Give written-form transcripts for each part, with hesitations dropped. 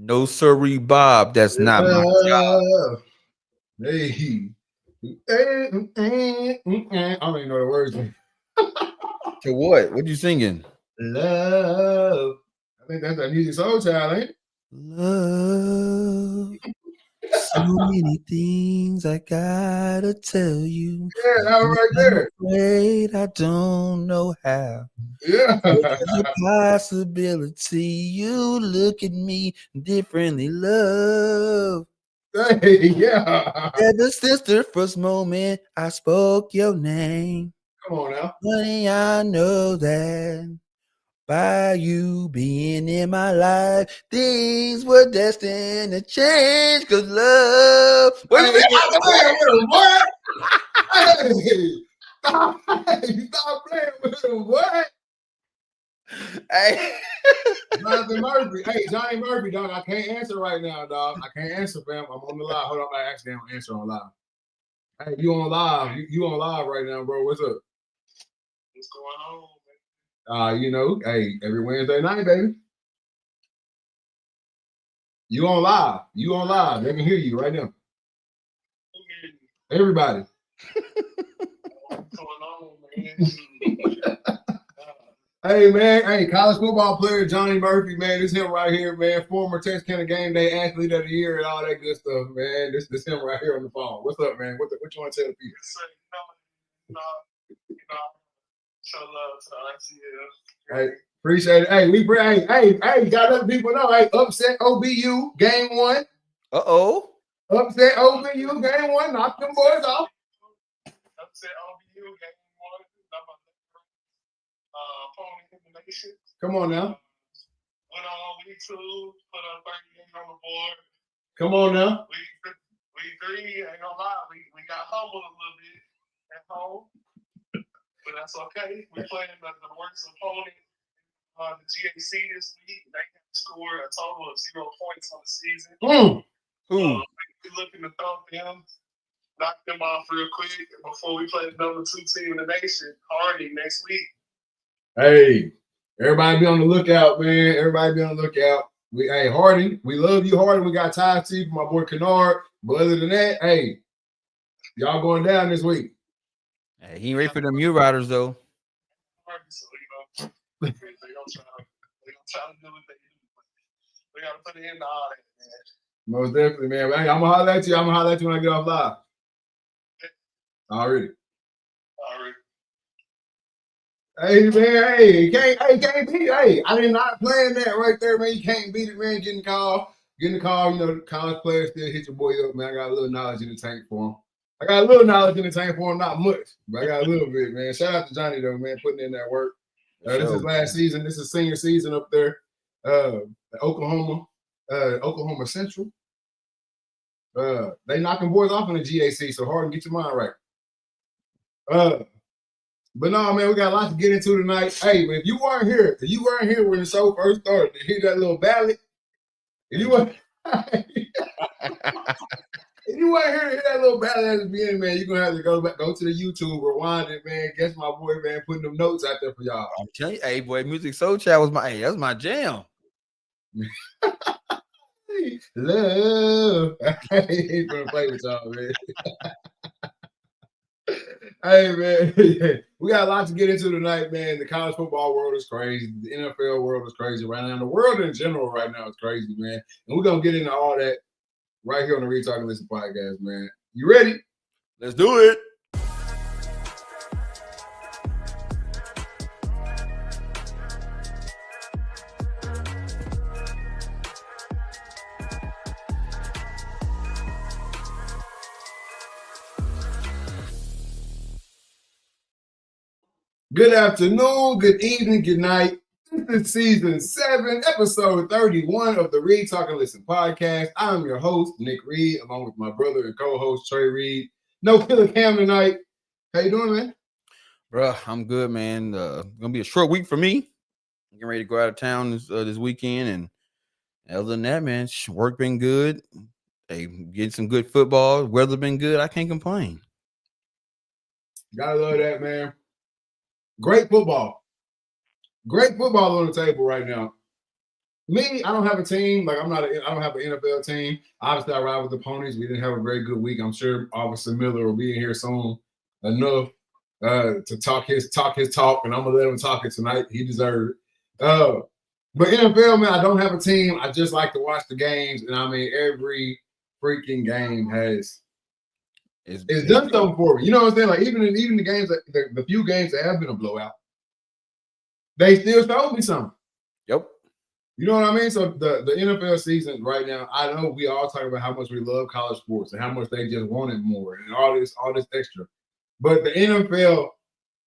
No sirree, Bob. That's not my job. Hey. I don't even know the words. To what? What you singing? Love. I think that's that music soul child, ain't it? Love. So many things I gotta tell you. Yeah, that one right I'm there. afraid I don't know how. Yeah. But there's a possibility you look at me differently, love. Hey, yeah. Ever since the first moment I spoke your name, Come on now. honey, I know that by you being in my life, things were destined to change. Cause love. Wait a Hey, minute. stop playing with him, boy. Hey, stop playing with him, boy. Hey. Jonathan Murphy. Hey, Johnny Murphy, dog. I can't answer right now, dog. I can't answer, fam. I'm on the live. Hold on, I actually don't answer on live. Hey, you on live? You on live right now, bro? What's up? What's going on, man? Hey, every Wednesday night, baby. You on live? You on live? They can hear you right now. Everybody. What's going on, man? Hey man, hey, college football player Johnny Murphy, man. This him right here, man. Former Texarkana Game Day Athlete of the Year and all that good stuff, man. This him right here on the phone. What's up, man? What you want to tell the people? Show love to the ICL. Hey, appreciate it. Hey, got other people know. Hey, upset OBU game one. Uh-oh. Upset OBU game one. Knock them boys off. Upset OBU game one. Pony information. Come on now. Went on week 2, put up 38 on the board. Come on now. Week 3, ain't gonna lie, we got humbled a little bit at home. But that's okay. We playing the worst opponent on the GAC this week. They scored a total of 0 points on the season. We looking to throw them, knock them off real quick before we play the number 2 team in the nation, Hardy, next week. Hey, everybody be on the lookout, man. Everybody be on the lookout. Hey, Hardy, we love you, Hardy. We got ties to you from my boy Kennard. But other than that, hey, y'all going down this week. Hey, he ain't ready for them U Riders, though. So, they gonna try to do what they do. We gotta put it into all that, man. Most definitely, man. Hey, I'm gonna holler at you. I'm gonna holler at you when I get off live. Already. Hey man, hey, can't beat it. Hey, I did not plan that right there, man. You can't beat it, man. Getting the call, you know, college players still hit your boy up, man. I got a little knowledge in the tank for him. Not much, but I got a little bit, man. Shout out to Johnny though, man, putting in that work. This is last season. This is senior season up there. Oklahoma Central. They knocking boys off in the GAC, so hard to get your mind right. But no, man, we got a lot to get into tonight. Hey, man, if you weren't here when the show first started to hear that little ballad, if you weren't here to hear that little ballad at the beginning, man, you're gonna have to go to the YouTube, rewind it, man. Guess my boy, man, putting them notes out there for y'all. I'm telling you, hey, boy, Music Soul Child that's my jam. Love. I ain't gonna play with y'all, man. Hey man, we got a lot to get into tonight, man. The college football world is crazy. The NFL world is crazy right now. The world in general right now is crazy, man. And we're gonna get into all that right here on the Retalk and Listen podcast, man. You ready? Let's do it. Good afternoon, good evening, good night. This is season 7, episode 31 of the Retalk and Listen podcast. I'm your host, Nick Reed, along with my brother and co-host, Trey Reed. No Killer Cam tonight. How you doing, man? Bro, I'm good, man. Gonna be a short week for me. Getting ready to go out of town this weekend, and other than that, man, work been good. Hey, getting some good football. Weather been good. I can't complain. Gotta love that, man. Great football on the table right now. Me, I don't have a team. Like I don't have an NFL team. Obviously, I ride with the ponies. We didn't have a very good week. I'm sure Officer Miller will be in here soon enough to talk his talk, and I'm gonna let him talk it tonight. He deserved it. But NFL, man, I don't have a team. I just like to watch the games, and I mean every freaking game has it's done something for me. You know what I'm saying? Like even the games that the few games that have been a blowout, they still showed me something. Yep. You know what I mean? So the NFL season right now, I know we all talk about how much we love college sports and how much they just wanted more and all this extra. But the NFL,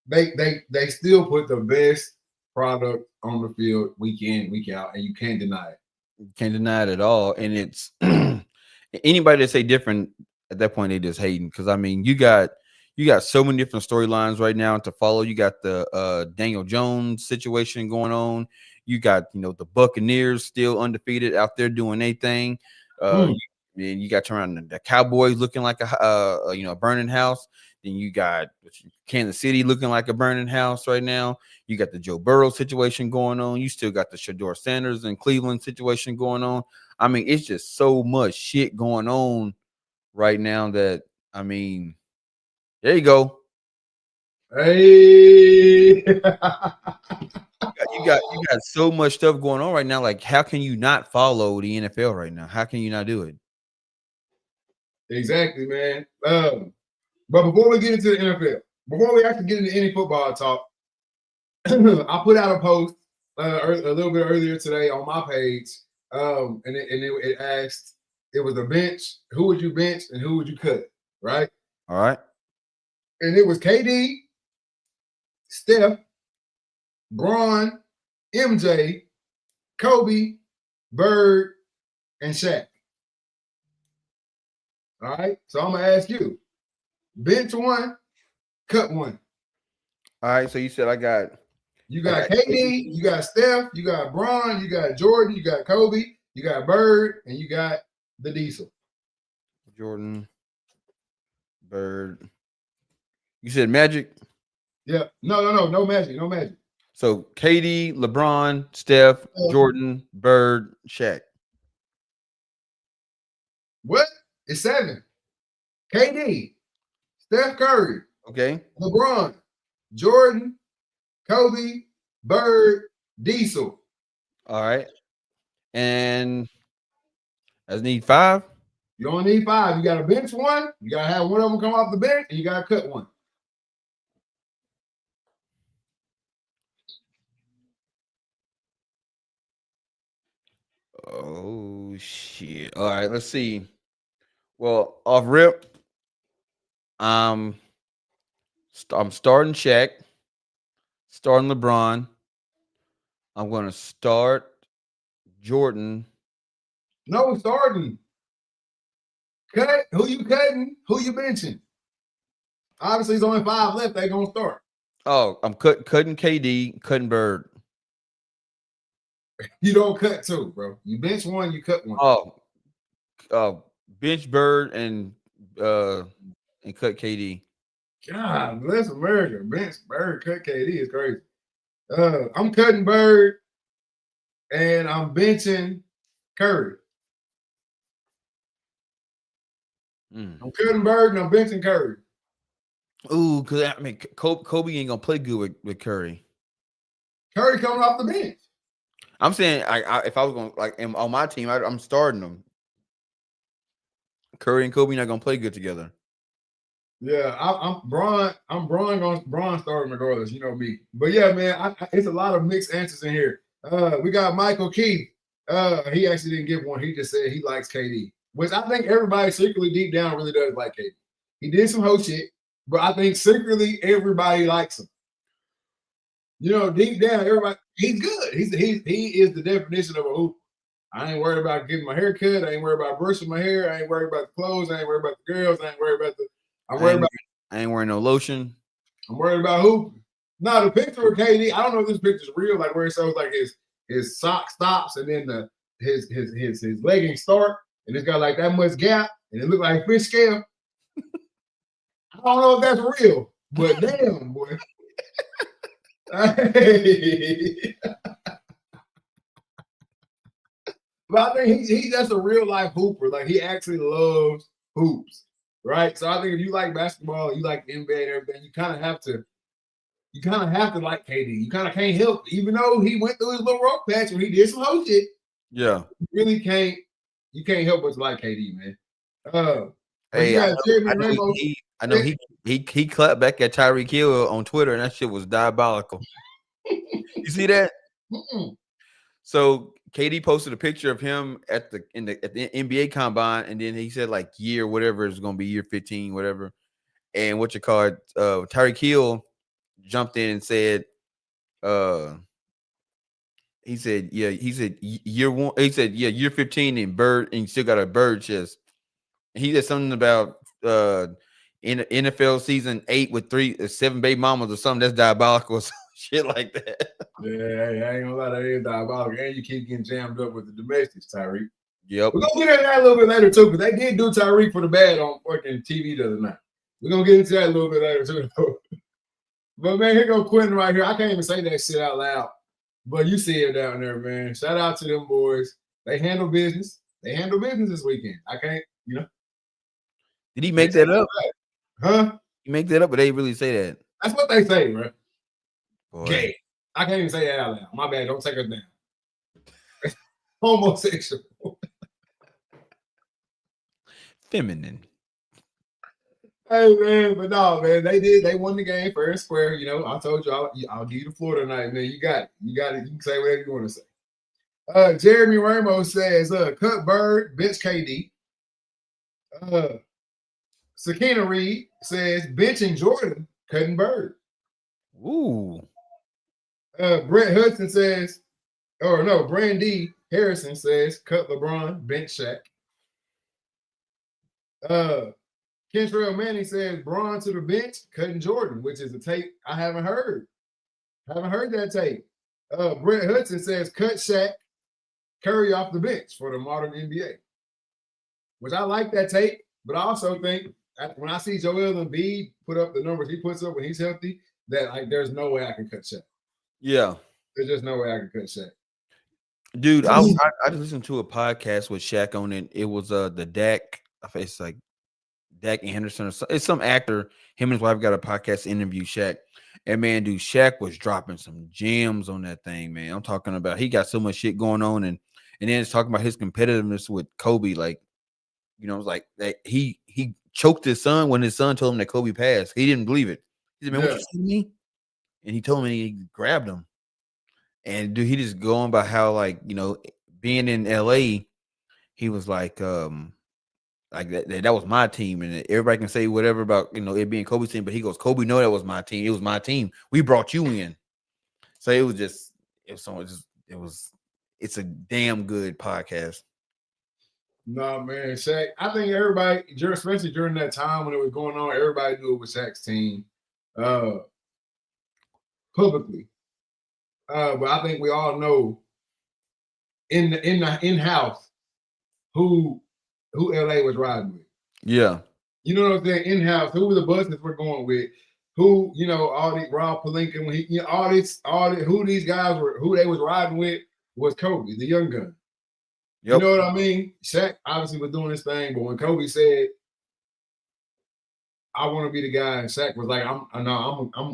they still put the best product on the field week in, week out, and you can't deny it. You can't deny it at all. And it's anybody that say different at that point, they just hating. Because I mean, you got so many different storylines right now to follow. You got the Daniel Jones situation going on. You got, the Buccaneers still undefeated out there doing their thing. You got around the Cowboys looking like a burning house. Then you got Kansas City looking like a burning house right now. You got the Joe Burrow situation going on. You still got the Shador Sanders and Cleveland situation going on. I mean, it's just so much shit going on right now that, I mean, there you go. Hey. You got so much stuff going on right now. Like, how can you not follow the NFL right now? How can you not do it? Exactly, man. But before we get into the NFL, before we actually get into any football talk, I put out a post a little bit earlier today on my page, and it asked, it was a bench. Who would you bench and who would you cut? Right. All right. And it was KD, Steph, Braun, MJ, Kobe, Bird, and Shaq. All right. So I'm gonna ask you, bench one, cut one. All right. So you said you got KD, you got Steph, you got Braun, you got Jordan, you got Kobe, you got Bird, and you got the Diesel. Jordan, Bird. You said Magic? Yeah. No Magic. So KD, LeBron, Steph, Jordan, Bird, Shaq. What? It's 7. KD, Steph Curry. Okay. LeBron, Jordan, Kobe, Bird, Diesel. All right. And I need 5. You only need 5. You got to bench one. You got to have one of them come off the bench, and you got to cut one. Oh, shit. All right. Let's see. Well, off rip, I'm starting Shaq, starting LeBron. I'm going to start Jordan. No starting. Cut. Who you cutting? Who you benching? Obviously, there's only 5 left. They're going to start. Oh, I'm cutting KD, cutting Bird. You don't cut 2, bro. You bench one, you cut one. Oh, bench Bird and cut KD. God bless America. Bench Bird, cut KD is crazy. I'm cutting Bird and I'm benching Curry. I'm cutting Bird and I'm benching Curry. Ooh, because I mean, Kobe ain't gonna play good with Curry. Curry coming off the bench. I'm saying, if I was going on my team, I'm starting them. Curry and Kobe not gonna play good together. Yeah, I'm Braun. Braun starting regardless. You know me. But yeah, man, it's a lot of mixed answers in here. We got Michael Keith. He actually didn't give one. He just said he likes KD, which I think everybody secretly deep down really does like KD. He did some whole shit, but I think secretly everybody likes him. You know, deep down, everybody, he's good. He is the definition of a hoop. I ain't worried about getting my hair cut. I ain't worried about brushing my hair. I ain't worried about the clothes. I ain't worried about the girls. I ain't worried about I ain't wearing no lotion. I'm worried about hooping. No, the picture of KD, I don't know if this picture's real, like where it shows like his sock stops and then his leggings start, and it's got like that much gap, and it look like fish scale. I don't know if that's real, but damn, boy. Hey. But I think he's just a real life hooper. Like he actually loves hoops, right? So I think if you like basketball, you like the NBA and everything, you kind of have to like KD. You kind of can't help, even though he went through his little rough patch where he did some whole shit. Yeah. You really can't. You can't help but to like KD, man. But Hey, you got Jeremy Rainbow. I know he clapped back at Tyreek Hill on Twitter, and that shit was diabolical. You see that? So KD posted a picture of him at the NBA combine, and then he said like year whatever is going to be year 15, whatever. And what you call it? Tyreek Hill jumped in and said, he said year one. He said year 15 and bird, and you still got a bird chest. And he said something about in NFL season 8 with 7 baby mamas or something that's diabolical or some shit like that. Yeah, I ain't gonna lie, that is diabolical. And you keep getting jammed up with the domestics, Tyreek. Yep. We're gonna get into that a little bit later too, because they did do Tyreek for the bad on fucking TV the other night. We're gonna get into that a little bit later too. But man, here go Quentin right here. I can't even say that shit out loud. But you see it down there, man. Shout out to them boys. They handle business. They handle business this weekend. I can't, Did he make that up? Huh? You make that up, but they really say that. That's what they say, bro. Boy. Gay. I can't even say that out loud. My bad. Don't take us down. Homosexual. Feminine. Hey man, but no, man, they won the game fair and square. I told you I'll give you the floor tonight, man. You got it. You can say whatever you want to say. Jeremy Ramos says, cut Bird, bench KD. Sakina Reed says, benching Jordan, cutting Bird. Ooh. Brett Hudson says, Brandy Harrison says, cut LeBron, bench Shaq. Kentrell Manning says, Braun to the bench, cutting Jordan, which is a tape I haven't heard. Haven't heard that tape. Brett Hudson says, cut Shaq, Curry off the bench for the modern NBA. Which I like that tape, but I also think when I see Joel Embiid put up the numbers he puts up when he's healthy, that there's no way I can cut Shaq. Yeah. There's just no way I can cut Shaq. Dude, I just listened to a podcast with Shaq on it. It was the Dak, it's like Dak Anderson or it's some actor. Him and his wife got a podcast interview Shaq. And man, dude, Shaq was dropping some gems on that thing, man. I'm talking about he got so much shit going on, and then it's talking about his competitiveness with Kobe. Like, it's like that he choked his son when his son told him that Kobe passed. He didn't believe it. He said, man, what you see me? And he told him, and he grabbed him. And dude, he just going about how, like, being in LA, he was like that was my team, and everybody can say whatever about it being Kobe's team, but he goes, Kobe, no, that was my team. It was my team. We brought you in. So it's a damn good podcast. No, man, Shaq. I think everybody, especially during that time when it was going on, everybody knew it was Shaq's team, publicly. But I think we all know in the in-house who LA was riding with. Yeah. You know what I'm saying? In-house, who were the buses we're going with? Who, all these Rob Pelinka, when he, who these guys were, who they was riding with was Kobe, the young gun. Yep. You know what I mean? Shaq obviously was doing his thing, but when Kobe said, I want to be the guy, and Shaq was like, I'm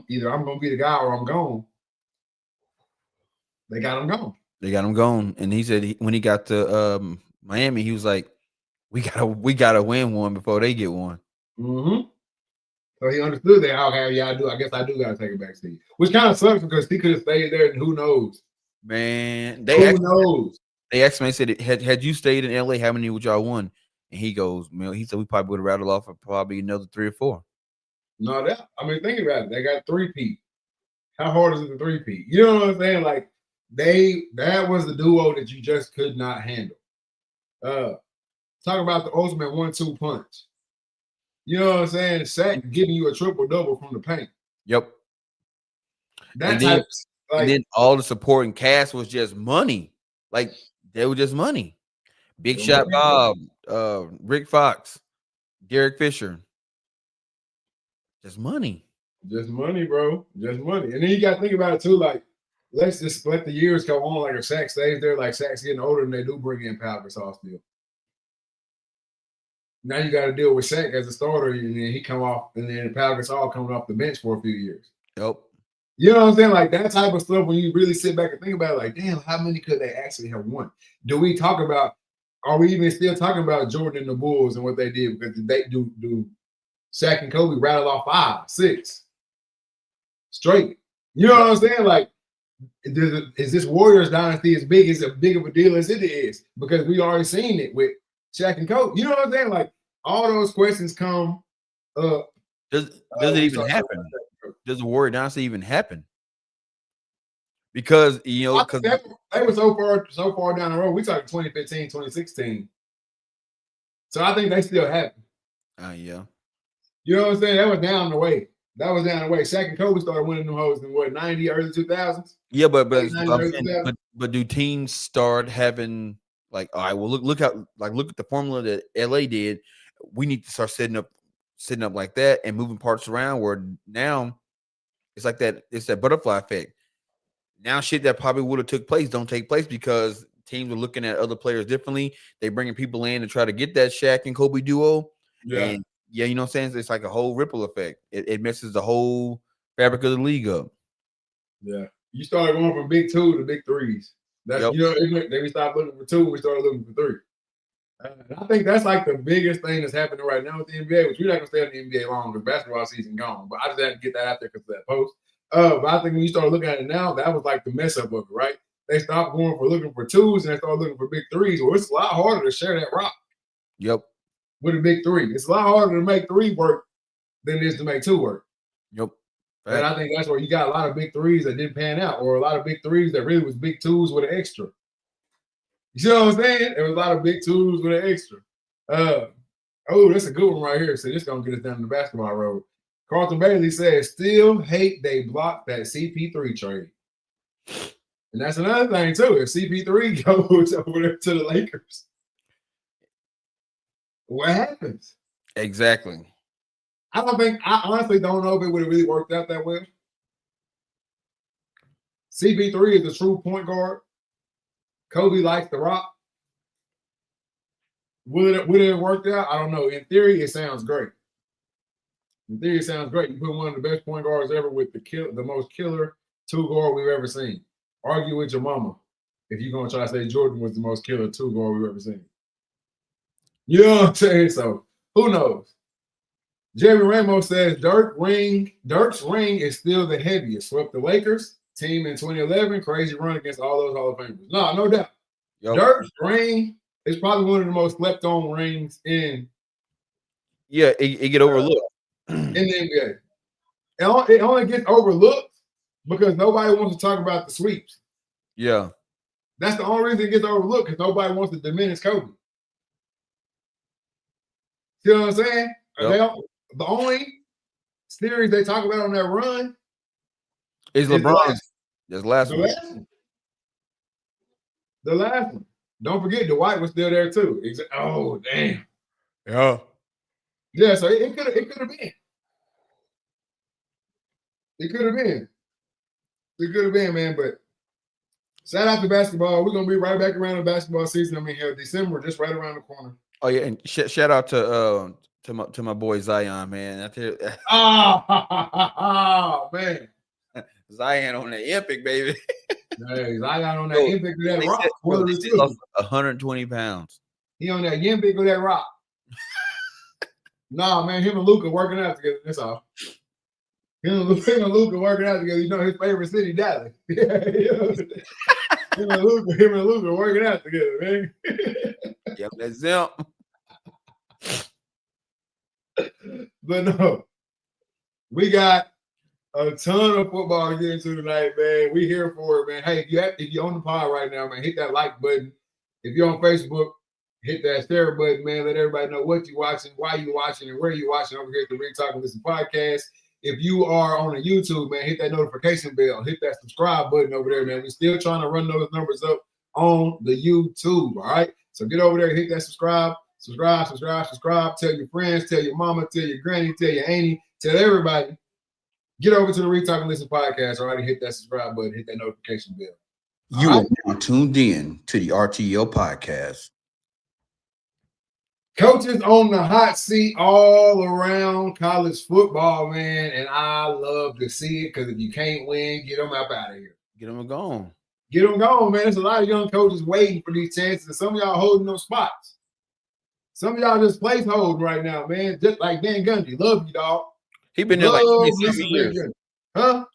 either I'm gonna be the guy or I'm gone. They got him gone. And he said when he got to Miami, he was like, we gotta win one before they get one. Mm-hmm. So he understood that. Okay, yeah, I do. I guess I do gotta take it back to you, which kind of sucks because he could have stayed there, and who knows? Man, who knows? They asked me, said, had you stayed in LA, how many would y'all won? And he goes, man, he said we probably would have rattled off probably another 3 or 4. No, think about it. They got 3-peat. How hard is it to 3-peat? You know what I'm saying? Like that was the duo that you just could not handle. Talk about the ultimate 1-2 punch. You know what I'm saying? Shaq giving you a triple-double from the paint. Yep. And then all the supporting cast was just money. Like, they were just money. Big Shot Bob, Rick Fox, Derek Fisher. Just money. Just money, bro. Just money. And then you got to think about it, too. Like, let's just let the years go on. Like if Shaq stays there, like Shaq's getting older, and they do bring in Pau Gasol still. Now you got to deal with Shaq as a starter, and then he come off, and then Pau Gasol coming off the bench for a few years. Yep. You know what I'm saying? Like that type of stuff. When you really sit back and think about it, like, damn, how many could they actually have won? Do we talk about? Are we even still talking about Jordan and the Bulls and what they did? Because they do Shaq and Kobe rattle off 5, 6 straight. You know what I'm saying? Like, is this Warriors dynasty as big as of a deal as it is? Because we already seen it with Shaq and Kobe. You know what I'm saying? Like, all those questions come up. Does it even happen? Does the Warrior dynasty even happen? Because because they were so far down the road. We talking 2015, 2016. So I think they still happen. Yeah. You know what I'm saying? That was down the way. Shaq and Kobe started winning them hoes in what, 90, early 2000s? Yeah, but do teams start having like, all right, well look at the formula that LA did. We need to start setting up like that and moving parts around where now it's like that. It's that butterfly effect. Now shit that probably would have took place don't take place because teams are looking at other players differently. They bringing people in to try to get that Shaq and Kobe duo. Yeah. And yeah, you know what I'm saying? It's like a whole ripple effect. It messes the whole fabric of the league up. Yeah. You started going from big 2 to big 3s. That's then we stopped looking for 2, we started looking for 3. And I think that's like the biggest thing that's happening right now with the NBA, which we're not gonna stay in the NBA long because basketball season gone. But I just had to get that out there because of that post. But I think when you start looking at it now, that was like the mess up of it, right? They stopped going for looking for 2s and they started looking for big 3s. Well, it's a lot harder to share that rock. Yep. With a big 3. It's a lot harder to make 3 work than it is to make 2 work. Yep. And I think that's where you got a lot of big 3s that didn't pan out, or a lot of big 3s that really was big 2s with an extra. You know what I'm saying? There was a lot of big 2s with an extra. Oh, that's a good one right here. So this is going to get us down the basketball road. Carlton Bailey says, still hate they blocked that CP3 trade. And that's another thing, too. If CP3 goes over there to the Lakers, what happens? Exactly. I honestly don't know if it would have really worked out that well. CP3 is a true point guard. Kobe likes the rock. Would it have worked out? I don't know. In theory, it sounds great. You put one of the best point guards ever with the most killer 2-guard we've ever seen. Argue with your mama if you're going to try to say Jordan was the most killer 2-guard we've ever seen. You know what I'm saying? So, who knows? Jeremy Ramos says Dirk's ring is still the heaviest. Swept the Lakers team in 2011. Crazy run against all those Hall of Famers. No doubt. Yep. Dirk's ring is probably one of the most slept on rings in. Yeah, it get overlooked in the NBA. It only gets overlooked because nobody wants to talk about the sweeps. Yeah, that's the only reason it gets overlooked because nobody wants to diminish Kobe. See what I'm saying? Yep. The only series they talk about on that run is LeBron. That's last one. The last one. Don't forget, Dwight was still there too. Oh, damn. Yeah. Yeah, so it could have been. It could have been. It could have been, man. But shout out to basketball. We're gonna be right back around the basketball season. I mean, here December, just right around the corner. Oh yeah, and shout out to my boy Zion, man. Oh man, Zion on the Epic, baby. Hey, Zion on that Epic with that rock. 120 pounds. He on that Yimpic with that rock. Nah, man, him and Luka working out together. That's all. Him and Luka working out together. You know his favorite city, Dallas. Him and Luka working out together, man. Yep, that's him. But no, we got a ton of football to get into tonight, man. We here for it, man. Hey, if you're on the pod right now, man, hit that like button. If you're on Facebook, hit that share button, man. Let everybody know what you're watching, why you're watching, and where you're watching over here at the Real Talk and Listen podcast. If you are on a YouTube, man, hit that notification bell. Hit that subscribe button over there, man. We're still trying to run those numbers up on the YouTube, all right? So get over there, hit that subscribe. Tell your friends, tell your mama, tell your granny, tell your auntie, tell everybody get over to the Retalk and Listen podcast. Already hit that subscribe button, hit that notification bell. You are now tuned in to the RTL podcast. Coaches on the hot seat all around college football, man, and I love to see it because if you can't win, get them up out of here. Get them gone. Get them gone, man. There's a lot of young coaches waiting for these chances, and some of y'all holding those spots. Some of y'all just placeholding right now, man. Just like Dan Gundy. Love you, dog. He been there like 20-some years. Huh?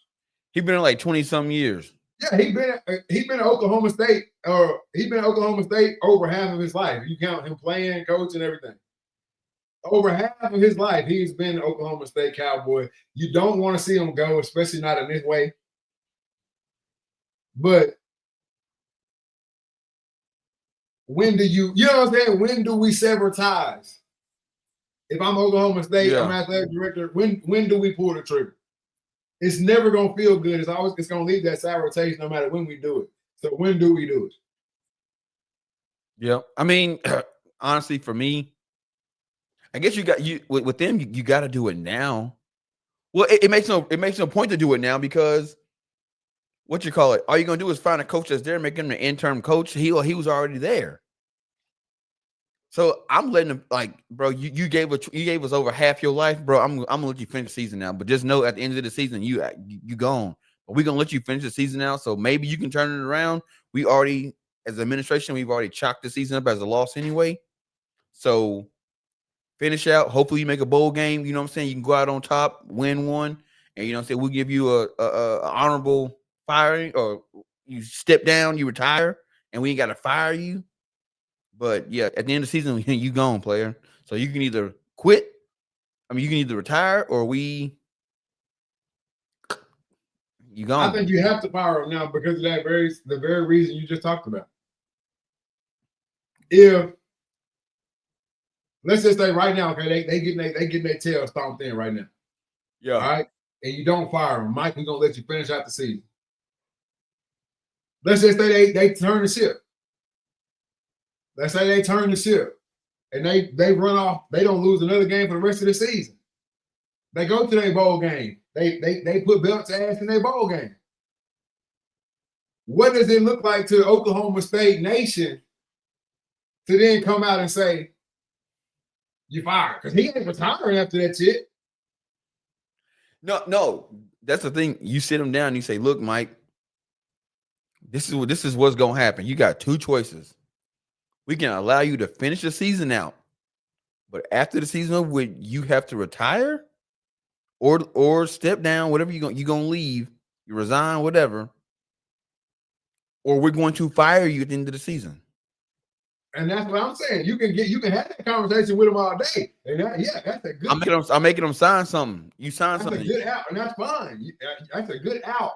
He been there like 20-some years. Yeah, he been at Oklahoma State, or he been at Oklahoma State over half of his life. You count him playing, coaching, everything. Over half of his life, he's been an Oklahoma State Cowboy. You don't want to see him go, especially not in this way. But when do you know what I'm saying? When do we sever ties? If I'm Oklahoma State, I'm athletic director, when do we pull the trigger? It's never gonna feel good. It's gonna leave that sour taste no matter when we do it. So when do we do it? Yeah. I mean, honestly, for me, I guess with them, you got to do it now. Well, it makes no point to do it now because what you call it? All you're gonna do is find a coach that's there, make him an interim coach. He was already there. So I'm letting him, like, bro, you gave us over half your life, bro. I'm gonna let you finish the season now. But just know at the end of the season, you gone. But we're gonna let you finish the season now. So maybe you can turn it around. We already, as an administration, we've already chalked the season up as a loss anyway. So finish out. Hopefully you make a bowl game. You know what I'm saying? You can go out on top, win one, and you know what I'm saying, we'll give you a honorable firing, or you step down, you retire, and we ain't got to fire you. But yeah, at the end of the season, you gone, player. So you can either quit. I mean, you can either retire or you gone. I think you have to fire him now because of the very reason you just talked about. If let's just say right now, okay, they getting their tail stomped in right now. Yeah. All right. And you don't fire him. Mike is gonna let you finish out the season. Let's just say they turn the ship. Let's say they turn the ship and they run off, they don't lose another game for the rest of the season. They go to their bowl game. They put belts ass in their bowl game. What does it look like to Oklahoma State Nation to then come out and say, you fired? Because he ain't retiring after that shit. No, that's the thing. You sit him down and you say, look, Mike, this is what's gonna happen. You got two choices. We can allow you to finish the season out, but after the season over with, you have to retire or step down, whatever you're gonna leave, you resign, whatever, or we're going to fire you at the end of the season. And that's what I'm saying. You can have that conversation with them all day. And that's a good. I'm making them sign something. You sign something. That's a good out, and that's fine. That's a good out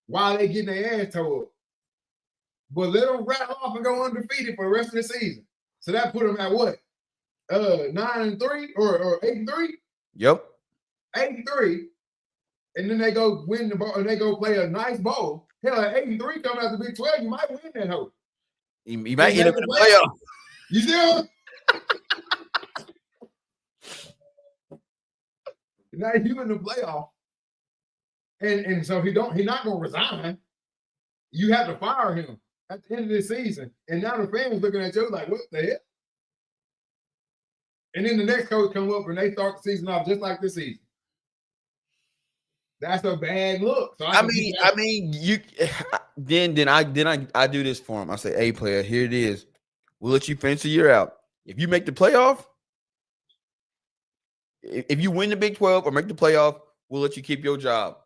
while they getting their ass towed. But let them rattle off and go undefeated for the rest of the season. So that put them at what? 9-3 or 8-3? Yep. 8-3. And then they go win the ball and they go play a nice bowl. Hell, at 8-3 coming out the Big 12, you might win that hoe. You might end up in the playoff. You see? Now you in the playoff. And so he's not gonna resign. You have to fire him at the end of this season. And now the fans looking at you like, what the hell? And then the next coach come up and they start the season off just like this season. That's a bad look. So I mean, you then I do this for him. I say, hey, player, here it is. We'll let you finish the year out. If you make the playoff, if you win the Big 12 or make the playoff, we'll let you keep your job.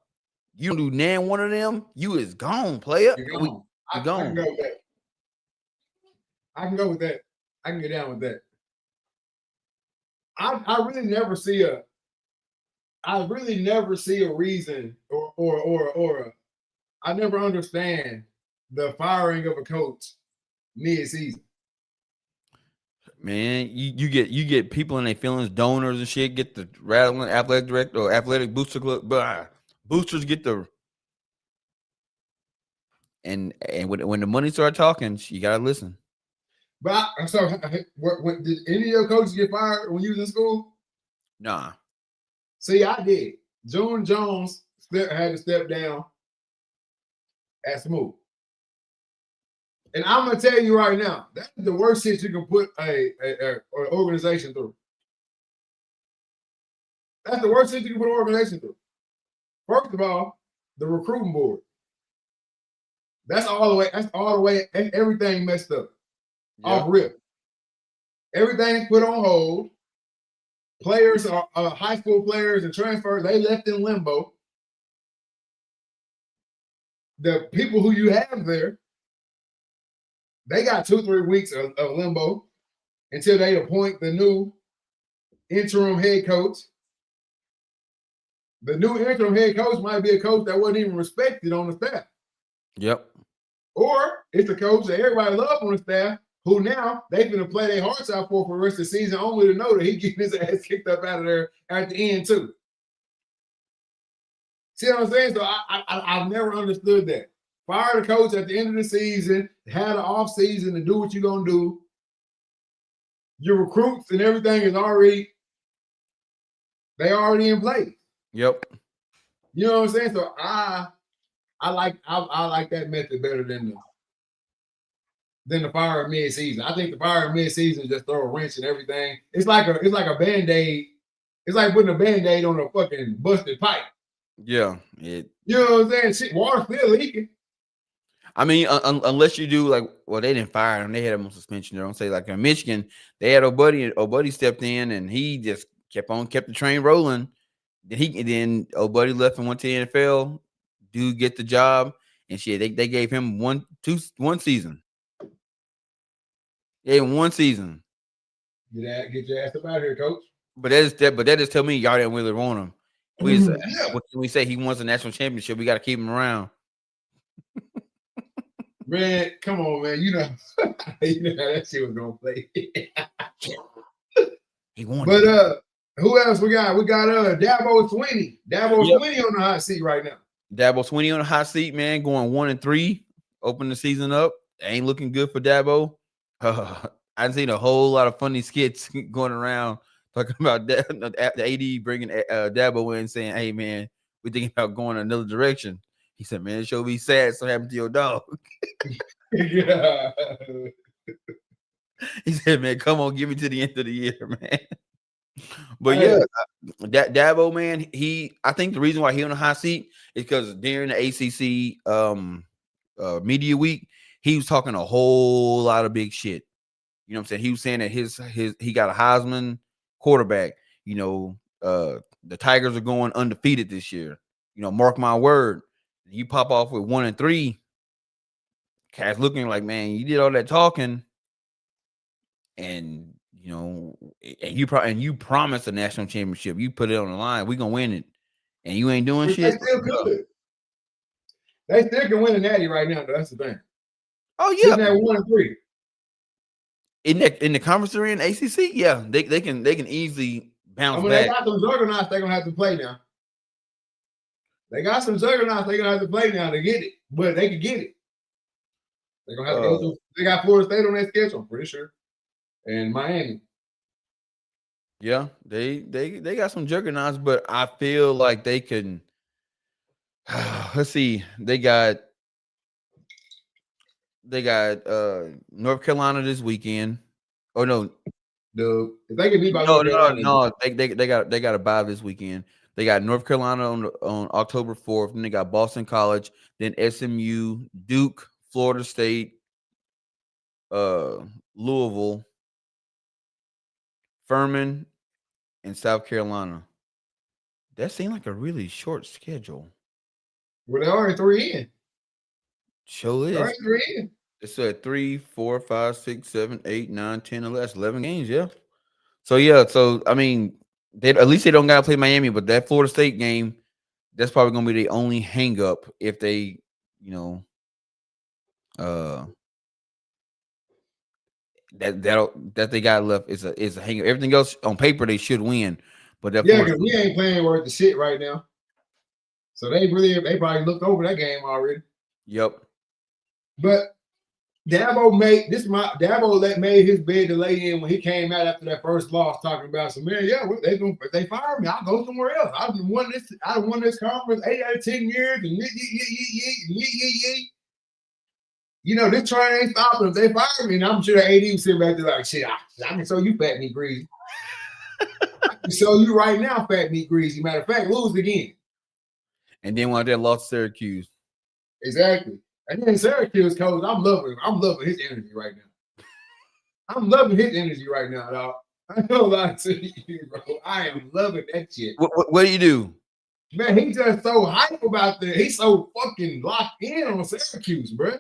You don't do nan one of them, you is gone, player. You're gone. You're gone. I can go with that. I can go with that. I can get down with that. I really never see a reason or I never understand the firing of a coach mid-season. Man, you get people in their feelings, donors and shit, get the rattling athletic director or athletic booster club, boosters get the and when the money start talking, you gotta listen. But so, did any of your coaches get fired when you was in school? Nah. See, I did. June Jones had to step down at Smooth. And I'm gonna tell you right now, that's the worst shit you can put an organization through. That's the worst shit you can put an organization through. First of all, the recruiting board. That's all the way. That's all the way. Everything messed up. Yep. Off rip. Everything's put on hold. Players are high school players and transfers. They left in limbo. The people who you have there, they got 2-3 weeks of limbo until they appoint the new interim head coach. The new interim head coach might be a coach that wasn't even respected on the staff. Yep. Or it's a coach that everybody loves on the staff who now they finna play their hearts out for the rest of the season, only to know that he getting his ass kicked up out of there at the end too. See what I'm saying? So I've never understood that. Fire the coach at the end of the season, have an off season to do what you're gonna do. Your recruits and everything is already in place. Yep. You know what I'm saying? So I like that method better than the fire mid-season. I think the fire mid-season just throw a wrench and everything. It's like a Band-Aid. It's like putting a Band-Aid on a fucking busted pipe. Yeah. You know what I'm saying? Shit, water still leaking. I mean, unless you do like, well, they didn't fire him. They had him on suspension. They don't say like in Michigan, they had O'Buddy stepped in and he just kept the train rolling. Then O'Buddy left and went to the NFL. Dude get the job and shit. They gave him one season. Yeah, one season. Get your ass up out of here, coach. But that just tell me y'all didn't really want him. What can we say? He wants a national championship. We got to keep him around. Man, come on, man. You know how that shit was gonna play. He won. But who else we got? We got Dabo Swinney. Dabo Swinney on the hot seat right now. Dabo Swinney on the hot seat, man, going 1-3, open the season up. Ain't looking good for Dabo. I've seen a whole lot of funny skits going around talking about the AD bringing Dabo in, saying, "Hey, man, we thinking about going another direction." He said, "Man, it sure be sad so happened to your dog." Yeah. He said, "Man, come on, give me to the end of the year, man." But yeah, Dabo, man, I think the reason why he on the hot seat is because during the ACC media week, he was talking a whole lot of big shit. You know what I'm saying? He was saying that he got a Heisman quarterback. You know, the Tigers are going undefeated this year. You know, mark my word. You pop off with 1-3. Cat's looking like, man, you did all that talking, and you know, and you promised a national championship. You put it on the line. We gonna win it, and you ain't doing shit. They still could. They still can win a natty right now. Though. That's the thing. Oh yeah, sitting at 1-3. In the conference they're in ACC, yeah, they can easily bounce back. They got some juggernauts they're gonna have to play now. They got some juggernauts they're gonna have to play now to get it, but they can get it. They're gonna have to go through. They got Florida State on their schedule, I'm pretty sure, and Miami. Yeah, they got some juggernauts, but I feel like they can. Let's see, they got North Carolina this weekend. Oh no, if they can beat by North Carolina, they got a bye this weekend. They got North Carolina on October 4th. Then they got Boston College, then SMU, Duke, Florida State, Louisville, Furman, and South Carolina. That seemed like a really short schedule. Well, they're already 3 in. Sure is. Already 3 in. It's 3, 4, 5, 6, 7, 8, 9, 10, 11 games. Yeah. So yeah. So I mean, at least they don't gotta play Miami, but that Florida State game, that's probably gonna be the only hang up if they, you know, that they got left is a hang up. Everything else on paper they should win, but that because we ain't playing worth the shit right now. So they probably looked over that game already. Yep. But Dabo made his bed to lay in when he came out after that first loss, talking about some man. Yeah, if they fire me, I'll go somewhere else. I've won this conference 8 out of 10 years, and you know this train ain't stopping. If they fire me, and I'm sure the AD was sitting back there like, shit, I can show you fat meat greasy. I can show you right now, fat meat greasy. Matter of fact, lose again. And then one day lost Syracuse. Exactly. And then Syracuse coach, I'm loving his energy right now. I'm loving his energy right now, dog. I know a lot to you, bro. I am loving that shit. What do you do? Man, he's just so hype about that. He's so fucking locked in on Syracuse, bro.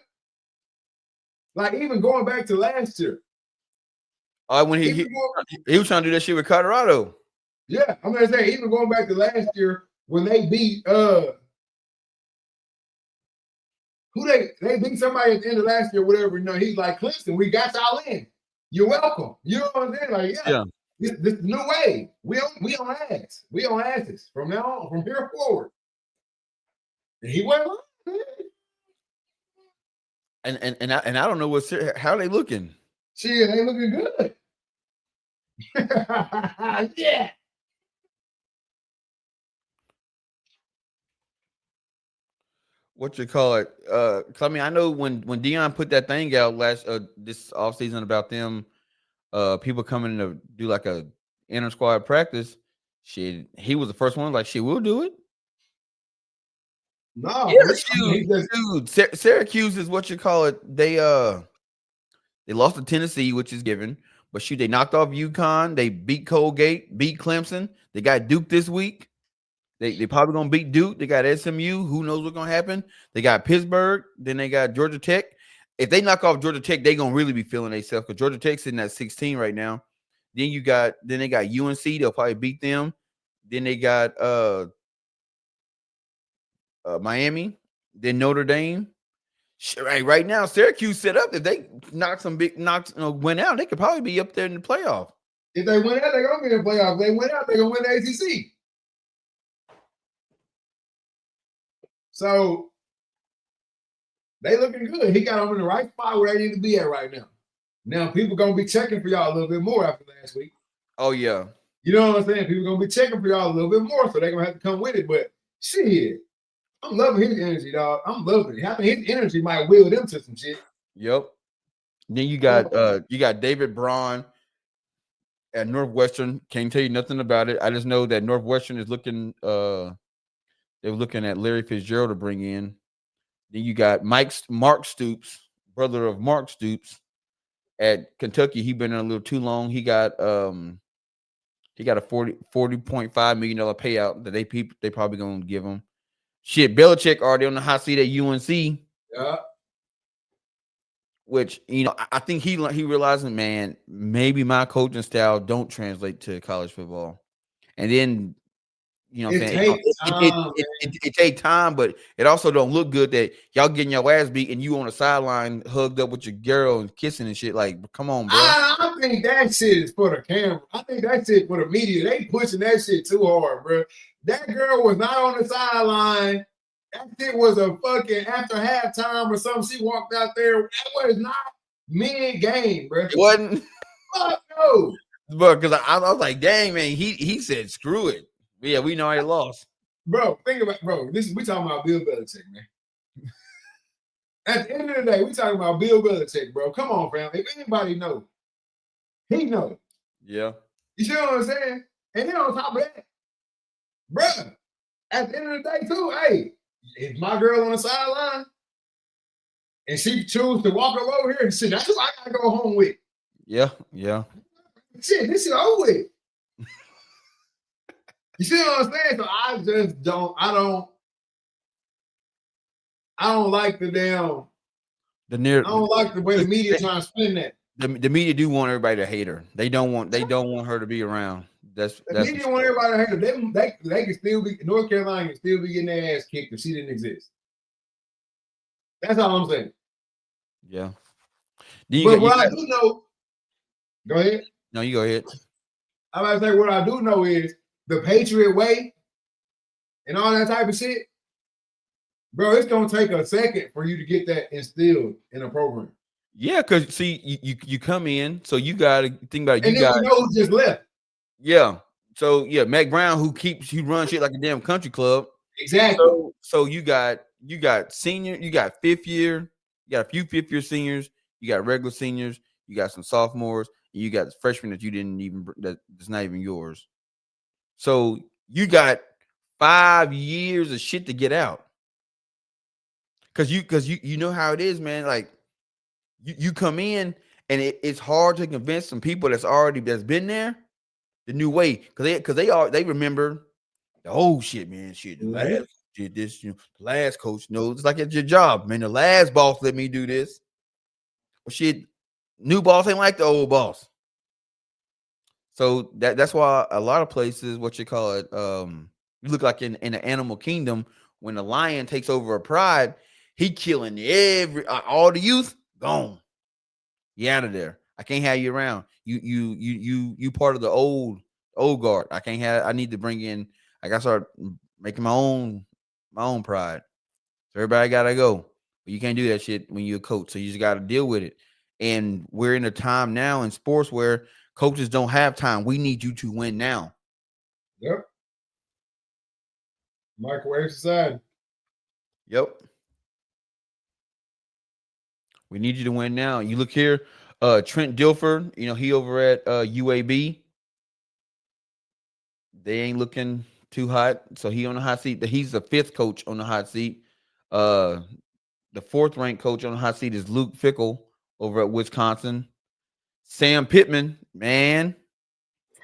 Like even going back to last year. When he was trying to do that shit with Colorado. Yeah, I'm gonna say even going back to last year when they beat they beat somebody at the end of last year, whatever. You know, he's like, Clemson, we got y'all in. You're welcome. You know what I'm saying? Like, yeah. This new way. We on ass. We on asses from now on, from here forward. And he went on. And I don't know how they looking. Shit, they looking good. Yeah. What you call it? I mean, I know when Deion put that thing out this offseason about them people coming to do like a inter squad practice, shit, he was the first one like, shit, we'll do it. No, dude, Syracuse is what you call it. They lost to Tennessee, which is given, but shoot, they knocked off UConn. They beat Colgate, beat Clemson. They got Duke this week. They probably gonna beat Duke. They got SMU. Who knows what's gonna happen? They got Pittsburgh. Then they got Georgia Tech. If they knock off Georgia Tech, they gonna really be feeling themselves because Georgia Tech's sitting at 16 right now. Then they got UNC. They'll probably beat them. Then they got Miami. Then Notre Dame. Right now, Syracuse set up. If they win out, they could probably be up there in the playoff. If they win out, they're gonna be in the playoff. If they win out, they're gonna win the ACC. So they looking good. He got them in the right spot where they need to be at right now. Now people gonna be checking for y'all a little bit more after last week. Oh yeah, you know what I'm saying. People gonna be checking for y'all a little bit more, so they're gonna have to come with it. But shit, I'm loving his energy, dog. I'm loving it. I think his energy might will them to some shit. Yep. Then you got David Braun at Northwestern. Can't tell you nothing about it. I just know that Northwestern is looking. They were looking at Larry Fitzgerald to bring in. Then you got Mark Stoops, brother of Mark Stoops, at Kentucky. He been in a little too long. He got a $40.5 million payout that they probably gonna give him. Shit, Belichick already on the hot seat at UNC. Yeah. Which, you know, I think he realizing, man, maybe my coaching style don't translate to college football. And then, you know what I'm saying? It takes time, but it also don't look good that y'all getting your ass beat and you on the sideline hugged up with your girl and kissing and shit. Like, come on, bro. I think that shit is for the camera. I think that shit for the media. They pushing that shit too hard, bro. That girl was not on the sideline. That shit was a fucking after halftime or something. She walked out there. That was not mid-game, bro. It wasn't. Fuck no. Bro, because I was like, dang, man, he said, screw it. Yeah, we know I lost. Bro, think about we talking about Bill Belichick, man. At the end of the day, we talking about Bill Belichick, bro. Come on, fam. If anybody knows, he knows. Yeah. You see what I'm saying? And then on top of that, bro, at the end of the day, too, hey, if my girl on the sideline and she choose to walk over here and shit, that's who I gotta go home with. Yeah. Shit, this shit over with. You see what I'm saying? So I just don't like the damn. I don't like the way the media trying to spin that. The media do want everybody to hate her. They don't want her to be around. The media want everybody to hate her. They can still be North Carolina can still be getting their ass kicked if she didn't exist. That's all I'm saying. Yeah. I do know. Go ahead. No, you go ahead. I'm about to say what I do know is the Patriot way and all that type of shit. Bro, it's gonna take a second for you to get that instilled in a program. Yeah, because see, you come in, so you got to think about it. And You then got we know who just left. yeah. So yeah, Mac Brown who runs shit like a damn country club. Exactly. So you got senior, you got fifth year, you got a few fifth year seniors, you got regular seniors, you got some sophomores, and you got freshmen that you didn't even that's not even yours. So you got 5 years of shit to get out. Cause you know how it is, man. Like you come in and it's hard to convince some people that's been there the new way. They remember the old shit, man. Shit, the Mhm. last did this, the last coach knows it's like it's your job, man. The last boss let me do this. Well, shit, new boss ain't like the old boss. So that's why a lot of places, what you call it, you look like in the animal kingdom when the lion takes over a pride, he killing all the youth gone. You out of there. I can't have you around. You part of the old guard. I can't have. I need to bring in. I got to start making my own pride. So everybody gotta go. But you can't do that shit when you're a coach. So you just got to deal with it. And we're in a time now in sports where coaches don't have time. We need you to win now. Yep. Microwave society. Yep. We need you to win now. You look here, Trent Dilfer, he over at UAB. They ain't looking too hot. So he on the hot seat. He's the fifth coach on the hot seat. Uh the fourth ranked coach on the hot seat is Luke Fickle over at Wisconsin. Sam Pittman, man.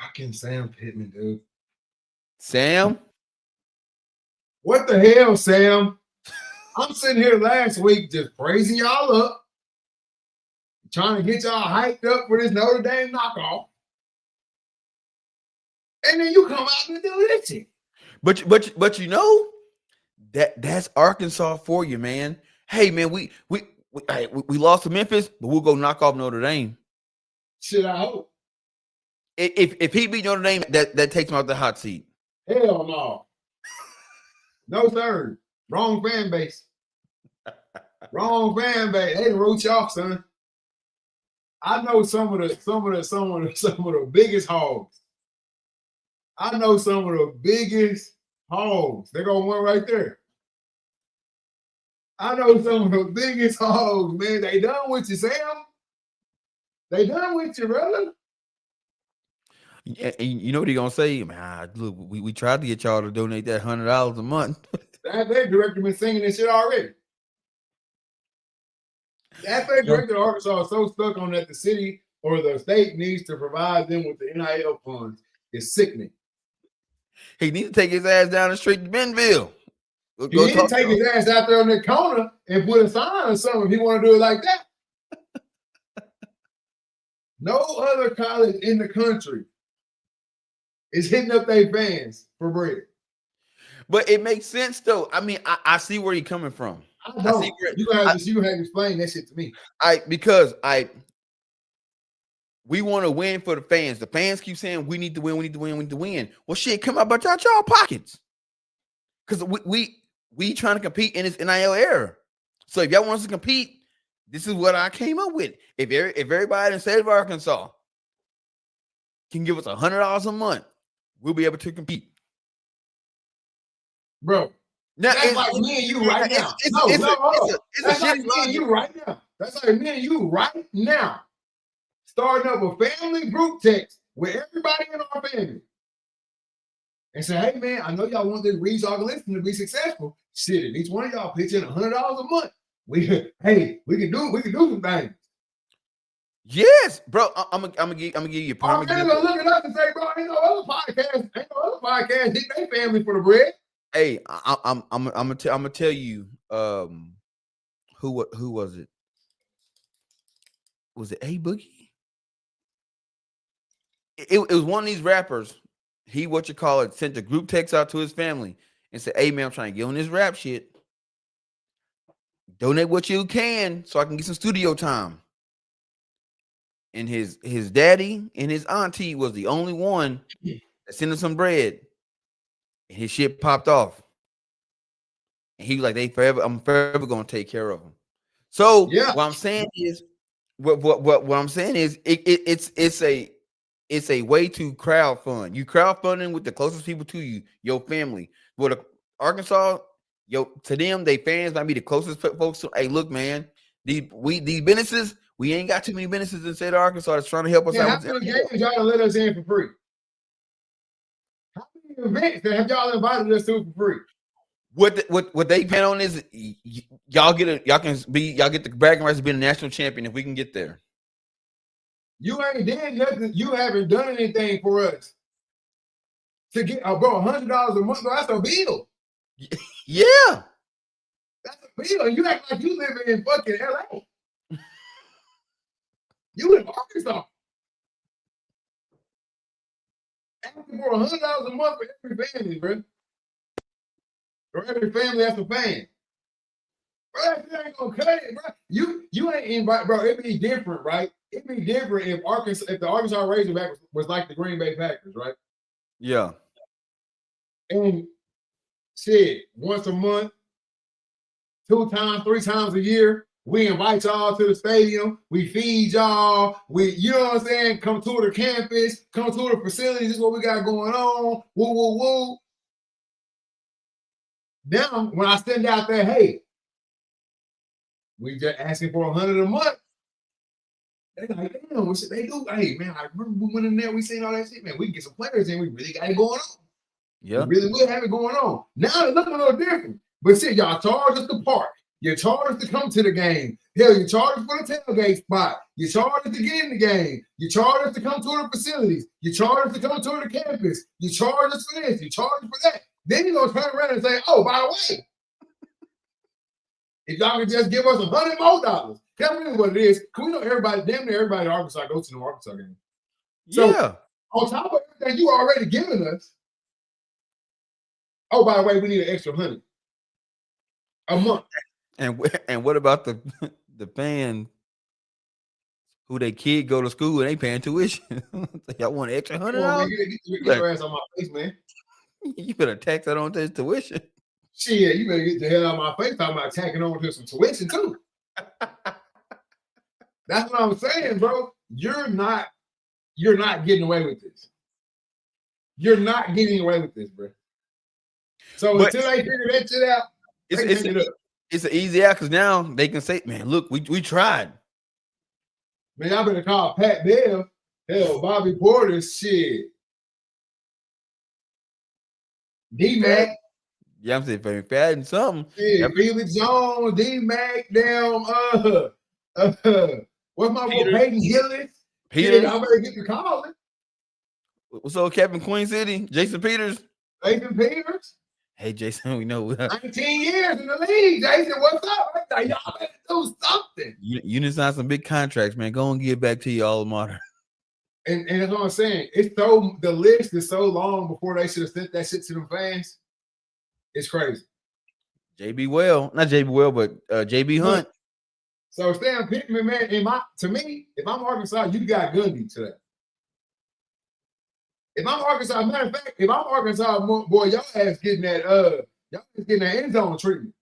Fucking Sam Pittman, dude. Sam. What the hell, Sam? I'm sitting here last week just praising y'all up, trying to get y'all hyped up for this Notre Dame knockoff. And then you come out and do this shit. But that's Arkansas for you, man. Hey, man, we lost to Memphis, but we'll go knock off Notre Dame. Shit, I hope. If he beat Notre Dame, that takes him out the hot seat. Hell no. No, sir. Wrong fan base. Wrong fan base. They wrote you off, son. I know some of the biggest hogs. I know some of the biggest hogs. They're gonna win right there. I know some of the biggest hogs, man. They done with you, Sam. They done with you, brother. And you know what he gonna say? Man, look, we tried to get y'all to donate that $100 a month. That director been singing this shit already. That director of Arkansas is so stuck on that the city or the state needs to provide them with the NIL funds. It's sickening. He needs to take his ass down the street to Bentonville. He didn't take his ass out there on the corner and put a sign or something if he want to do it like that. No other college in the country is hitting up their fans for bread. But it makes sense though. I mean, I see where you're coming from. I don't. You have to explain that shit to me. We want to win for the fans. The fans keep saying we need to win, we need to win, we need to win. Well, shit, come out about y'all pockets. Because we trying to compete in this NIL era. So if y'all want us to compete, this is what I came up with. If everybody in the state of Arkansas can give us $100 a month, we'll be able to compete. Bro, now, that's like me and you right now. That's like me and you right now. That's like me and you right now. Starting up a family group text with everybody in our family. And say, hey man, I know y'all want this Reed's Listen to be successful. Shit, if each one of y'all pitch in $100 a month, we can do some things. Yes, bro. I'm gonna give you a I'm gonna look it up and say, bro, ain't no other podcast hit their family for the bread. Hey, I'm gonna tell you, who was it? Was it A Boogie? It was one of these rappers. He sent a group text out to his family and said, "Hey man, I'm trying to get on this rap shit. Donate what you can so I can get some studio time." And his daddy and his auntie was the only one that sent him some bread. And his shit popped off. And he was like, I'm forever gonna take care of him. So what I'm saying is what I'm saying is it's a way to crowd fund. You crowdfunding with the closest people to you, your family. With Arkansas, to them, they fans might be the closest folks. Hey, look, man, these businesses, we ain't got too many businesses in the state of Arkansas that's trying to help us out. How many games y'all let us in for free? How many events that have y'all invited us to for free? What they plan on is y'all get the bragging rights to be a national champion if we can get there. You ain't did nothing. You haven't done anything for us to get bro $100 a month. Bro, that's a bill. Yeah, that's a bill. You act like you live in fucking LA. You in Arkansas. Asking for $100 a month for every family, bro. Or every family has a fan. Bro, that ain't gonna cut it, bro. You ain't invite, bro. It'd be different, right? It'd be different if the Arkansas Razorbacks was like the Green Bay Packers, right? Yeah. And shit, once a month, 2 times, 3 times a year, we invite y'all to the stadium. We feed y'all. You know what I'm saying? Come to the campus. Come to the facilities. This is what we got going on. Woo, woo, woo. Now, when I send out there, hey, we just asking for $100 a month. They like, damn, what should they do? Hey, man, I remember we went in there, we seen all that shit, man. We can get some players in. We really got it going on. Yeah. We really will have it going on. Now it's looking a little different. But see, y'all charge us to park. You charge us to come to the game. Hell, you charge us for the tailgate spot. You charge us to get in the game. You charge us to come to the facilities. You charge us to come to the campus. You charge us for this. You charge us for that. Then you're going to turn around and say, oh, by the way, if y'all can just give us $100 more, that's really what it is. Because we know everybody, damn near everybody in Arkansas goes to the Arkansas game. So yeah. On top of everything you already given us, oh, by the way, we need an extra $100 a month. And what about the fan who they kid go to school and they paying tuition? Y'all want an extra $100? Get your ass on my face, man. You better tax that on his tuition. Shit, you better get the hell out of my face talking about tacking over to some tuition too. That's what I'm saying, bro. You're not getting away with this. You're not getting away with this, bro. So until they figure that shit out, it's an easy out because now they can say, man, look, we tried. Man, I better call Pat Bev. Hell, Bobby Porter, shit. D-Mac. Yeah, I'm saying if adding something. Yeah, Felix Jones, D-Mac, damn, what's my boy, Peyton Hillis? Peter. Yeah, I better get to calling. What's up, Captain Queen City? Jason Peters? Jason Peters? Hey, Jason, we know. 19 years in the league. Jason, what's up? Y'all better do something. You signed some big contracts, man. Go and give back to your alma mater. And that's what I'm saying. The list is so long before they should have sent that shit to them fans. It's crazy. JB Well, not JB Well, but JB Hunt. So Stan Pittman, man, to me, if I'm Arkansas, you got Gundy today. If I'm Arkansas, matter of fact, if I'm Arkansas, boy, y'all ass getting that end zone treatment.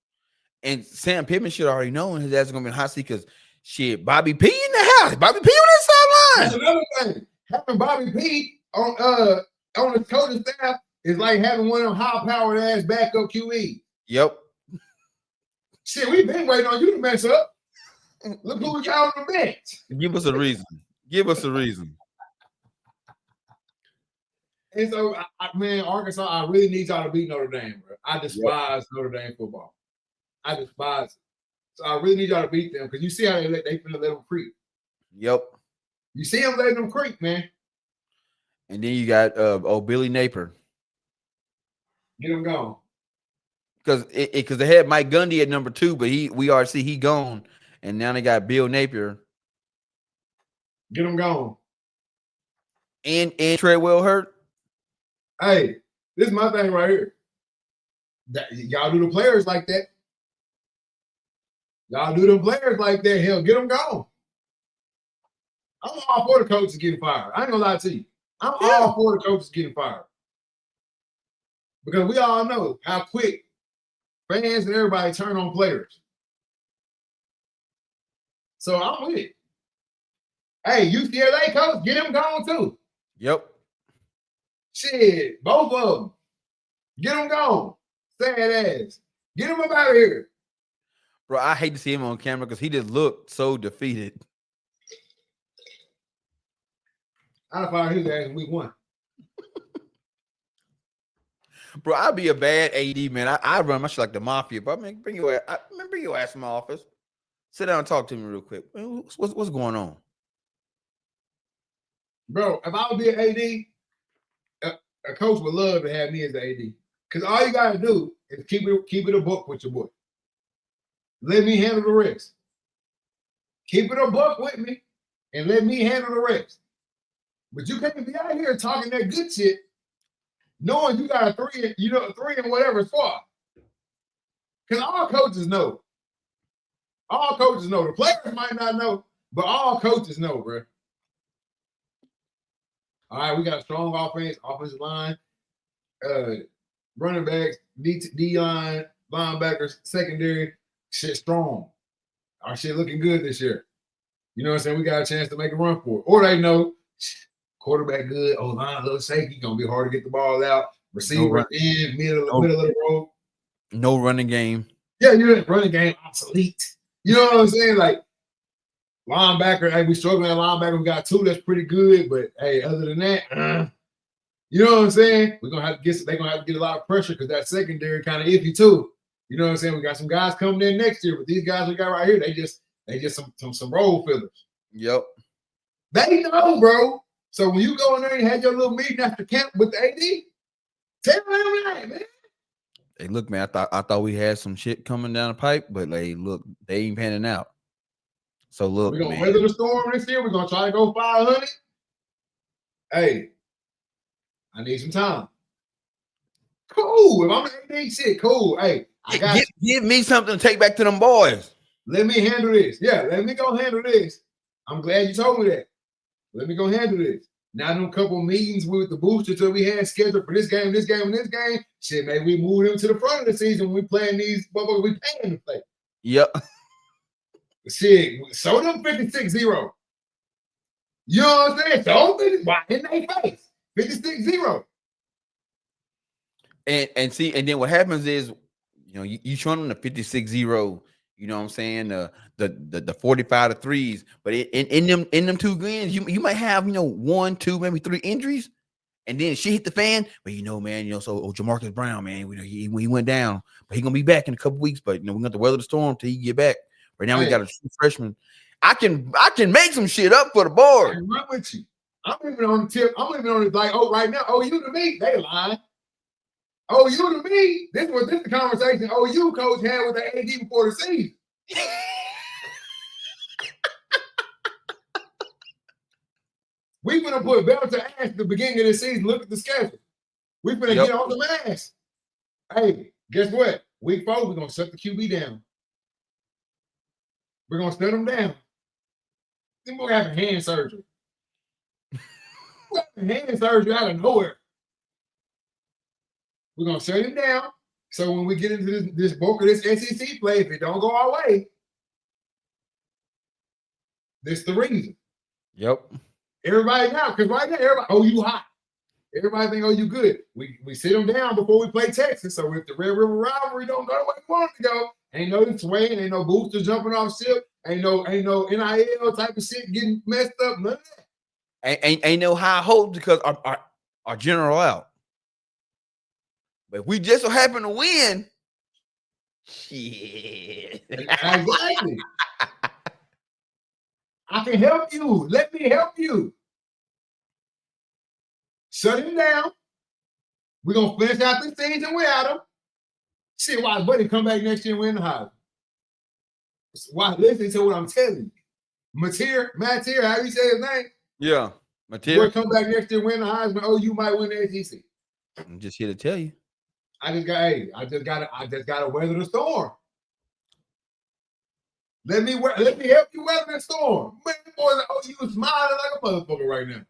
And Sam Pittman should already know his ass is gonna be in hot seat because shit, Bobby P in the house. Bobby P on that sideline. That's another thing. Having Bobby P on the coaching staff is like having one of them high-powered ass backup QE. Yep. Shit, we've been waiting on you to mess up. Look who we got on the bench. Give us a reason. Give us a reason. And so, man, Arkansas, I really need y'all to beat Notre Dame, bro. I despise Notre Dame football. I despise it. So I really need y'all to beat them because you see how they finna let them creep. Yep. You see them letting them creep, man. And then you got Billy Napier. Get him gone. Because they had Mike Gundy at number 2, but we already see he gone, and now they got Bill Napier. Get him gone. And Treadwell hurt. Hey, this is my thing right here. Y'all do the players like that. Y'all do the players like that. Hell, get them gone. I'm all for the coaches getting fired. I ain't gonna lie to you. I'm all for the coaches getting fired. Because we all know how quick fans and everybody turn on players. So I'm with it. Hey, UCLA coach, get him gone too. Yep. Shit, both of them. Get him gone. Sad ass. Get him up out of here. Bro, I hate to see him on camera because he just looked so defeated. I'd fire his ass in week 1. Bro, I'd be a bad AD, man. I run my shit like the mafia, bro. Man, bring your ass to my office. Sit down and talk to me real quick. Man, what's going on? Bro, if I would be an AD, a coach would love to have me as an AD. Because all you got to do is keep it a buck with your boy. Let me handle the rest. Keep it a buck with me and let me handle the rest. But you can't be out here talking that good shit knowing you got a 3 and whatever squad. Because all coaches know. All coaches know. The players might not know, but all coaches know, bro. All right, we got a strong offensive line, running backs, D-line, linebackers, secondary, shit strong. Our shit looking good this year. You know what I'm saying? We got a chance to make a run for it. Or they know quarterback good, O-line, little shaky, gonna be hard to get the ball out. Receiver in, middle of the road. No running game. Yeah, running game obsolete. You know what I'm saying? Like linebacker, hey, we struggling at linebacker. We got 2 that's pretty good, but hey, other than that, you know what I'm saying? They're gonna have to get a lot of pressure because that secondary kind of iffy too. You know what I'm saying? We got some guys coming in next year, but these guys we got right here, they just some role fillers. Yep. They know, bro. So when you go in there and have your little meeting after camp with the AD, tell them that, man. Hey, look, man, I thought we had some shit coming down the pipe, but they ain't panning out. So look, we're gonna weather the storm this year. We're gonna try to go 500. Hey, I need some time. Cool. If I'm an AD, shit, cool. Hey, give me something to take back to them boys. Let me handle this. Yeah, let me go handle this. I'm glad you told me that. Let me go handle this. Now, them couple meetings with the boosters that we had scheduled for this game, and this game, shit, maybe we move them to the front of the season when we playing these motherfuckers we paying to play. Yep. Shit, show them 56-0. You know what I'm saying? Show them why in their face. 56-0. And see, and then what happens is, you show them the 56-0, you know what I'm saying? The 45-3s, but in them 2 games, you might have 1, 2, maybe 3 injuries, and then shit hit the fan. But man, so Jamarcus Brown, man, he went down, but he gonna be back in a couple weeks. But we're gonna weather the storm till he get back. Right now we got a true freshman. I can make some shit up for the board. I'm right with you. I'm even on the tip. I'm even on it like, right now, you to me, they lying. You to me, this is the conversation you coach had with the AD before the season. We gonna put belt to ass at the beginning of the season. Look at the schedule. We gonna get on the ass. Hey, guess what? Week 4, we're gonna shut the QB down. We're gonna shut them down. Then we're having hand surgery. Hand surgery out of nowhere. We're gonna shut him down. So when we get into this bulk of this SEC play, if it don't go our way, this the reason. Yep. Everybody now, because right now, everybody, you hot. Everybody think, you good. We sit them down before we play Texas. So if the Red River rivalry don't go the way we want it to go, ain't no swaying, ain't no booster jumping off ship, ain't no NIL type of shit getting messed up, none of that. Ain't no high hopes because our general out. But if we just so happen to win, shit. Exactly. I can help you. Let me help you. Shut him down. We're going to finish out this season without him. Shit, why buddy come back next year and win the Heisman? Why listen to what I'm telling you. Matir, how you say his name? Yeah. Matir. Boy, come back next year and win the Heisman. You might win the SEC. I'm just here to tell you. I just gotta weather the storm. Let me help you weather the storm. Man, boy, you smiling like a motherfucker right now.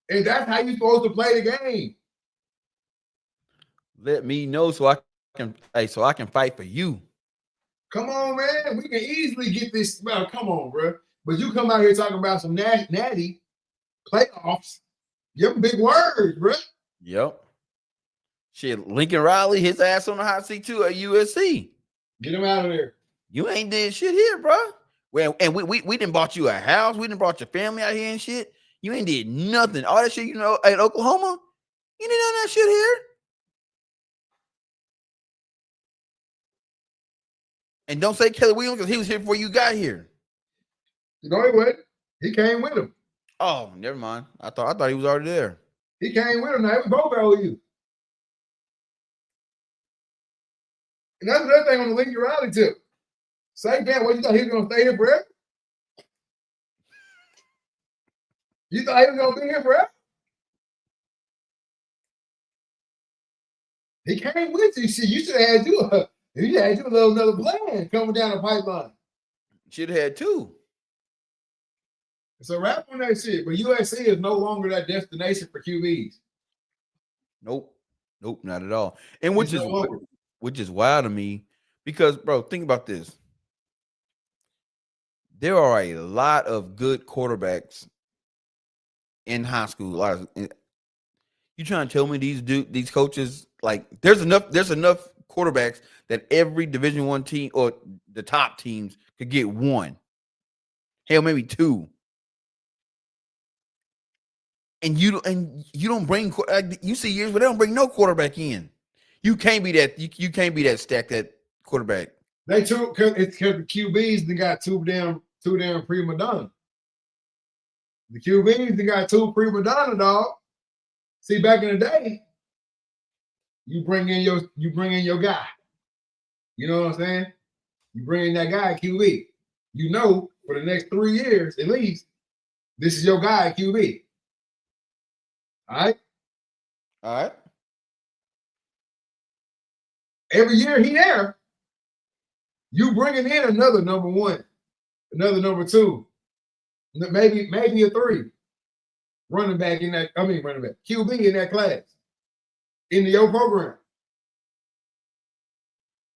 And that's how you supposed to play the game. Let me know so I can fight for you. Come on, man. We can easily get this. Well, come on, bro. But you come out here talking about some natty playoffs. Them big words, bro. Yep. Shit, Lincoln Riley, his ass on the hot seat too at USC. Get him out of there. You ain't did shit here, bro. Well, and we didn't bought you a house. We didn't brought your family out here and shit. You ain't did nothing. All that shit, you know, at Oklahoma, you didn't know that shit here. And don't say Kelly Williams because he was here before you got here. No, he wasn't. He came with him. Oh, never mind. I thought he was already there. He came with him. Now we both got you. And that's another thing on the Lincoln Riley tip. Same thing. What you thought he was gonna stay here forever? You thought he was gonna be here forever? He came with you. See, you should have had you a little another plan coming down the pipeline. Should have had two. It's a wrap on that shit. But USC is no longer that destination for QBs. Nope, not at all. And which is wild to me because, bro, think about this. There are a lot of good quarterbacks in high school. You trying to tell me these coaches, like, there's enough quarterbacks that every Division I team or the top teams could get one. Hell, maybe two. And you don't bring, you see years where they don't bring no quarterback in. You can't be that. You can't be that stacked at quarterback. It's because the QBs they got two damn prima donna. The QBs they got two prima donna, dog. See, back in the day, you bring in your guy. You know what I'm saying? You bring in that guy at QB. You know, for the next 3 years at least, this is your guy at QB. All right. Every year he there, you bringing in another number one, another number two, maybe a three running back QB in that class into your program.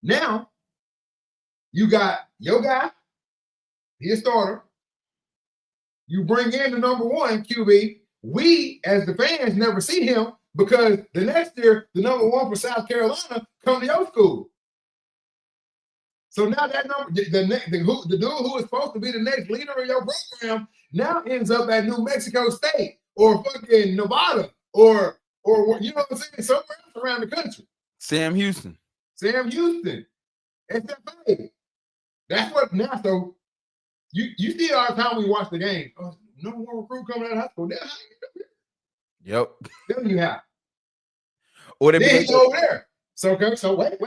Now you got your guy, he's a starter. You bring in the number one QB. We, as the fans, never see him because the next year, the number one for South Carolina come to your school. So now that number, the dude who is supposed to be the next leader of your program now ends up at New Mexico State or fucking Nevada or you know what I'm saying, somewhere else around the country. Sam Houston. SFA. That's what now. So you see all the time we watch the game. Oh, number one recruit coming out of high school. That's how you get up here. Yep. Then you have. Or then he go over there. So wait.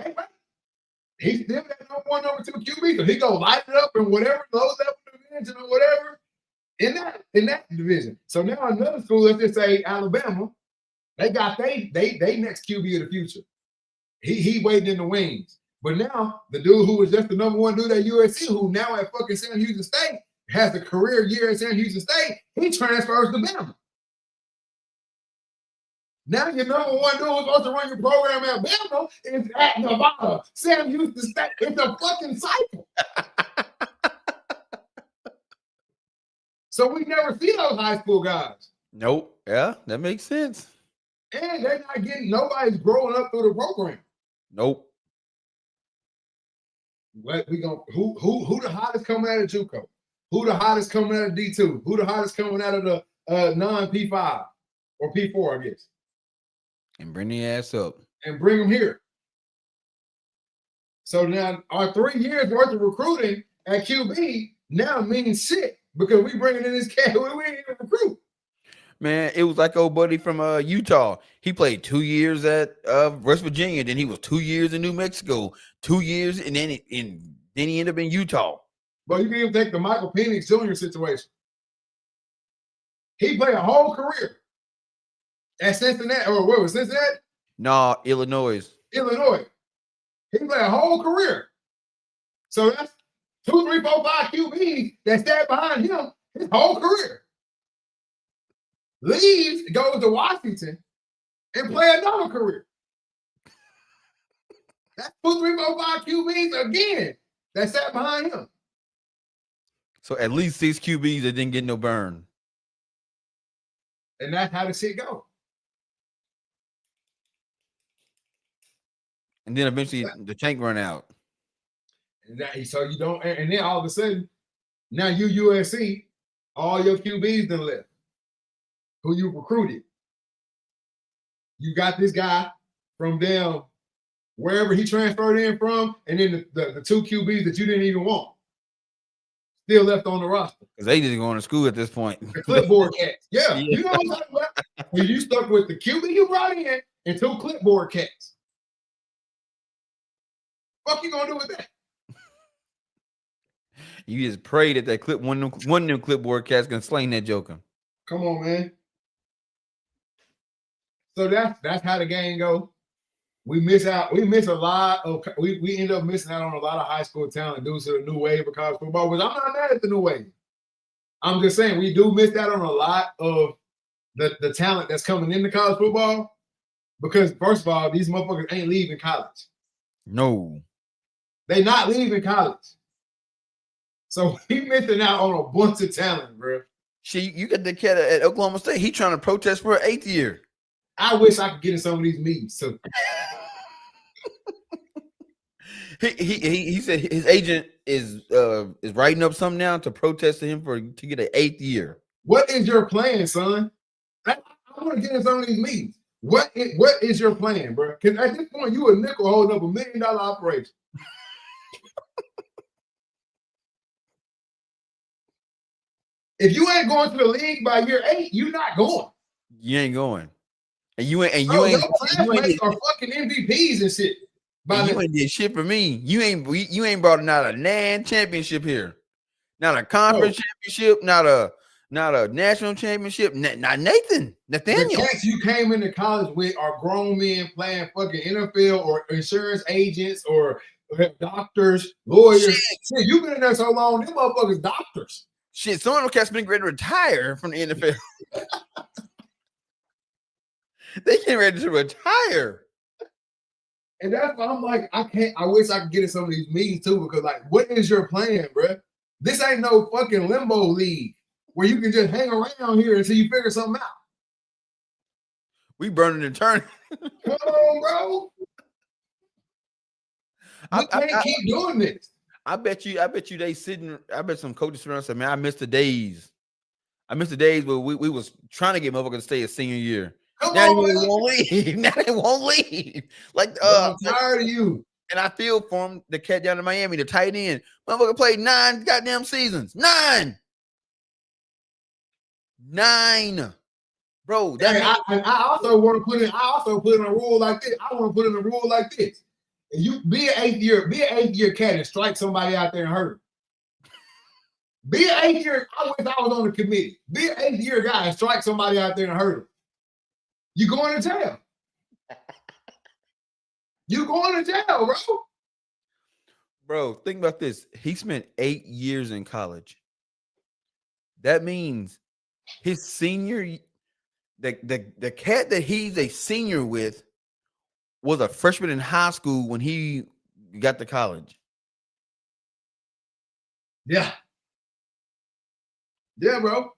He's still that number one, number two QB. So he go light it up and whatever, load up the division or whatever in that division. So now another school, let's just say Alabama, they got they next QB of the future. He waiting in the wings. But now the dude who was just the number one dude at USC, who now at fucking Sam Houston State has a career year at Sam Houston State, he transfers to Bama. Now your number one dude who's supposed to run your program at Bama is at Nevada, Sam Houston State. It's a fucking cycle. So we never see those high school guys. Nope. Yeah, that makes sense. And they're not getting, nobody's growing up through the program. Nope. What we gonna who the hottest coming out of JUCO? Who the hottest coming out of D2? Who the hottest coming out of the non-P5 or P4, I guess? And bring the ass up. And bring them here. So now our 3 years worth of recruiting at QB now means shit because we bringing in this cat who we ain't even recruit. Man, it was like old buddy from Utah. He played 2 years at West Virginia. Then he was 2 years in New Mexico, 2 years, and then he ended up in Utah. But you can even take the Michael Penix Jr. situation. He played a whole career at Cincinnati, or what was Cincinnati? No, Illinois. He played a whole career. So that's 2, 3, 4, 5 QBs that stand behind him his whole career. Leaves, goes to Washington, and play another career. That's 2, 3, 4, 5 QBs again that sat behind him. So at least 6 QBs that didn't get no burn. And that's how the shit go. And then eventually the tank run out. And so you don't, and then all of a sudden, now you USC, all your QBs done left. Who you recruited. You got this guy from them, wherever he transferred in from, and then the 2 QBs that you didn't even want. Still left on the roster. Because they just going to school at this point. The clipboard cats. Yeah. You know what I'm talking about? When you stuck with the QB you brought in and 2 clipboard cats. Fuck you gonna do with that? You just pray that clip one of them clipboard cats can sling that joker. Come on, man. So that's how the game go. We miss out. We miss a lot of. We end up missing out on a lot of high school talent due to the new wave of college football. Which I'm not mad at the new wave. I'm just saying we do miss out on a lot of the talent that's coming into college football. Because first of all, these motherfuckers ain't leaving college. No, they not leaving college. So he missing out on a bunch of talent, bro. Shit, you got the cat at Oklahoma State. He trying to protest for an 8th year. I wish I could get in some of these meetings too. He said his agent is writing up something now to protest to him to get an 8th year. What is your plan, son? I want to get in some of these meetings. What is your plan, bro? Because at this point, you a nickel holding up $1 million operation. If you ain't going to the league by year 8, you're not going. You ain't going. And you ain't your classmates are fucking MVPs and shit. You ain't did shit for me. You ain't brought out a NAN championship here. Not a conference championship, not a national championship. Not Nathaniel. The cats you came into college with are grown men playing fucking NFL or insurance agents or doctors, lawyers. Shit, you've been in there so long, them motherfuckers doctors. Shit, some of them cats been ready to retire from the NFL. They getting ready to retire. And that's why I'm like, I wish I could get in some of these meetings too, because like, what is your plan, bro? This ain't no fucking limbo league where you can just hang around here until you figure something out. We burning and turning. Come on, bro. I can't keep doing this. I bet you they sitting. I bet some coaches around said, "Man, I miss the days. Where we was trying to get motherfuckers to stay a senior year. Now they won't leave. Now they won't leave. Like I'm tired of you. And I feel for him, the cat down in Miami, the tight end. Motherfucker played 9 goddamn seasons. 9. Bro, I also want to put in. I also put in a rule like this. I want to put in a rule like this. If you be an 8th year cat and strike somebody out there and hurt him. Be an 8th year. I wish I was on the committee. Be an 8th year guy and strike somebody out there and hurt him. You going to jail. You going to jail, bro. Bro, think about this. He spent 8 years in college. That means his senior, the cat that he's a senior with was a freshman in high school when he got to college. Yeah. Yeah, bro.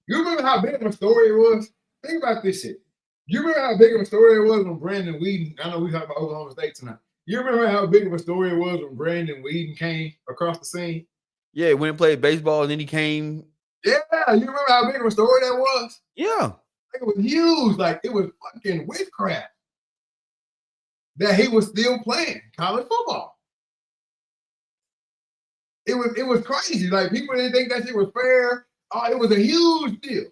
You remember how big of a story it was? Think about this shit. You remember how big of a story it was when Brandon Whedon, I know we talking about Oklahoma State tonight. You remember how big of a story it was when Brandon Whedon came across the scene? Yeah, when he played baseball and then he came. Yeah, you remember how big of a story that was? Yeah. It was huge. Like, it was fucking witchcraft that he was still playing college football. It was crazy. Like, people didn't think that shit was fair. Oh, it was a huge deal.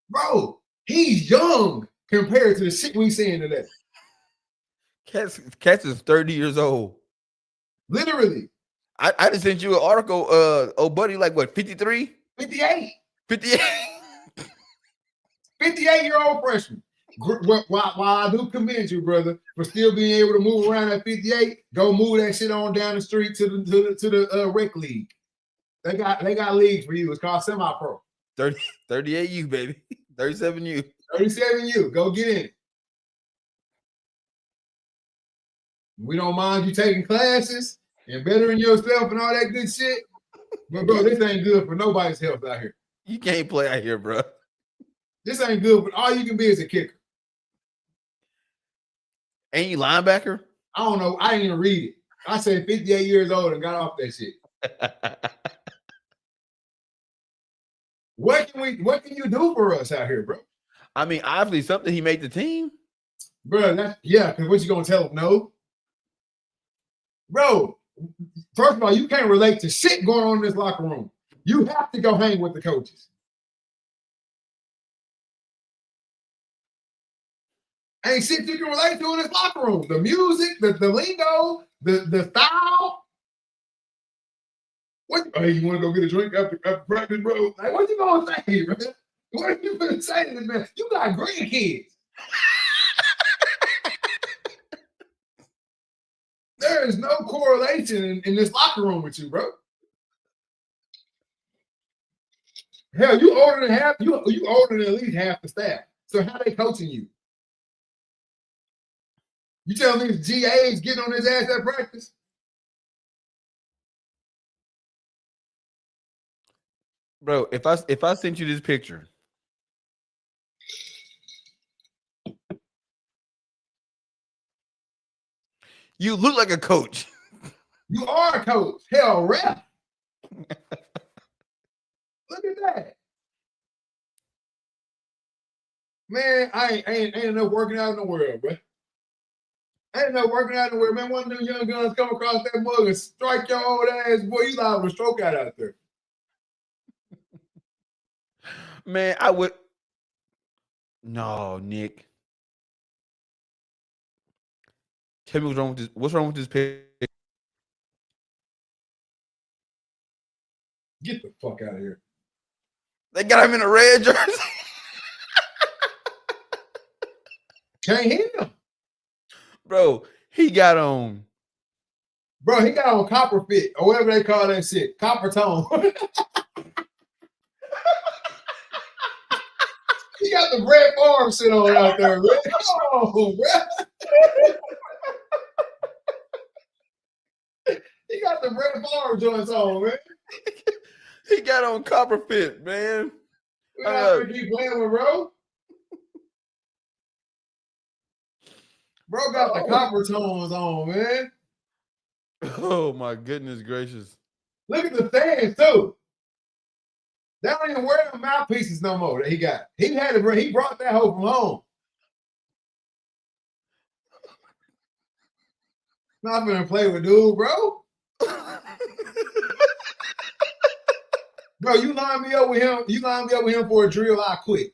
Bro, he's young compared to the shit we seeing today. Cats is 30 years old. Literally. I just sent you an article, old buddy, like what, 53? 58. 58. 58-year-old freshman. While I do commend you, brother, for still being able to move around at 58, go move that shit on down the street to the rec league. They got leagues for you. It's called semi-pro. 38 U, baby. 37 U. 37 U. Go get in. We don't mind you taking classes and bettering yourself and all that good shit. But bro, this ain't good for nobody's health out here. You can't play out here, bro. This ain't good. But all you can be is a kicker. Ain't you linebacker? I don't know. I didn't even read it. I said 58 years old and got off that shit. What can you do for us out here, bro? I mean, obviously something he made the team. Bro, because what you gonna tell him no? Bro, first of all, you can't relate to shit going on in this locker room. You have to go hang with the coaches. Ain't shit you can relate to in this locker room. The music, the lingo, the style. What? Hey, you want to go get a drink after practice, bro? Like, what you gonna say, man? What are you gonna say to this man? You got grandkids. There is no correlation in this locker room with you, bro. Hell, you older than half. You older than at least half the staff. So how they coaching you? You tell me GA's getting on his ass at practice? Bro, if I sent you this picture, you look like a coach. You are a coach. Hell, ref. Look at that. Man, I ain't enough working out in the world, bro. Ain't enough working out in the world, man. One of them young guns come across that mug and strike your old ass, boy. You liable to stroke out there. Man, I would. No, Nick. Tell me what's wrong with this. What's wrong with this picture? Get the fuck out of here. They got him in a red jersey. Can't hit him. Bro, he got on. Bro, he got on copper fit or whatever they call that shit. Copper tone. He got the Brett Favre shit on out there, man. Come on, bro. He got the Brett Favre joints on, man. He got on copper fit, man. We not gonna keep playing with bro. Bro got the copper tones on, man. Oh my goodness gracious. Look at the stands too. They don't even wear the mouthpieces no more that he got. He brought that hoe from home. Not gonna play with dude, bro. Bro, you line me up with him. You line me up with him for a drill, I quit.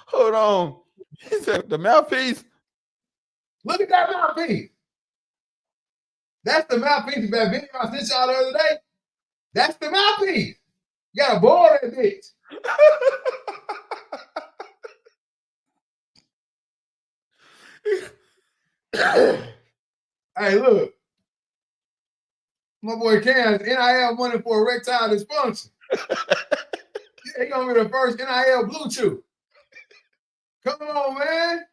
Hold on. He said the mouthpiece. Look at that mouthpiece. That's the mouthpiece that video I sent y'all the other day. That's the mouthpiece. You gotta boil that bitch. Hey, look. My boy Cam's NIL money for erectile dysfunction. He gonna be the first NIL Bluetooth. Come on, man.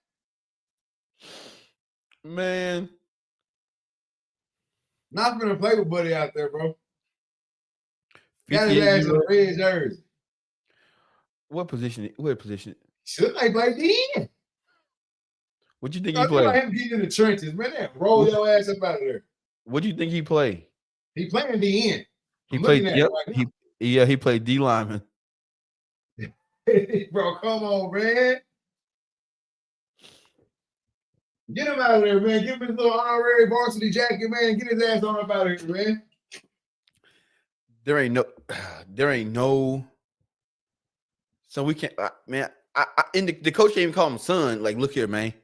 Man. Not gonna play with Buddy out there, bro. Got his ass in a red jersey. What position? What position? Should they play D-end? What you think he played? Let him get in the trenches, man. Roll your ass up out of there. What do you think he played? He playing D-end. He played. Yep. Right he played D lineman. Bro, come on, man. Get him out of there, man. Give him his little honorary varsity jacket, man. Get his ass on up out of here, man. There ain't no. So we can't, man. And the coach can't even call him son. Like, look here, man.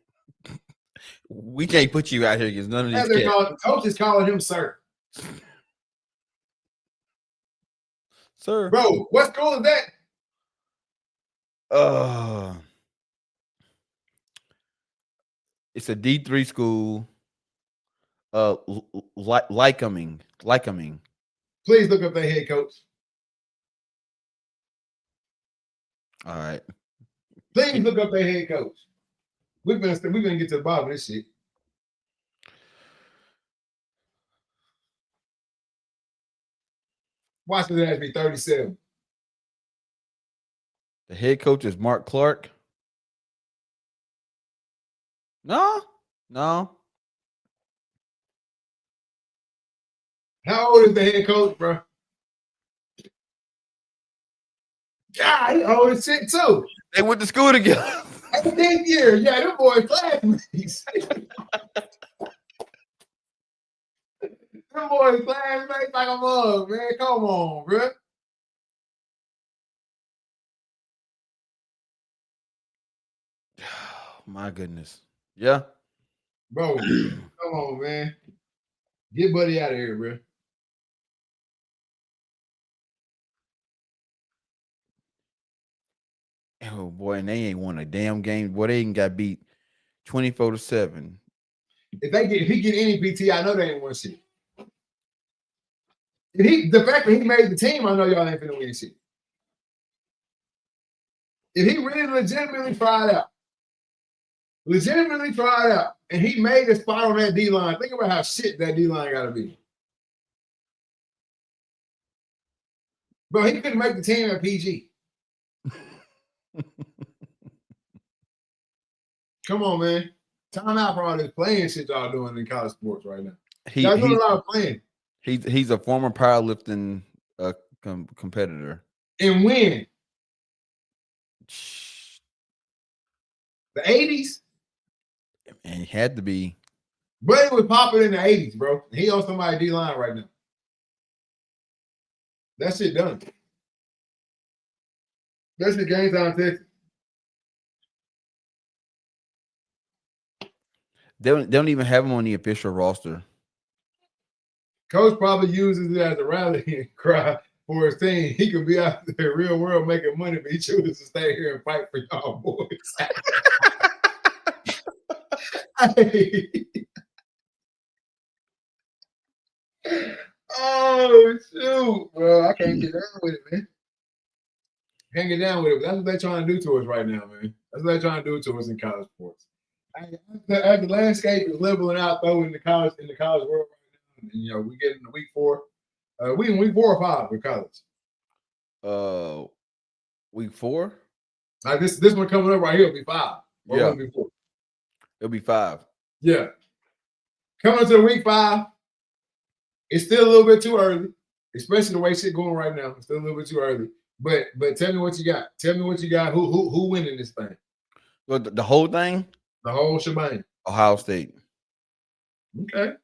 We can't put you out here because none of these the coach is calling him sir. Sir. Bro, what school is that? It's a D3 school. Lycoming. Please look up their head coach. All right. Please look up their head coach. We're gonna get to the bottom of this shit. Watch his ass be 37. The head coach is Mark Clark. No. How old is the head coach, bro? God, he old as shit too. They went to school together. 18th year. Yeah, them boys classmates. Them boys classmates like a mug, man. Come on, bro. My goodness. Yeah. Bro, come on, man. Get Buddy out of here, bro. Oh boy, and they ain't won a damn game. Boy, they ain't got beat 24-7. If he get any PT, I know they ain't won shit. The fact that he made the team, I know y'all ain't finna win shit. If he really legitimately tried out, and he made a spot on that D line, think about how shit that D line got to be. Bro, he couldn't make the team at PG. Come on, man. Time out for all this playing shit y'all doing in college sports right now. Y'all doing a lot of playing. He's a former powerlifting competitor. And when? The 80s? And he had to be. But it was popular in the 80s, bro. He on somebody's D-line right now. That shit done. That's the game time Texas. They don't even have him on the official roster. Coach probably uses it as a rallying cry for his team. He could be out there real world making money, but he chooses to stay here and fight for y'all boys. Hey. Oh, shoot, bro. I can't get down with it, man. Can't get down with it. But that's what they're trying to do to us right now, man. That's what they're trying to do to us in college sports. As the landscape is leveling out, though, in the college world right now, and, you know, we get into week 4. We in week 4 or 5 with college. Week 4. Like this one coming up right here will be 5. Or Yeah, will it be 4? It'll be 5. Yeah, coming to week 5. It's still a little bit too early, especially the way shit going right now. It's still a little bit too early. But tell me what you got. Tell me what you got. Who winning this thing? Well, the whole thing. The whole shebang. Ohio State. Okay.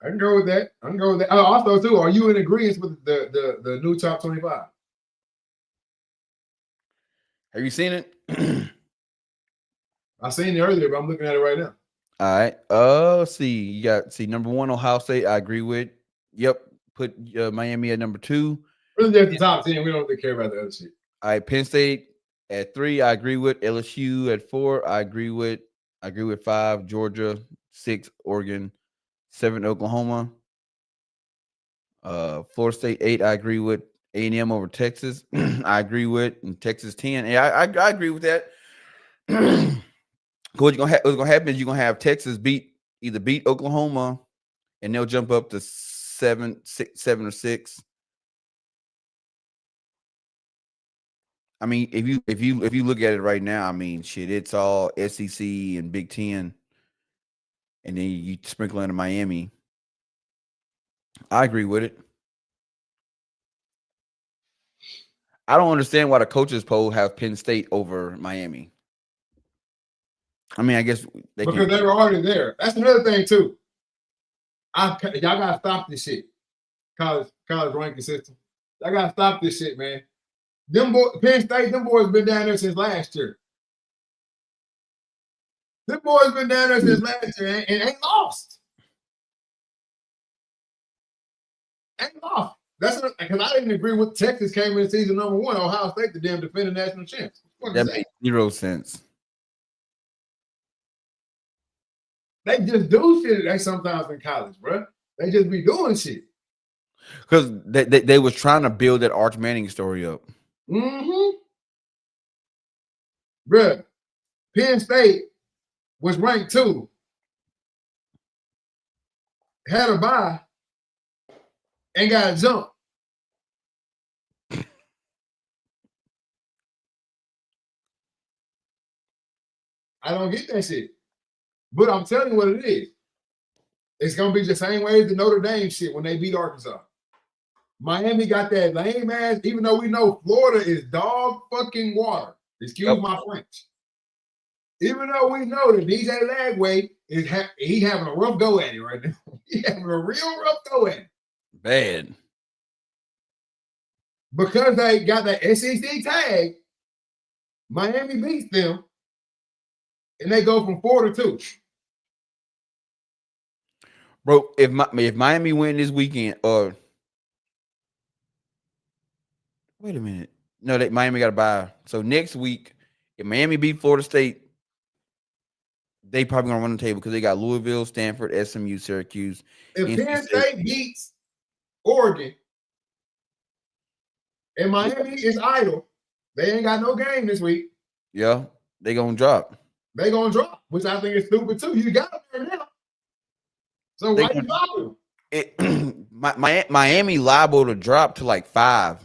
I can go with that. Also, too, are you in agreement with the new top 25? Have you seen it? I seen it earlier, but I'm looking at it right now. All right. Let's see. You got number 1 Ohio State. I agree with. Yep. Put Miami at number 2. Really, at the top 10. We don't really care about the other shit. All right. Penn State at 3. I agree with. LSU at 4. I agree with. 5. Georgia. 6. Oregon. 7. Oklahoma. Florida State 8. I agree with. A&M over Texas. I agree with. And Texas 10. Yeah, I agree with that. What's gonna happen is you're gonna have Texas either beat Oklahoma, and they'll jump up to 7 or 6. I mean, if you look at it right now, I mean, shit, it's all SEC and Big Ten, and then you sprinkle into Miami. I agree with it. I don't understand why the coaches poll have Penn State over Miami. I mean, I guess because they were already there. That's another thing too. Y'all gotta stop this shit. College ranking system. Y'all gotta stop this shit, man. Penn State, them boys been down there since last year. Them boys been down there since last year and ain't lost. Ain't lost. That's because I didn't agree with Texas came in season number 1. Ohio State, the damn defending national champs. That makes 0 sense. They just do shit. They sometimes in college, bro. They just be doing shit. Because they was trying to build that Arch Manning story up. Mm-hmm. Bruh, Penn State was ranked 2. had a bye and got a jump. I don't get that shit. But I'm telling you what it is. It's going to be the same way as the Notre Dame shit when they beat Arkansas. Miami got that lame ass, even though we know Florida is dog fucking water. Excuse my French. Even though we know that DJ Lagway is he having a rough go at it right now. He having a real rough go at it. Bad. Because they got that SEC tag, Miami beats them, and they go from 4-2. Bro, if Miami win this weekend, or wait a minute, no, Miami got to buy. So next week, if Miami beat Florida State, they probably gonna run the table because they got Louisville, Stanford, SMU, Syracuse. If Penn State beats Oregon and Miami is idle, they ain't got no game this week. Yeah, they gonna drop. They gonna drop, which I think is stupid too. You got them there now. So why you dropping them? Miami liable to drop to like 5.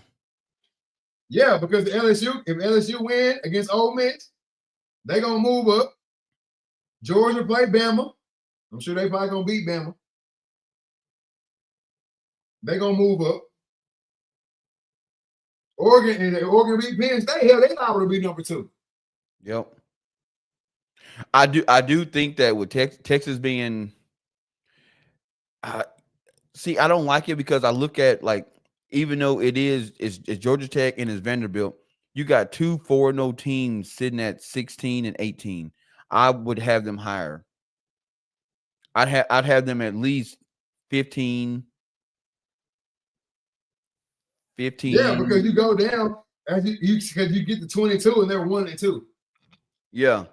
Yeah, because if LSU win against Ole Miss, they gonna move up. Georgia play Bama. I'm sure they probably gonna beat Bama. They gonna move up. Oregon beat Penn State. Hell, they liable to be number 2. Yep. I do think that with Texas being, see, I don't like it because I look at, like, even though it's Georgia Tech and it's Vanderbilt, you got 2 4-0 teams sitting at 16 and 18. I would have them higher. I'd have them at least 15. Yeah, because you go down as because you get to 22 and they're 1-2. Yeah.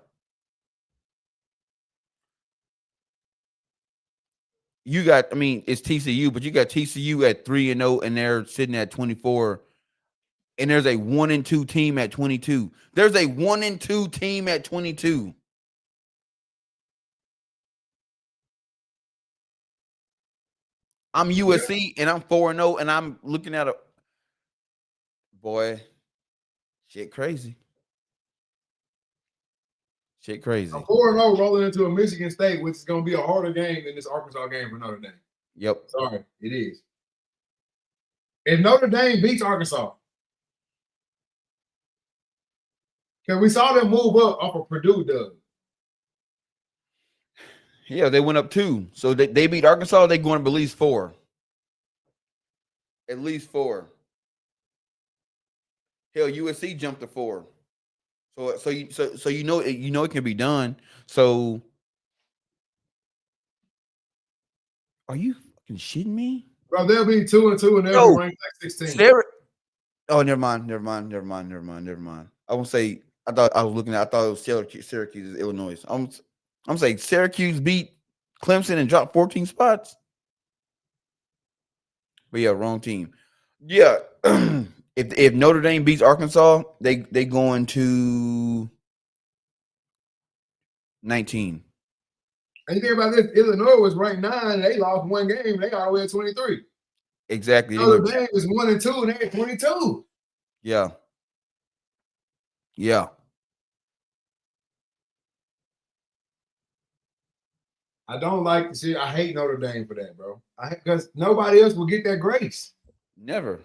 You got, I mean, it's TCU, but you got TCU at 3-0 and they're sitting at 24. And there's a 1-2 team at 22. There's a 1-2 team at 22. I'm USC and I'm 4-0 and I'm looking at boy, shit crazy. Shit crazy. A 4-0 rolling into a Michigan State, which is going to be a harder game than this Arkansas game for Notre Dame. Yep. Sorry, it is. If Notre Dame beats Arkansas, because we saw them move up off of Purdue, Doug. Yeah, they went up 2. So they beat Arkansas, they going to at least 4. At least 4. Hell, USC jumped to 4. So you know it can be done. So are you fucking shitting me? Bro, they'll be 2-2 and they'll be ranked like 16. Oh, never mind. I won't say. I thought it was Syracuse, Illinois. I'm saying Syracuse beat Clemson and dropped 14 spots. But yeah, wrong team. Yeah, if Notre Dame beats Arkansas, they going to 19. And you think about this, Illinois was ranked 9. They lost 1 game. They all the way at 23. Exactly. Notre Dame is 1-2 and they're at 22. Yeah. Yeah. I don't like the shit. I hate Notre Dame for that, bro. Because nobody else will get that grace. Never.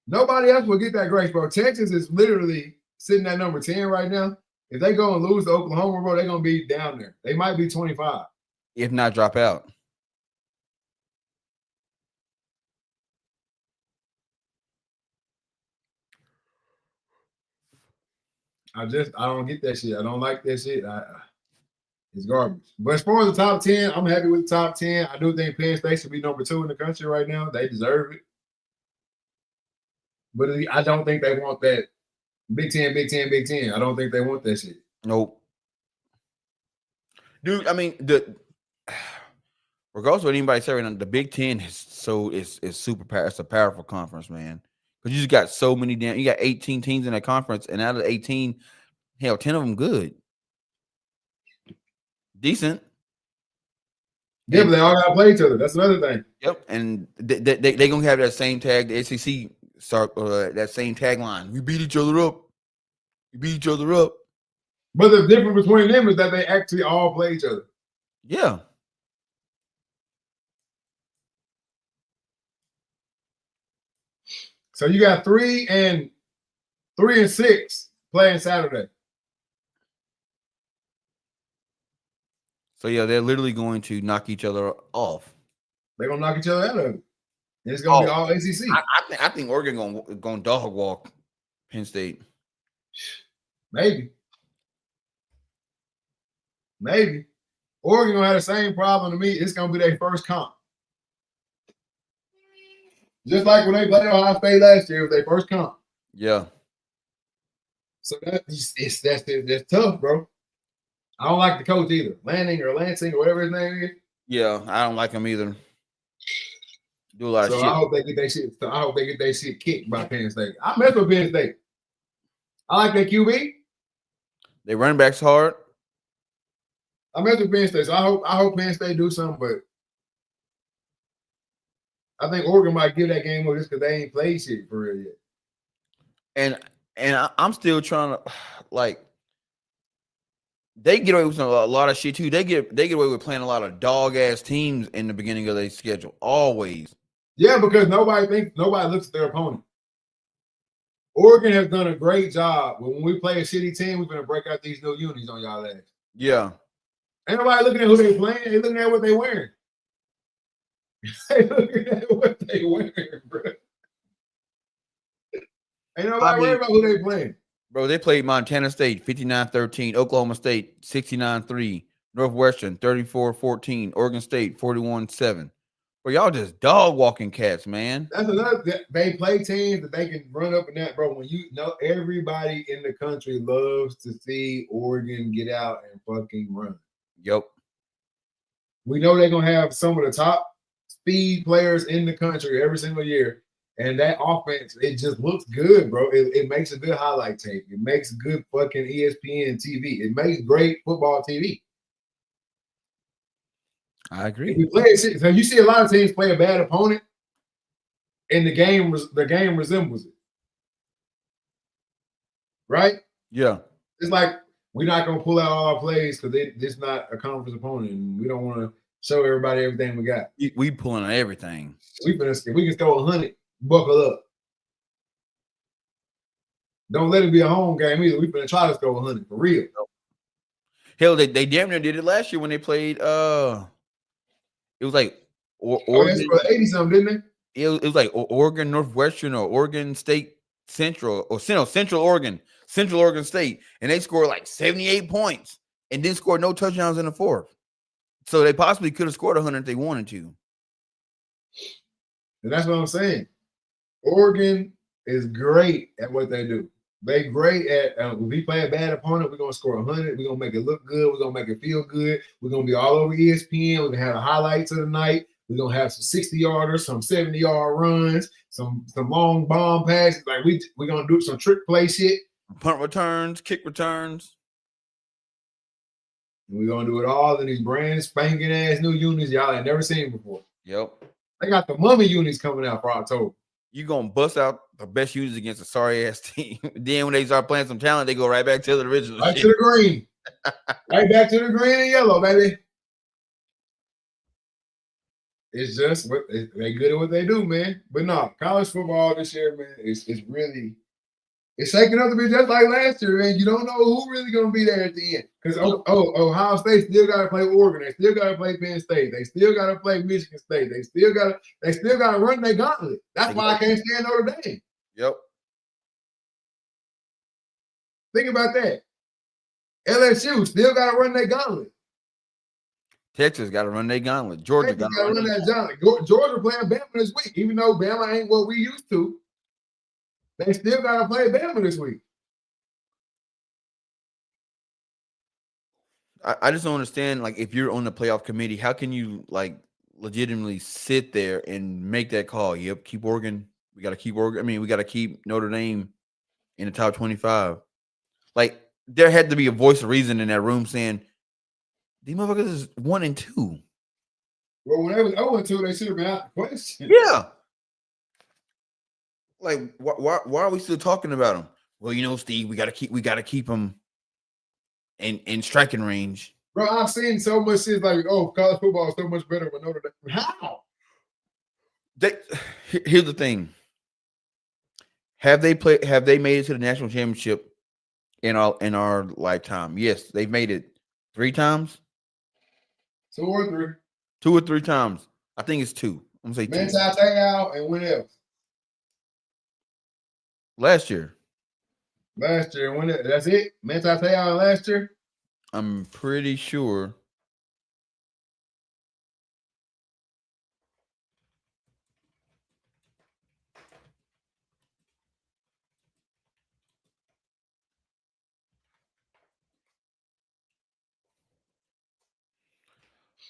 Nobody else will get that grace, bro. Texas is literally sitting at number 10 right now. If they go and lose to Oklahoma, bro, they're going to be down there. They might be 25. If not, drop out. I don't get that shit. I don't like that shit. It's garbage. But as far as the top 10, I'm happy with the top 10. I do think Penn State should be number 2 in the country right now. They deserve it. But I don't think they want that Big 10. I don't think they want that shit. Nope. Dude, I mean, regardless of what anybody saying, the Big 10 is super powerful. It's a powerful conference, man. Because you just got so many you got 18 teams in that conference, and out of the 18, hell, 10 of them good. Decent. Yeah, but they all gotta play each other. That's another thing. Yep, and they gonna have that same tag. The SEC start that same tagline. We beat each other up. We beat each other up. But the difference between them is that they actually all play each other. Yeah. So you got 3 and 6 playing Saturday. So yeah, they're literally going to knock each other off. They're gonna knock each other out of it. And it's gonna be all ACC. I think Oregon gonna dog walk Penn State. Maybe. Oregon gonna have the same problem to me. It's gonna be their first comp. Just like when they played Ohio State last year, it was their first comp. Yeah. So that's tough, bro. I don't like the coach either. Lansing or whatever his name is. Yeah, I don't like him either. Do a lot of shit. I hope they get their shit. So I hope they get their shit kicked by Penn State. I mess with Penn State. I like their QB. They running backs hard. I mess with Penn State. So I hope Penn State do something, but I think Oregon might give that game away just because they ain't played shit for real yet. And I'm still trying to like. They get away with a lot of shit too. They get away with playing a lot of dog ass teams in the beginning of their schedule. Always. Yeah, because nobody looks at their opponent. Oregon has done a great job. But when we play a shitty team, we're gonna break out these new unis on y'all ass. Yeah. Ain't nobody looking at who they playing. They looking at what they wearing. They looking at what they wearing, bro. Ain't nobody worried about who they playing. Bro, they played Montana State 59-13, Oklahoma State 69-3, Northwestern 34-14, Oregon State 41-7. Bro, y'all just dog walking cats, man. That's another. They play teams that they can run up and that, bro. When you know everybody in the country loves to see Oregon get out and fucking run. Yep. We know they're gonna have some of the top speed players in the country every single year. And that offense, it just looks good, bro. It makes a good highlight tape. It makes good fucking ESPN TV. It makes great football TV. I agree. If you play it, so you see a lot of teams play a bad opponent, and the game resembles it. Right? Yeah. It's like we're not gonna pull out all our plays because it's not a conference opponent, and we don't want to show everybody everything we got. We pulling on everything. We can score 100. Buckle up. Don't let it be a home game either. We're going to try to score 100 for real. Hell, they damn near did it last year when they played. It was like Oregon 80-something, didn't they? It was like Oregon Northwestern or Oregon State Central or Central Oregon State, and they scored like 78 points and didn't score no touchdowns in the fourth. So they possibly could have scored 100 if they wanted to. And that's what I'm saying. Oregon is great at what they do. They're great at if we play a bad opponent, we're gonna score 100. We're gonna make it look good. We're gonna make it feel good. We're gonna be all over ESPN. We're gonna have the highlights of the night. We're gonna have some 60-yarders, some 70-yard runs, some long bomb passes. Like we're gonna do some trick play shit. Punt returns, kick returns. And we're gonna do it all in these brand spanking ass new unis y'all ain't never seen before. Yep. They got the mummy unis coming out for October. You gonna bust out the best users against a sorry ass team. Then when they start playing some talent, they go right back to the original. Right shit. To the green. Right back to the green and yellow, baby. It's just what they good at what they do, man. But no, college football this year, man, it's really shaking up to be just like last year, man. You don't know who really gonna be there at the end. Because Ohio State still gotta play Oregon, they still gotta play Penn State, they still gotta play Michigan State, they still gotta run their gauntlet. That's why I can't stand Notre Dame. Yep. Think about that. LSU still gotta run their gauntlet. Texas got to run their gauntlet. Georgia got to run that gauntlet. Georgia playing Bama this week, even though Bama ain't what we used to. They still got to play Bama this week. I just don't understand, like, if you're on the playoff committee, how can you, like, legitimately sit there and make that call? Yep, keep Oregon. We got to keep Oregon. I mean, we got to keep Notre Dame in the top 25. Like, there had to be a voice of reason in that room saying, these motherfuckers is 1 and 2. Well, when they was 0-2, they should have been out the question. Yeah. Like, why are we still talking about him? Well, you know, Steve, we gotta keep him in striking range. Bro, I've seen so much shit like, oh, college football is so much better with Notre Dame. How? Here's the thing. Have they made it to the national championship in our lifetime? Yes, they've made it 3 times. 2 or 3. 2 or 3 times. I think it's 2. I'm gonna say 2. Manti Te'o and when else? Last year. Last year, when else? That's it? Manti Te'o last year? I'm pretty sure.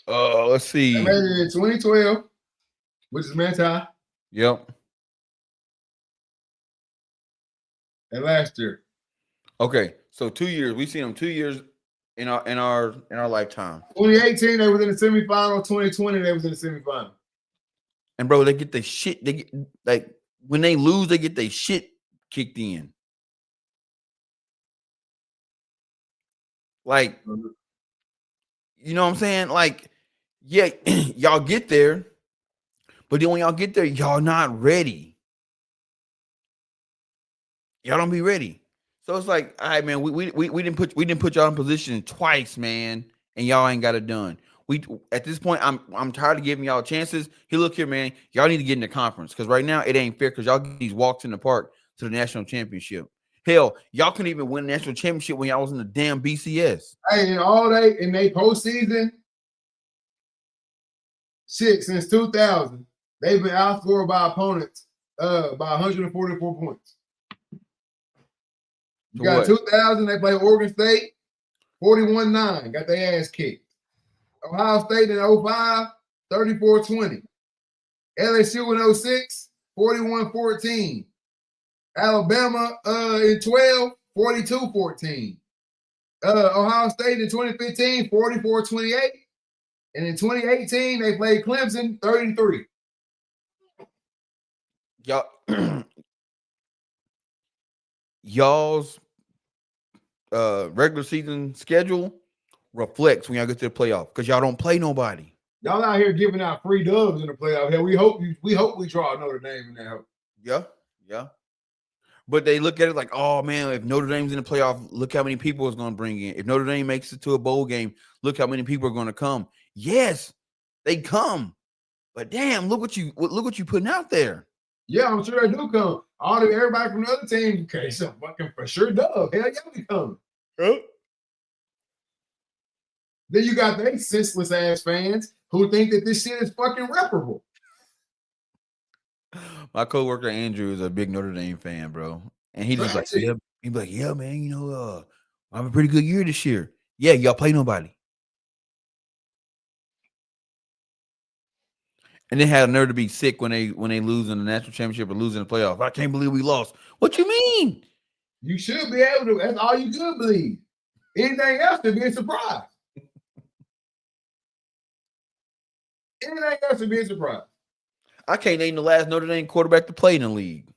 Let's see. I made it in 2012, which is Manti. Yep. And last year. Okay, so 2 years. We've seen them 2 years in our lifetime. 2018, they was in the semifinal. 2020, they was in the semifinal. And bro, they get the shit. They get, like, when they lose, they get their shit kicked in. Like, you know what I'm saying? Like, yeah, y'all get there, but then when y'all get there, y'all not ready. Y'all don't be ready. So it's like, all right, man, we didn't put y'all in position twice, man, and y'all ain't got it done. We at this point, I'm tired of giving y'all chances. Hey, look here, man, y'all need to get in the conference because right now it ain't fair because y'all get these walks in the park to the national championship. Hell, y'all couldn't even win the national championship when y'all was in the damn BCS. Hey, in they postseason, shit, since 2000, they've been outscored by opponents by 144 points. You got 2000, they play Oregon State, 41-9, got their ass kicked. Ohio State in 05, 34-20. LSU in 06, 41-14. Alabama in 12, 42-14. Ohio State in 2015, 44-28. And in 2018, they played Clemson 33. Y'all's regular season schedule reflects when y'all get to the playoff because y'all don't play nobody. Y'all out here giving out free dubs in the playoff. Hell, we hope we draw Notre Dame in that. Yeah. But they look at it like, oh man, if Notre Dame's in the playoff, look how many people it's going to bring in. If Notre Dame makes it to a bowl game, look how many people are going to come. Yes, they come, but damn, look what you putting out there. Yeah, I'm sure they do come. Everybody from the other team, okay, so fucking for sure dub. Hell yeah, we coming. Yep. Then you got they senseless ass fans who think that this shit is fucking reparable. My coworker Andrew is a big Notre Dame fan, bro, and he's just like, yeah, he'd be like, yeah, man, you know, I have a pretty good year this year. Yeah, y'all play nobody, and they had a nerve to be sick when they lose in the national championship or lose in the playoff. I can't believe we lost. What you mean? You should be able to. That's all you could believe. Anything else would be a surprise. Anything else would be a surprise. I can't name the last Notre Dame quarterback to play in the league.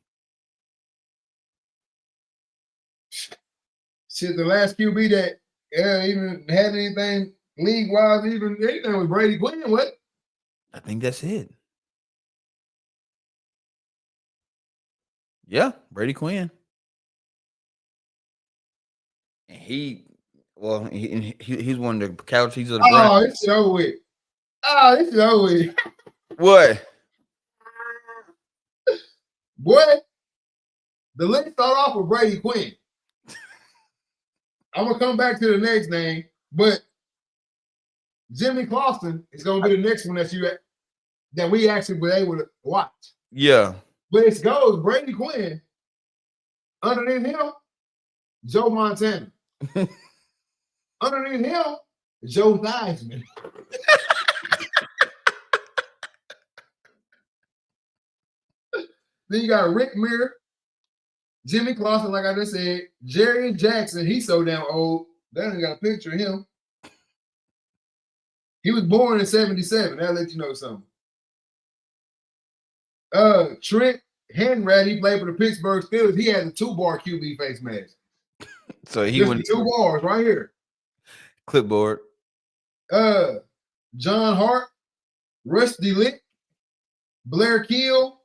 Shit, the last QB that even had anything league-wise, even anything was Brady Quinn, what? I think that's it. Yeah, Brady Quinn. And he's one of the casualties of the brand. Oh, it's over with. It's over with. What? Boy, the list start off with Brady Quinn. I'm gonna come back to the next name, but Jimmy Clausen is gonna be the next one that we actually were able to watch. Yeah. But it goes Brady Quinn. Underneath him, Joe Montana. Underneath him, Joe Theismann. Then you got Rick Muir, Jimmy Clausen, like I just said, Jerry Jackson. He's so damn old. They ain't got a picture of him. He was born in 77. That'll let you know something. Trent Henry, he played for the Pittsburgh Steelers. He had a 2-bar QB face mask. So he Just went 2 bars right here. clipboard. John Hart, Rusty Lick, Blair Keel,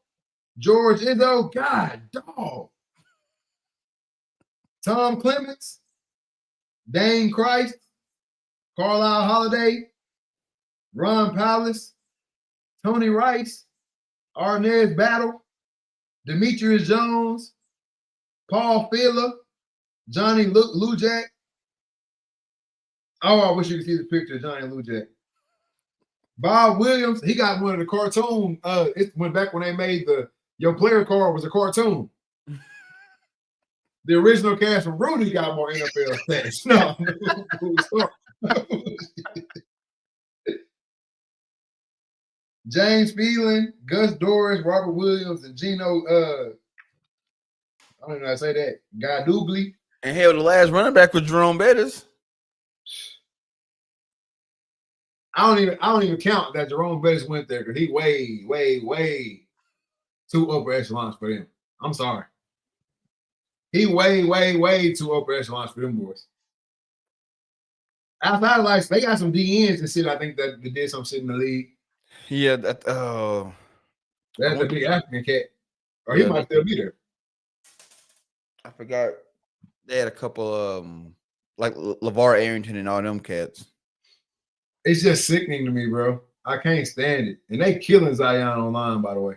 George Izzo. God, dog. Tom Clements, Dane Christ, Carlisle Holiday, Ron Palace, Tony Rice, Arnez Battle, Demetrius Jones, Paul Fila, Johnny Lujak. Oh, I wish you could see the picture of Johnny Lujak. Bob Williams, he got one of the cartoon. It went back when they made your player card was a cartoon. The original cast from Rudy got more NFL stats. No. James Phelan, Gus Doris, Robert Williams, and Gino. I don't know how to say that. Guy Doobly. And hell, the last running back was Jerome Bettis. I don't even count that Jerome Bettis went there because he way too upper echelons for them. I'm sorry. He way too upper echelons for them boys. Outside of like they got some DNs and shit. I think that did some shit in the league. Yeah, That's the big African cat, or he might still be there. I forgot they had a couple like LeVar Arrington and all them cats. It's just sickening to me, bro. I can't stand it. And they killing Zion online, by the way.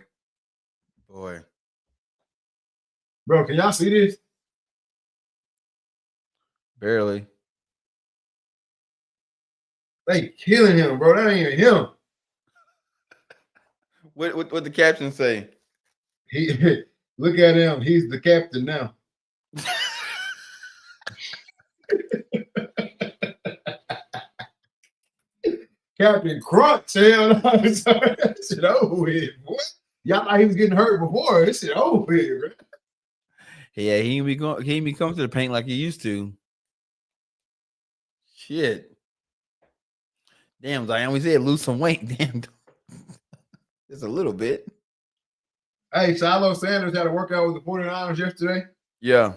Boy. Bro, can y'all see this? Barely. They killing him, bro. That ain't even him. What the caption say? He look at him. He's the captain now. Captain Crunch, hell, that shit over with, boy. Y'all thought he was getting hurt before. This shit over with, bro. Yeah, he ain't be coming to the paint like he used to. Shit. Damn, Zion, we said lose some weight. Damn. Just a little bit. Hey, Shiloh Sanders had a workout with the 49ers yesterday. Yeah.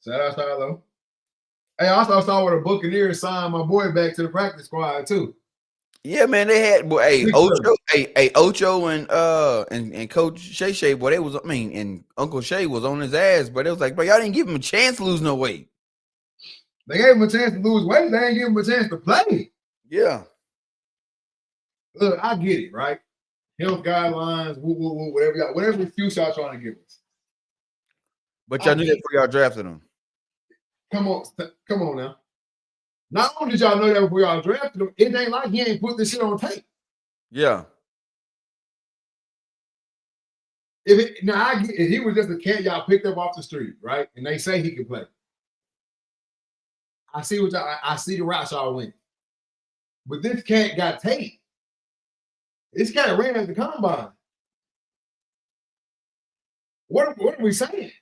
Shout out Shiloh. Hey, I also saw where the Buccaneers signed my boy back to the practice squad too. Yeah, man, they had Ocho and Coach Shay, boy, and Uncle Shay was on his ass, but it was like, bro, y'all didn't give him a chance to lose no weight. They gave him a chance to lose weight. They didn't give him a chance to play. Yeah. Look, I get it, right? Health guidelines, whatever excuse y'all trying to give us. But y'all knew that before y'all drafted him. Come on now. Not only did y'all know that before y'all drafted him, it ain't like he ain't put this shit on tape. Yeah. If he was just a cat y'all picked up off the street, right? And they say he can play. I see the routes y'all went. But this cat got tape. This cat ran at the combine. What are we saying?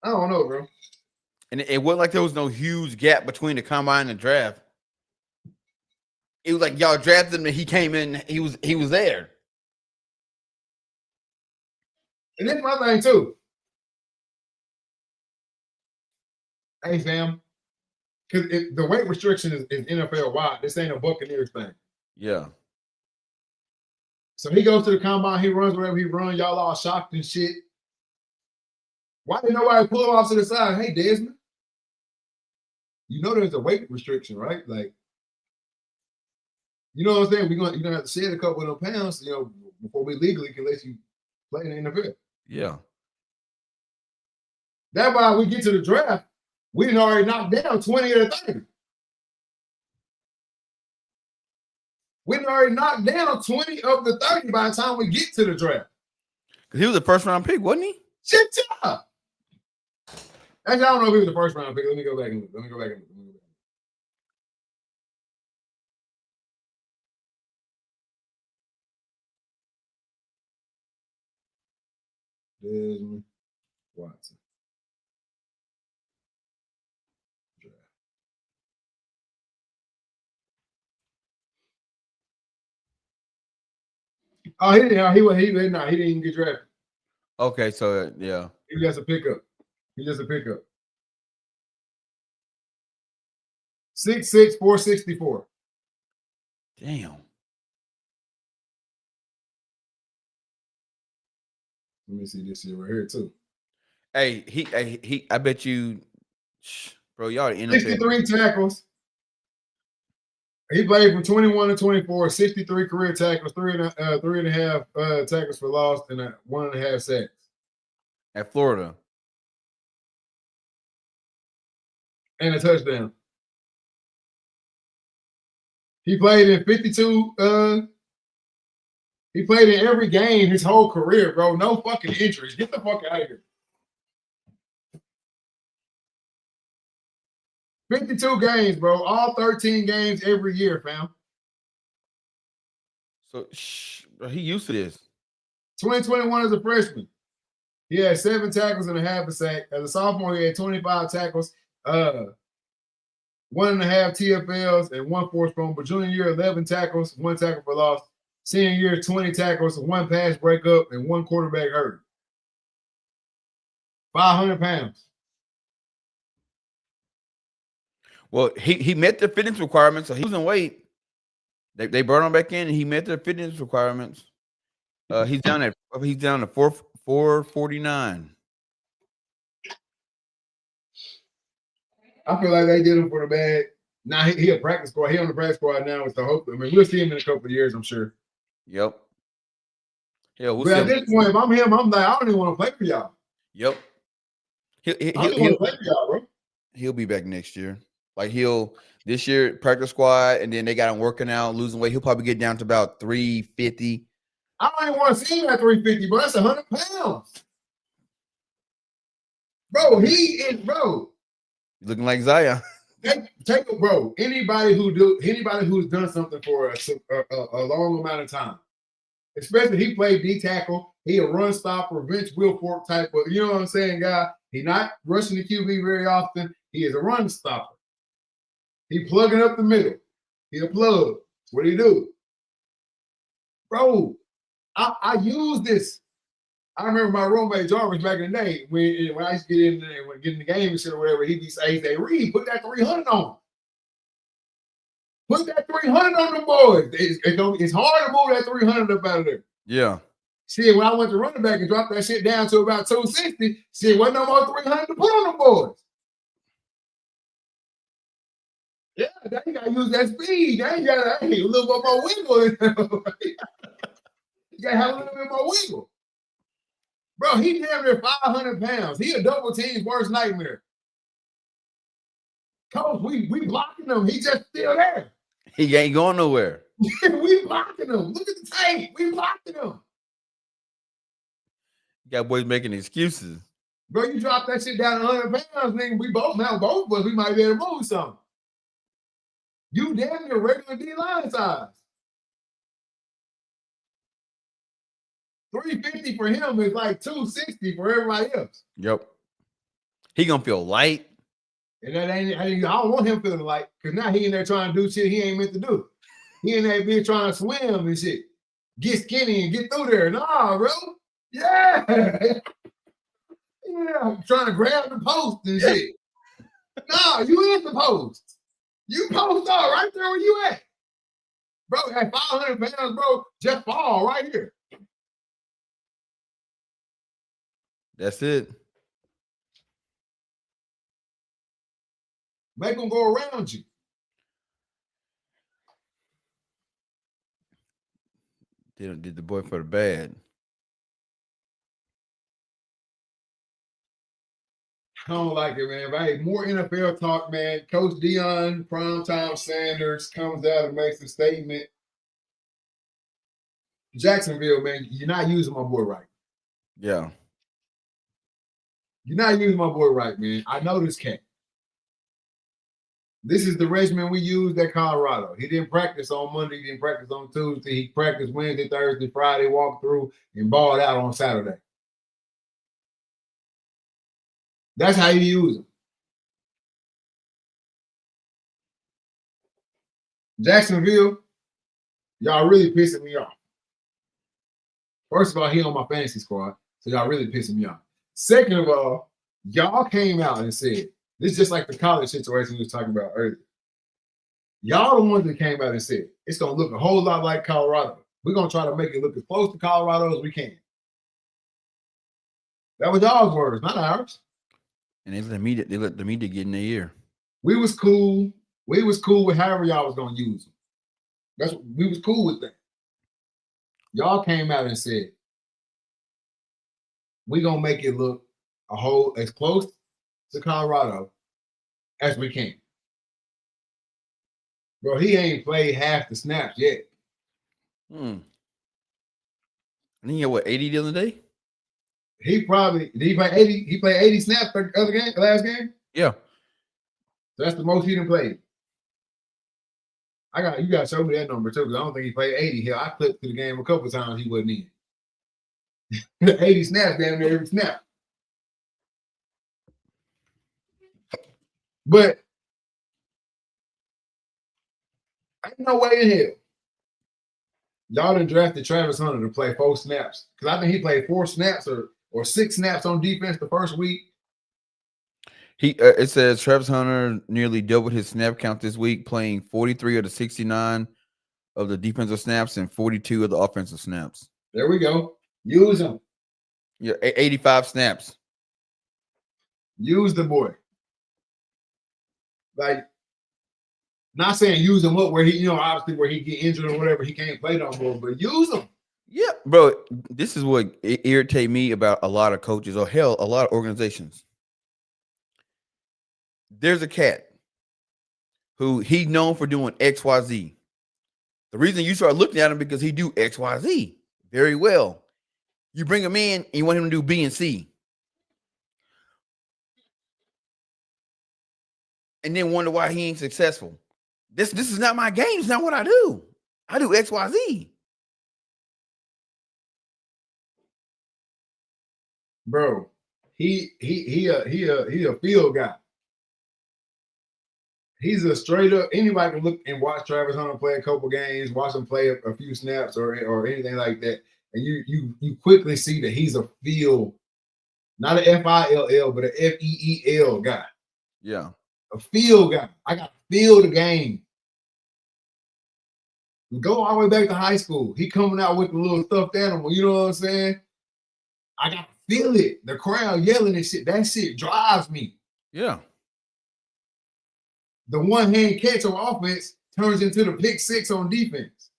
I don't know, bro. And it wasn't like there was no huge gap between the combine and the draft. It was like y'all drafted him and he came in, he was there. And this is my thing too. Hey, fam. Because the weight restriction is NFL wide. This ain't a Buccaneers thing. Yeah. So he goes to the combine, he runs wherever he runs. Y'all all shocked and shit. Why didn't nobody pull him off to the side? Hey, Desmond, you know there's a weight restriction, right? Like, you know what I'm saying? You're gonna have to shed a couple of them pounds, before we legally can let you play in the NFL. Yeah. That's why we get to the draft, we didn't already knock down 20 of the 30. We didn't already knocked down 20 of the 30 by the time we get to the draft. Because he was a first round pick, wasn't he? Shit, yeah. Actually, I don't know if he was the first round pick. Let me go back and look. Desmond Watson. Oh, he didn't even get drafted. Okay, so yeah. He was just a pickup. 6'6", 464. Damn. Let me see this shit right here too. Hey, he. I bet you, bro. Y'all the NFL. 63 tackles. He played from 21 to 24, 63 career tackles, three and a half tackles for loss, and 1.5 sacks. At Florida. And a touchdown. He played in 52. He played in every game his whole career, bro. No fucking injuries. Get the fuck out of here. 52 games, bro. All 13 games every year, fam. So bro, he used to this. 2021 as a freshman. He had 7 tackles and a half a sack. As a sophomore, he had 25 tackles, 1.5 TFLs, and 1 forced fumble. Junior year, 11 tackles, 1 tackle for loss. Senior year, 20 tackles, 1 pass breakup, and 1 quarterback hurt. 500 pounds. Well, he met the fitness requirements, so he was in weight. They brought him back in, and he met the fitness requirements. He's down to 449. I feel like they did him for the bad. Now he a practice squad. He on the practice squad now. It's the hope. I mean, we'll see him in a couple of years, I'm sure. Yep. Yeah, we'll but at this point, if I'm him, I'm like, I don't even want to play for y'all. Yep. I don't want to play for y'all, bro. He'll be back next year. Like this year practice squad, and then they got him working out, losing weight. He'll probably get down to about 350. I don't even want to see him at 350, but that's 100 pounds. Bro, he is, bro. Looking like Zion. Take a bro. Anybody who's done something for a long amount of time, especially he played D tackle, he a run stopper, Vince Wilfork type of, you know what I'm saying, guy. He not rushing the QB very often. He is a run stopper. He plugging up the middle. He a plug. What do you do? Bro, I use this. I remember my roommate Jarvis back in the day when I used to get in there, when getting the game and shit or whatever, he'd say, Reed, put that 300 on. Put that 300 on the boys. It's hard to move that 300 up out of there. Yeah. Shit, when I went to running back and dropped that shit down to about 260, shit, wasn't no more 300 to put on the boys. Yeah, they got to use that speed. They ain't got a little bit more wiggle. You got to have a little bit more wiggle. Bro, he damn near 500 pounds. He a double team's worst nightmare. Coach, we blocking him. He just still there. He ain't going nowhere. We blocking him. Look at the tape. We blocking him. You got boys making excuses. Bro, you drop that shit down 100 pounds, nigga. Both of us, we might be able to move something. You damn near regular D-line size. 350 for him is like 260 for everybody else. Yep. He gonna feel light. And that ain't, I don't want him feeling light, because now he in there trying to do shit he ain't meant to do. He in there being trying to swim and shit. Get skinny and get through there. Nah, bro. Yeah. Yeah. Trying to grab the post and shit. Nah, you in the post. You post all right there where you at. Bro, at 500 pounds, bro, just fall right here. That's it. Make them go around you. Did the boy for the bad. I don't like it, man. But hey, more NFL talk, man. Coach Deion Primetime Sanders comes out and makes a statement. Jacksonville, man, you're not using my boy right. Yeah. You're not using my boy right, man. I know this cat. This is the regimen we used at Colorado. He didn't practice on Monday. He didn't practice on Tuesday. He practiced Wednesday, Thursday, Friday, walked through, and balled out on Saturday. That's how you use him. Jacksonville, y'all really pissing me off. First of all, he on my fantasy squad, so y'all really pissing me off. Second of all, y'all came out and said, this is just like the college situation we was talking about earlier. Y'all the ones that came out and said, it's going to look a whole lot like Colorado. We're going to try to make it look as close to Colorado as we can. That was y'all's words, not ours. And they let the media get in their ear. We was cool. We was cool with however y'all was going to use them. We was cool with that. Y'all came out and said, we're going to make it look as close to Colorado as we can. Bro, he ain't played half the snaps yet. I think he had what, 80 the other day? Did he play 80? He played 80 snaps the last game? Yeah. So that's the most he done played. You gotta show me that number too, because I don't think he played 80 here. I clipped through the game a couple times he wasn't in. 80 snaps damn near every snap. But ain't no way in hell y'all done drafted Travis Hunter to play 4 snaps. Because I think he played 4 snaps or 6 snaps on defense the first week. It says Travis Hunter nearly doubled his snap count this week, playing 43 of the 69 of the defensive snaps and 42 of the offensive snaps. There we go. Use him. Yeah, 85 snaps. Use the boy. Like, not saying use him up where he, obviously where he get injured or whatever, he can't play no more, but use him. Yeah, bro. This is what irritates me about a lot of coaches, or hell, a lot of organizations. There's a cat who he's known for doing XYZ. The reason you start looking at him because he do XYZ very well. You bring him in and you want him to do B and C. And then wonder why he ain't successful. This is not my game. It's not what I do. I do XYZ. Bro, he a field guy. He's a straight up, anybody can look and watch Travis Hunter play a couple games, watch him play a few snaps or anything like that. And you quickly see that he's a field, not an FILL, but an FEEL guy. Yeah. A field guy. I got to feel the game. Go all the way back to high school. He coming out with the little stuffed animal. You know what I'm saying? I got to feel it. The crowd yelling and shit. That shit drives me. Yeah. The one-hand catch on offense turns into the pick 6 on defense.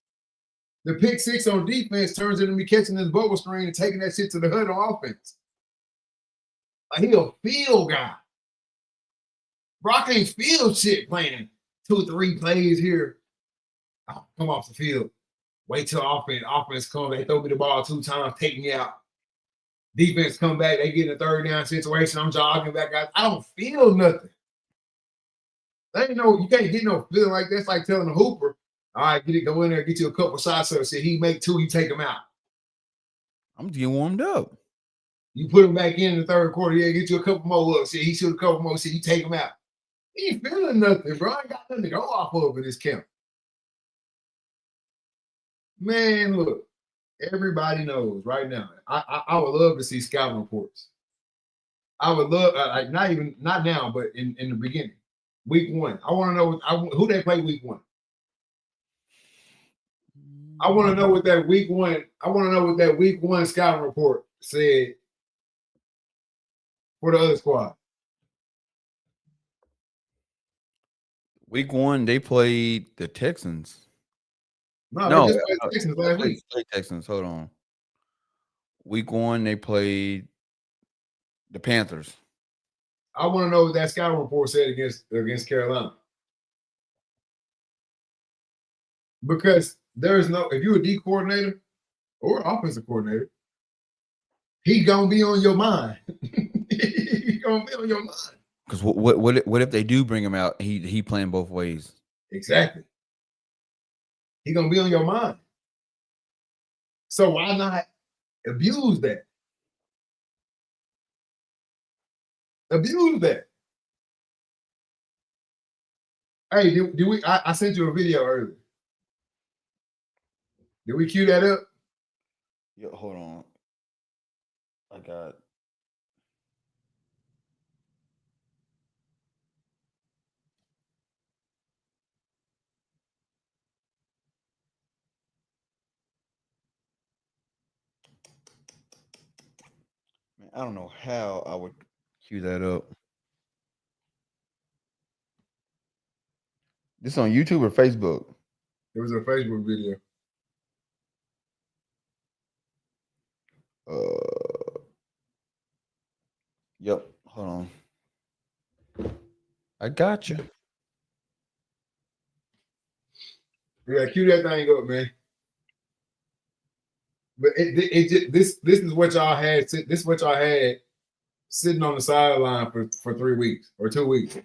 The pick 6 on defense turns into me catching this bubble screen and taking that shit to the hood on offense. Like, he a field guy. Brock ain't field shit playing 2-3 plays here. I'll come off the field. Wait till offense come. They throw me the ball 2 times, take me out. Defense come back. They get in a third down situation. I'm jogging back out. I don't feel nothing. You can't get no feeling like that. It's like telling a hooper, all right, go in there, get you a couple shots up. Shit, he make 2, you take him out. I'm just getting warmed up. You put him back in the third quarter, yeah, get you a couple more up. Shit, he shoot a couple more. Shit, you take him out. He ain't feeling nothing, bro. I ain't got nothing to go off of in this camp. Man, look, everybody knows right now. I would love to see scouting reports. I would love, not now, but in the beginning. Week 1. I want to know who they play week 1. I want to know what that week 1. I want to know what that week 1 scouting report said for the other squad. Week 1, they played the Texans. No, they just played the Texans last week. Texans. Hold on. Week 1, they played the Panthers. I want to know what that scouting report said against Carolina. Because if you're a D coordinator or offensive coordinator, he's gonna be on your mind. He's gonna be on your mind. Because what if they do bring him out? He playing both ways. Exactly. He's gonna be on your mind. So why not abuse that? Abuse that. Hey, did we? I sent you a video earlier. Did we cue that up? Yo, hold on. I got. Man, I don't know how I would cue that up. This on YouTube or Facebook? It was a Facebook video. Uh, yep. Hold on. I got you. Yeah, cue that thing up, man. But this is what y'all had. This is what y'all had sitting on the sideline for 3 weeks or 2 weeks.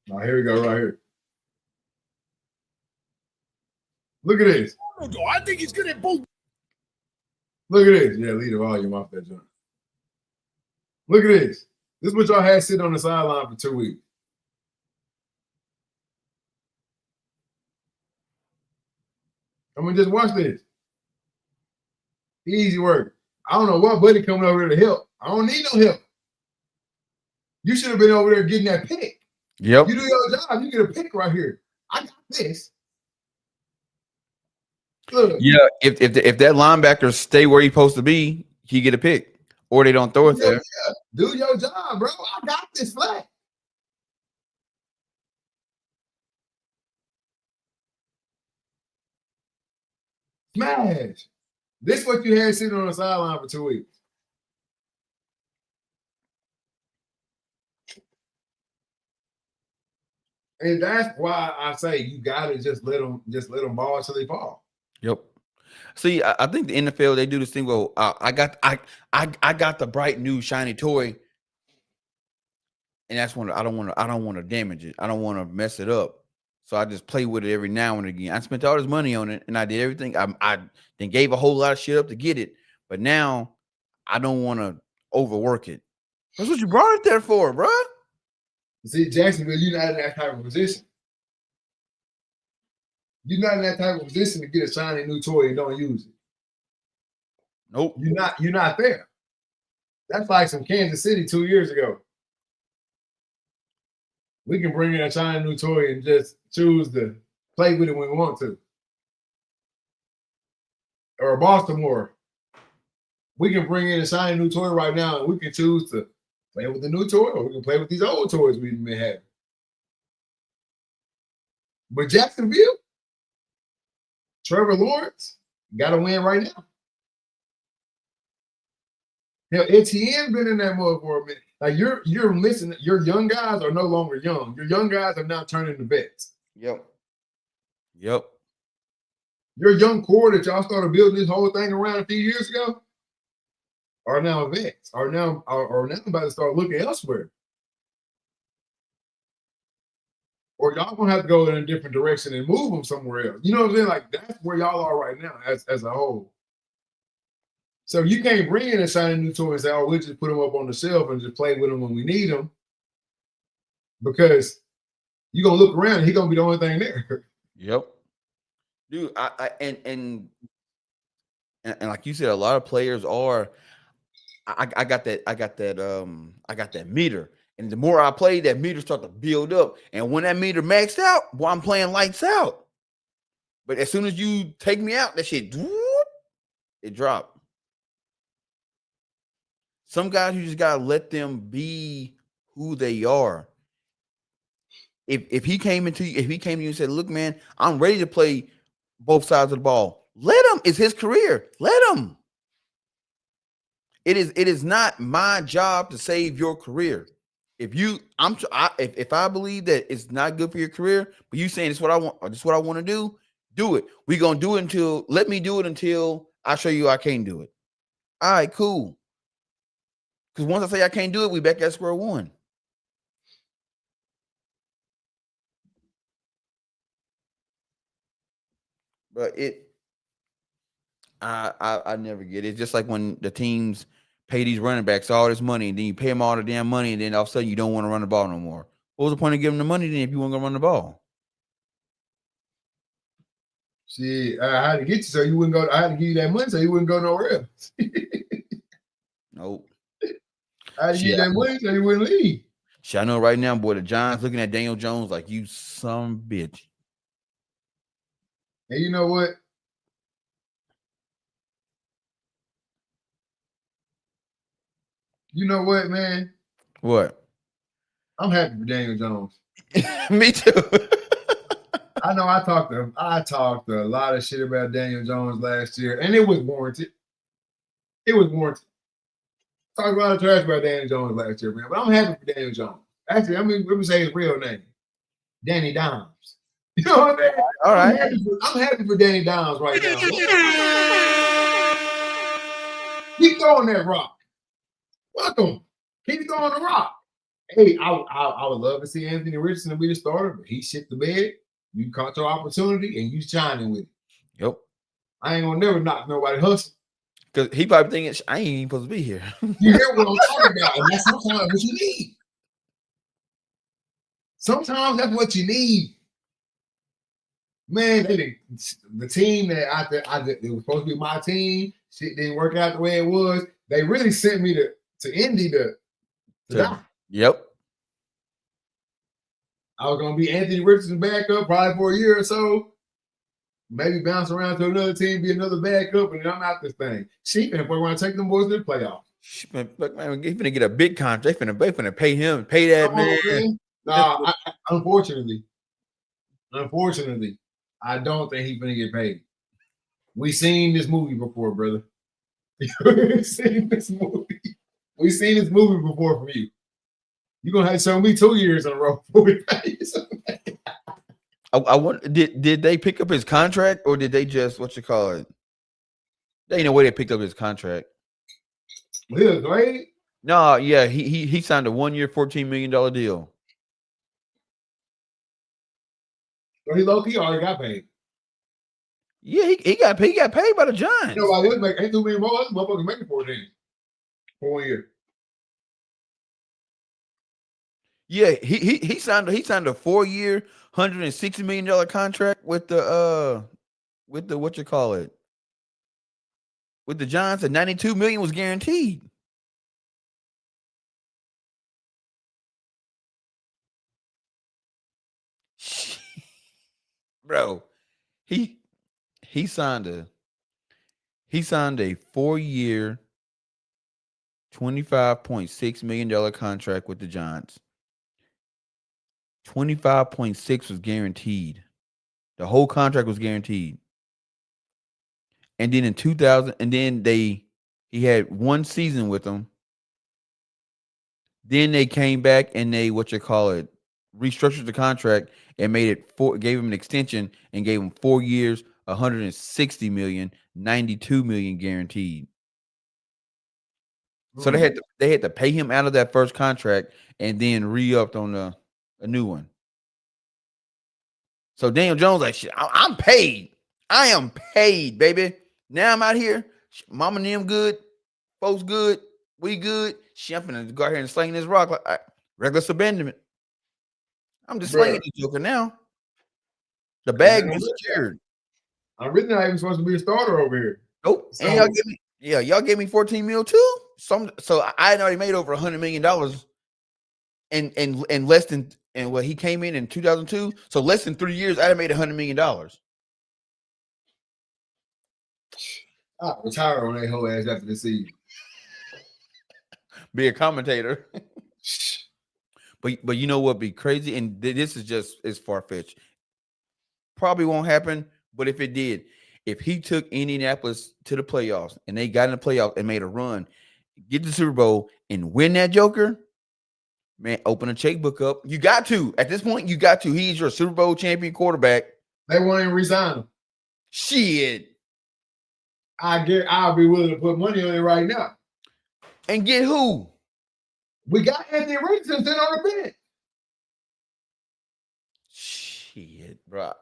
Now here we go, right here. Look at this. I think he's good at both. Look at this. Yeah, leave the volume off that joint. Look at this. This is what y'all had sitting on the sideline for 2 weeks. I mean, just watch this. Easy work. I don't know what buddy coming over there to help. I don't need no help. You should have been over there getting that pick. Yep. You do your job. You get a pick right here. I got this. Look. Yeah. If that linebacker stay where he's supposed to be, he get a pick, or they don't throw it there. Yeah. Do your job, bro. I got this flat. Smash. This is what you had sitting on the sideline for 2 weeks. And that's why I say you gotta just let them ball till they fall. Yep. See, I think the NFL they do this thing. Well, I got the bright new shiny toy, and that's when I don't want to damage it. I don't want to mess it up. So I just play with it every now and again. I spent all this money on it, and I did everything. I then gave a whole lot of shit up to get it, but now I don't want to overwork it. That's what you brought it there for, bro. See, Jacksonville, you're not in that type of position. You're not in that type of position to get a shiny new toy and don't use it. Nope. You're not there. That's like some Kansas City 2 years ago. We can bring in a shiny new toy and just choose to play with it when we want to. Or Baltimore. We can bring in a shiny new toy right now and we can choose to play with the new toy or we can play with these old toys we've been having. But Jacksonville, Trevor Lawrence, got to win right now. Hell, Etienne been in that mode for a minute. Like you're missing. Your young guys are no longer young. Your young guys are now turning to vets. Yep. Your young core that y'all started building this whole thing around a few years ago are now vets. Are now about to start looking elsewhere. Or y'all gonna have to go in a different direction and move them somewhere else. You know what I'm saying? Like that's where y'all are right now as a whole. So you can't bring in a shiny new toy and say, "Oh, we'll just put them up on the shelf and just play with them when we need them," because you're gonna look around and he's gonna be the only thing there. Yep. Dude, and like you said, a lot of players are. I got that meter, and the more I play, that meter start to build up, and when that meter maxed out, well, I'm playing lights out. But as soon as you take me out, that shit, it dropped. Some guys you just gotta let them be who they are. If he came to you and said, "Look, man, I'm ready to play both sides of the ball," let him. It's his career. Let him. It is not my job to save your career. If I believe that it's not good for your career, but you saying it's what I want, or this is what I want to do it. We're gonna do it let me do it until I show you I can't do it. All right, cool. Because once I say I can't do it, we back at square one. But I never get it. It's just like when the teams pay these running backs all this money, and then you pay them all the damn money, and then all of a sudden you don't want to run the ball no more. What was the point of giving them the money then if you weren't gonna run the ball? See, I had to get you so you wouldn't go. I had to give you that money so you wouldn't go nowhere else. Nope. I had to give you that money so you wouldn't leave. Shit, I know right now, boy, the Giants looking at Daniel Jones like you some bitch. And you know what? You know what, man? What? I'm happy for Daniel Jones. Me too. I know I talked a lot of shit about Daniel Jones last year, and it was warranted. It was warranted. Talked a lot of trash about Daniel Jones last year, man. But I'm happy for Daniel Jones. Actually, let me say his real name. Danny Dimes. You know what I'm saying? All right. I'm happy for Danny Dimes right now. Keep throwing that rock. Welcome. Keep throwing the rock. Hey, I would love to see Anthony Richardson be the starter, but he shit the bed. You caught your opportunity and you shining with it. Yep. I ain't gonna never knock nobody hustle. Because he probably thinking I ain't even supposed to be here. You hear what I'm talking about? And that's sometimes what you need. Sometimes that's what you need. Man, the team that it was supposed to be my team, shit didn't work out the way it was. They really sent me to Indy to die. Yep. I was gonna be Anthony Richardson backup probably for a year or so. Maybe bounce around to another team, be another backup, and then I'm out this thing. She finna fuck around, take them boys to the playoffs. Look, man, he's finna get a big contract. They finna pay him, pay that man. Nah, unfortunately, I don't think he's gonna get paid. We seen this movie before, brother. We seen this movie. We seen this movie before from you. You're gonna have to show me 2 years in a row before we pay you something. I want did they pick up his contract or did they just They ain't no way they picked up his contract. His grade? No, yeah, he signed a 1 year, $14 million deal. So he low-key already got paid. Yeah, he got paid. He got paid by the Giants. You know, like this make ain't too many more. This motherfucker making 14 for 1 year. Yeah, he signed a 4 year, $160 million contract with the with the with the Giants, and $92 million was guaranteed. Bro, he signed a 4 year, $25.6 million contract with the Giants. 25.6 was guaranteed. The whole contract was guaranteed. And then in 2000, and then he had 1 season with them. Then they came back and they restructured the contract and gave him an extension and gave him 4 years, $160 million, $92 million guaranteed. So they had to pay him out of that first contract and then re-upped on a new one. So Daniel Jones like, shit, I'm paid. I am paid, baby. Now I'm out here. Mama and them good. Folks good. We good. Shit, I'm finna go out here and sling this rock like reckless abandonment. I'm just slinging this joker now. The bag is secured. I'm really not even supposed to be a starter over here. Nope. So, and y'all gave me 14 mil too. So I had already made over $100 million in less than he came in 2002. So less than 3 years, I had made $100 million. I'll retire on that whole ass after the season. Be a commentator. But you know what be crazy? And this is far-fetched. Probably won't happen, but if it did, if he took Indianapolis to the playoffs and they got in the playoffs and made a run, get the Super Bowl and win that joker, man, open a checkbook up. You got to. At this point, you got to. He's your Super Bowl champion quarterback. They won't even resign him. Shit. I'll be willing to put money on it right now. And get who? We got Anthony Richardson sitting on the bench. Shit, bro.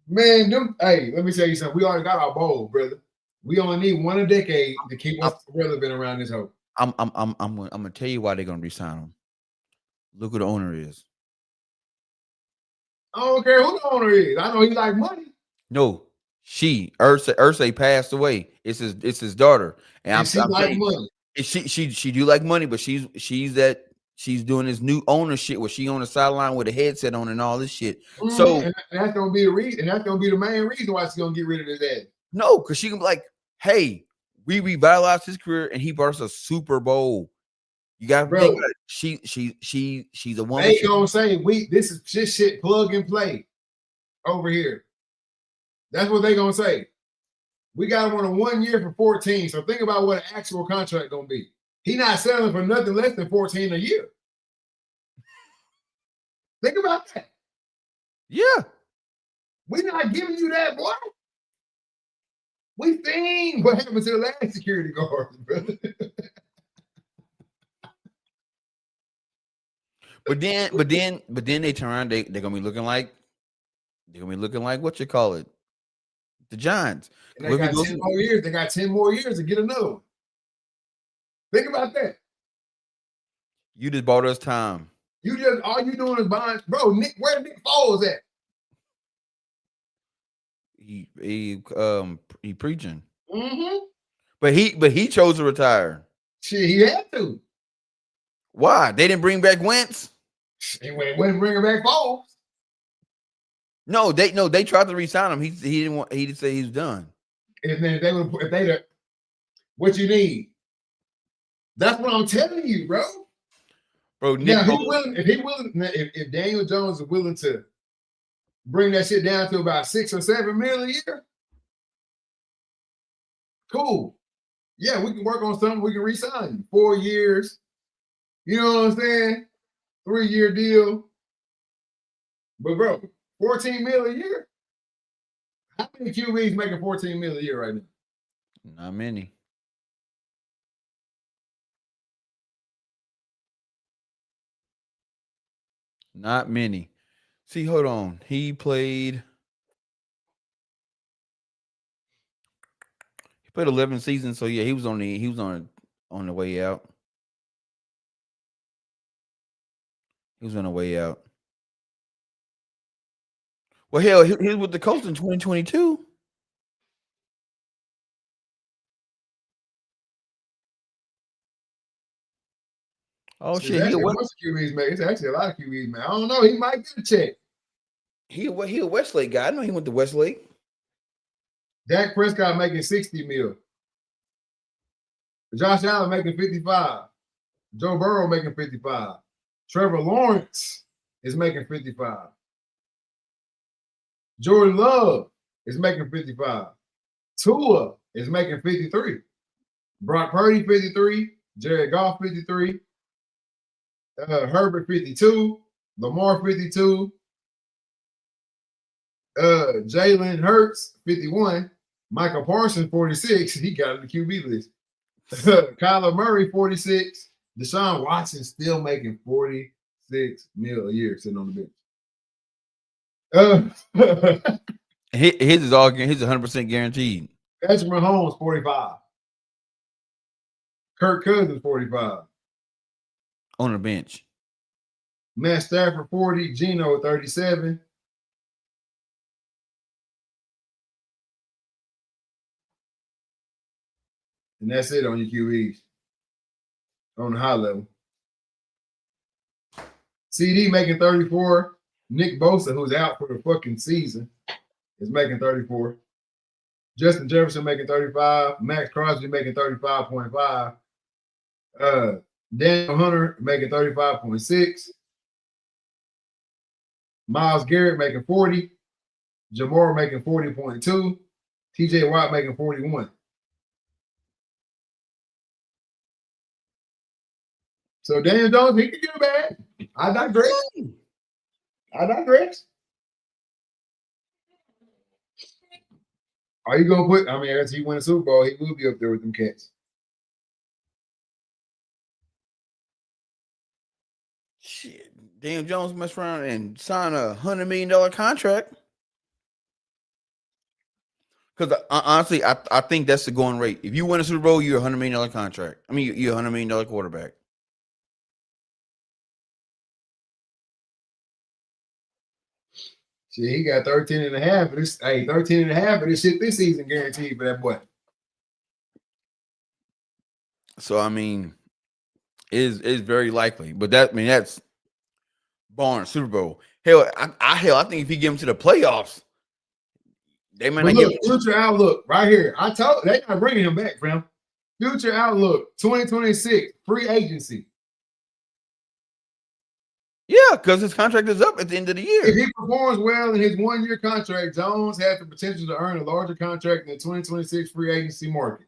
Man, hey, let me tell you something. We already got our bowl, brother. We only need one a decade to keep us relevant around this hoe. I'm gonna tell you why they're gonna resign him. Look who the owner is. I don't care who the owner is. I know he like money. No, Ursay passed away. It's his daughter, and And she I'm like saying money. she do like money, but she's doing this new ownership where she on the sideline with a headset on and all this shit. Mm-hmm. So and that's gonna be the reason, and that's gonna be the main reason why she's gonna get rid of his ass. no, because she can be like, hey, we revitalized his career and he brought us a Super Bowl. You got to think about it. She's a woman. They gonna say this is shit plug and play over here. That's what they gonna say. We got him on a 1 year for 14. So think about what an actual contract gonna be. He not selling for nothing less than 14 a year. Think about that. Yeah. We not giving you that, boy. We seen what happened to the last security guards, brother. But then they turn around, they're gonna be looking like what you call it, the Giants. And they got 10 more years. They got 10 more years to get another one. Think about that. You just bought us time. All you doing is buying, bro. Where Nick Foles at? He preaching. Mm-hmm. But he chose to retire. Shit, he had to. Why? They didn't bring back Wentz. He wouldn't bring back Foles. No, they tried to re-sign him. He didn't want. He didn't say he was done. And then if they what you need. That's what I'm telling you, bro. Bro, Now, if Daniel Jones is willing to bring that shit down to about 6 or 7 million a year, cool. Yeah, we can work on something. We can re-sign you. 4 years. You know what I'm saying? 3-year deal. But bro, 14 million a year. How many QBs making 14 million a year right now? Not many. Not many. See, hold on. He played 11 seasons, so yeah, he was on the way out. He was on the way out. Well, hell, he was with the Colts in 2022. Oh shit, It's actually a lot of QBs, man. I don't know. He might get a check. He a Westlake guy. I know he went to Westlake. Dak Prescott making 60 mil. Josh Allen making 55. Joe Burrow making 55. Trevor Lawrence is making 55. Jordan Love is making 55. Tua is making 53. Brock Purdy 53. Jared Goff 53. Herbert 52. Lamar 52. Jalen Hurts 51. Michael Parsons 46. He got on the QB list. Kyler Murray 46. Deshaun Watson still making 46 mil a year sitting on the bench. His is all his 100% guaranteed. Patrick Mahomes 45. Kirk Cousins 45. On the bench. Matt Stafford 40. Geno 37. And that's it on your QBs. On the high level. CD making 34. Nick Bosa, who's out for the fucking season, is making 34. Justin Jefferson making 35. Max Crosby making 35.5. Daniel Hunter making 35.6. Myles Garrett making 40. Jamar making 40.2. TJ Watt making 41. So Daniel Jones, he can get a bag. I digress. Are you gonna put? I mean, as he win a Super Bowl, he will be up there with them cats. Shit, Daniel Jones messed around and signed $100 million contract. Because honestly, I think that's the going rate. If you win a Super Bowl, you're a $100 million contract. I mean, you're a $100 million quarterback. Shit, he got 13 and a half of this. Hey, 13 and a half of this shit this season guaranteed for that boy. So I mean, is very likely. But that's barring Super Bowl. Hell, I think if he get him to the playoffs, they might But not look, get future outlook right here. I told they not bringing him back, fam. Future outlook 2026 free agency. Yeah, because his contract is up at the end of the year. If he performs well in his 1 year contract, Jones has the potential to earn a larger contract in the 2026 free agency market.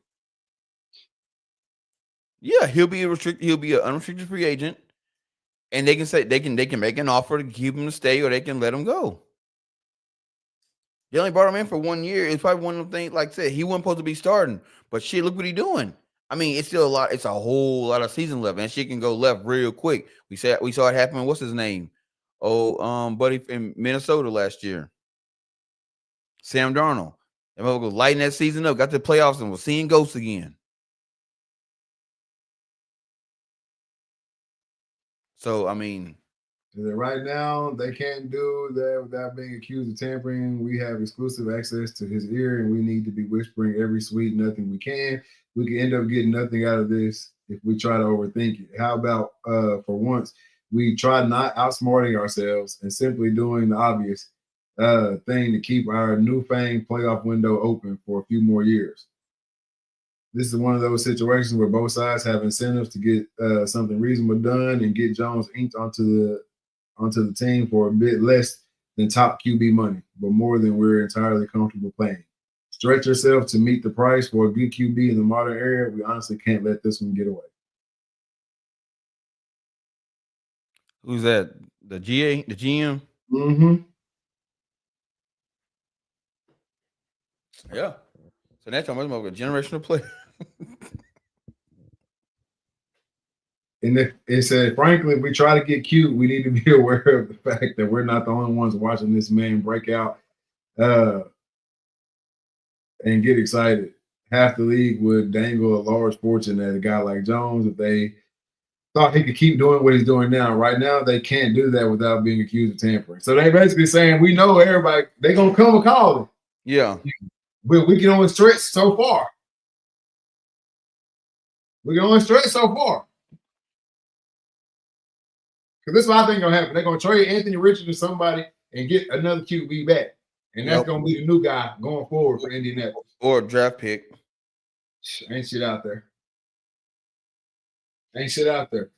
Yeah, he'll be an unrestricted free agent, and they can say they can make an offer to keep him to stay, or they can let him go. They only brought him in for 1 year. It's probably one of the things, like I said, he wasn't supposed to be starting, but shit, look what he's doing. I mean, it's still a lot. It's a whole lot of season left, and shit can go left real quick. We saw it happen. What's his name? Buddy in Minnesota last year, Sam Darnold. That motherfucker lighting that season up, got to the playoffs, and was seeing ghosts again. So I mean, right now they can't do that without being accused of tampering. We have exclusive access to his ear, and we need to be whispering every sweet nothing we can. We can end up getting nothing out of this if we try to overthink it. How about for once we try not outsmarting ourselves and simply doing the obvious thing to keep our newfangled playoff window open for a few more years? This is one of those situations where both sides have incentives to get something reasonable done and get Jones inked onto the team for a bit less than top QB money, but more than we're entirely comfortable paying. Stretch yourself to meet the price for a good QB in the modern era. We honestly can't let this one get away. who's that? The GM? Mm-hmm. Yeah. So that's how much more of a generational player. And if it said, frankly, if we try to get cute, we need to be aware of the fact that we're not the only ones watching this man break out and get excited. Half the league would dangle a large fortune at a guy like Jones if they thought he could keep doing what he's doing now. Right now, they can't do that without being accused of tampering. So they basically saying, we know everybody, they're going to come and call him. Yeah. We can only stretch so far. We can only stretch so far. Because this is what I think going to happen. They're going to trade Anthony Richardson to somebody and get another QB back. And that's going to be the new guy going forward for Indianapolis. Or a draft pick. Ain't shit out there. Ain't shit out there.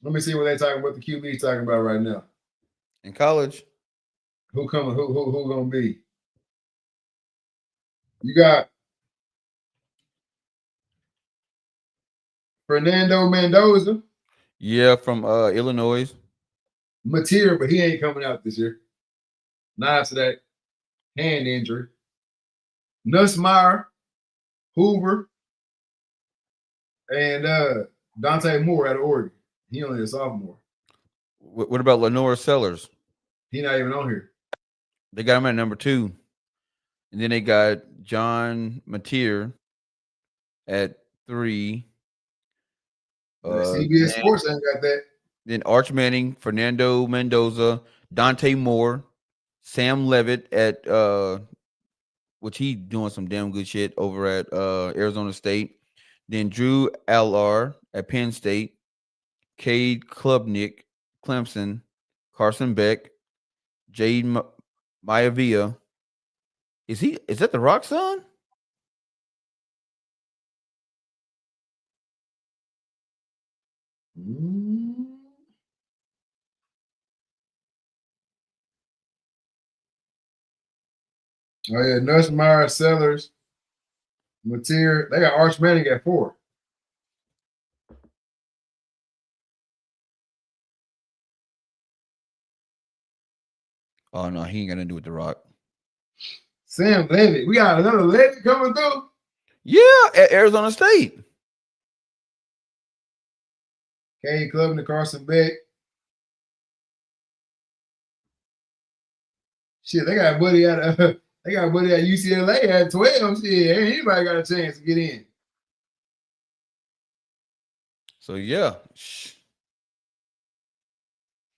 Let me see what they talking, what the QB's talking about right now. In college. Who coming? Who gonna be? You got Fernando Mendoza. Yeah, from Illinois. Mateer, but he ain't coming out this year. Not after that hand injury. Nussmeier, Hoover, and Dante Moore out of Oregon. He only a sophomore. What about Lenore Sellers? He not even on here. They got him at number 2. And then they got John Mateer at 3. CBS Sports ain't got that. Then Arch Manning, Fernando Mendoza, Dante Moore, Sam Levitt at which he doing some damn good shit over at Arizona State. Then Drew Allar at Penn State, Cade Klubnik, Clemson, Carson Beck, Jade Maivia. Is that the Rock son? Oh yeah, Nussmeier, Sellers, Mateer. They got Arch Manning at 4. Oh no, he ain't got nothing to do with the Rock. Sam Levitt. We got another Levitt coming through. Yeah, at Arizona State. Cade Klubnik, Carson Beck. Shit, they got a buddy at UCLA at 12. Shit, ain't anybody got a chance to get in. So yeah.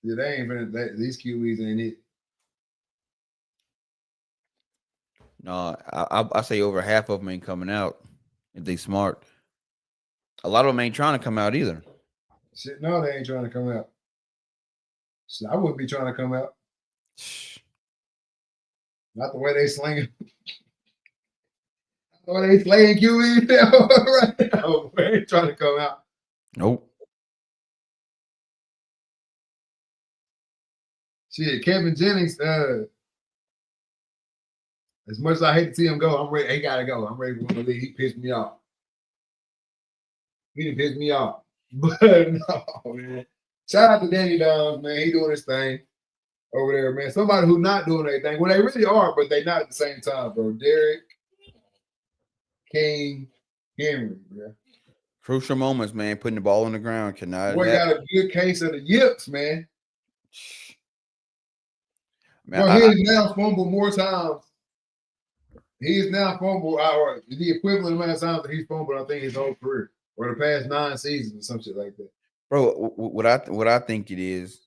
Yeah, they ain't been these QBs ain't it. No, I say over half of them ain't coming out if they smart. A lot of them ain't trying to come out either. Shit, no, they ain't trying to come out. Shit, I wouldn't be trying to come out. Not the way they slinging. Not the way they slaying QBs right now. They ain't trying to come out. Nope. Shit, Kevin Jennings, as much as I hate to see him go, I'm ready. He gotta go. I'm ready for him to leave. He pissed me off. He didn't piss me off. But no, man. Shout out to Danny Downs, man. He doing his thing over there, man. Somebody who's not doing anything. Well, they really are, but they not at the same time, bro. Derrick Henry, bro. Crucial moments, man. Putting the ball on the ground cannot. Boy got a good case of the yips, man. Man, Bro, he has now fumbled more times. He is now fumbled the equivalent amount of times that he's fumbled, I think, his whole career. Or the past 9 seasons or some shit like that. Bro, what I think it is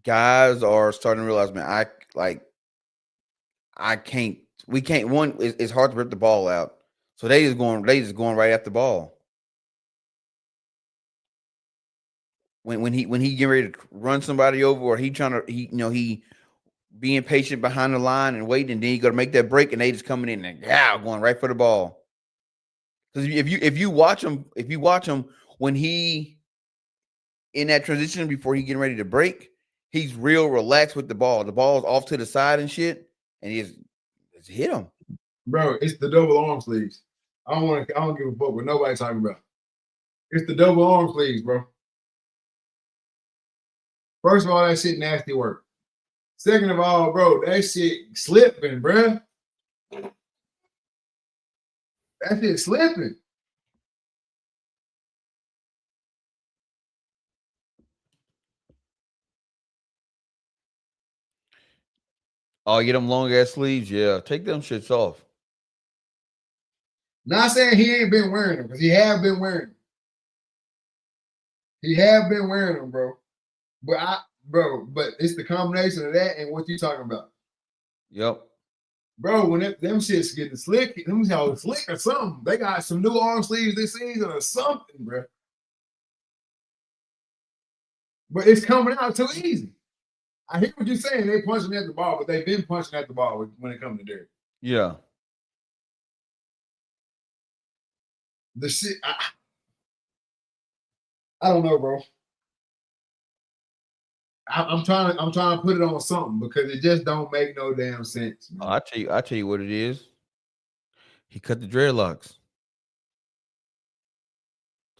guys are starting to realize, man, we can't it's hard to rip the ball out. So they just going right at the ball. When he getting ready to run somebody over, or he being patient behind the line and waiting, and then you got to make that break, and they just coming in and going right for the ball. Because if you watch him when he in that transition before he getting ready to break, he's real relaxed with the ball. The ball's off to the side and shit, and he just hit him. Bro, it's the double arm sleeves. I don't give a fuck what nobody's talking about. It's the double arm sleeves, bro. First of all, that shit nasty work. Second of all, bro, that shit slipping, bro. That shit slipping. Oh, get them long ass sleeves. Yeah, take them shits off. Not saying he ain't been wearing them, because he have been wearing them. He have been wearing them, bro. But it's the combination of that and what you talking about. Yep. Bro, when them shits getting slick, them y'all slick or something. They got some new arm sleeves this season or something, bro. But it's coming out too easy. I hear what you're saying. They punching at the ball, but they've been punching at the ball when it comes to Derrick. Yeah. The shit, I don't know, bro. I'm trying to put it on something because it just don't make no damn sense, man. I tell you what it is. He cut the dreadlocks.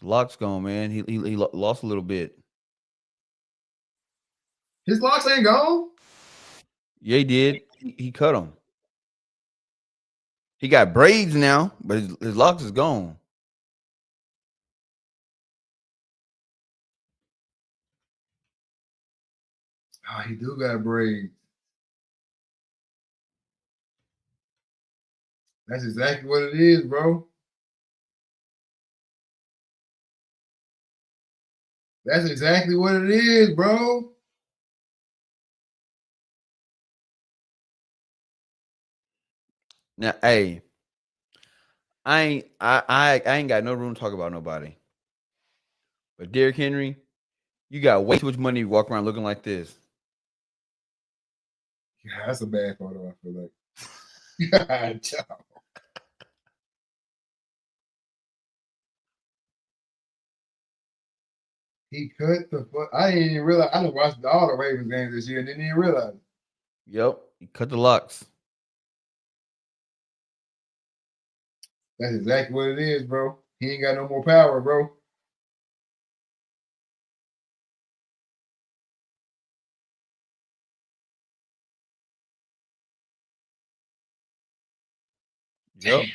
The locks gone, man. He lost a little bit. His locks ain't gone. Yeah, he did. He cut them. He got braids now, but his locks is gone. Oh, he do got braids. That's exactly what it is, bro. That's exactly what it is, bro. Now, hey, I ain't got no room to talk about nobody. But Derrick Henry, you got way too much money to walk around looking like this. Yeah, that's a bad photo, I feel like. God, he cut the fuck. I didn't even realize. I done watched all the Ravens games this year and didn't even realize. Yep, he cut the locks. That's exactly what it is, bro. He ain't got no more power, bro. Yep.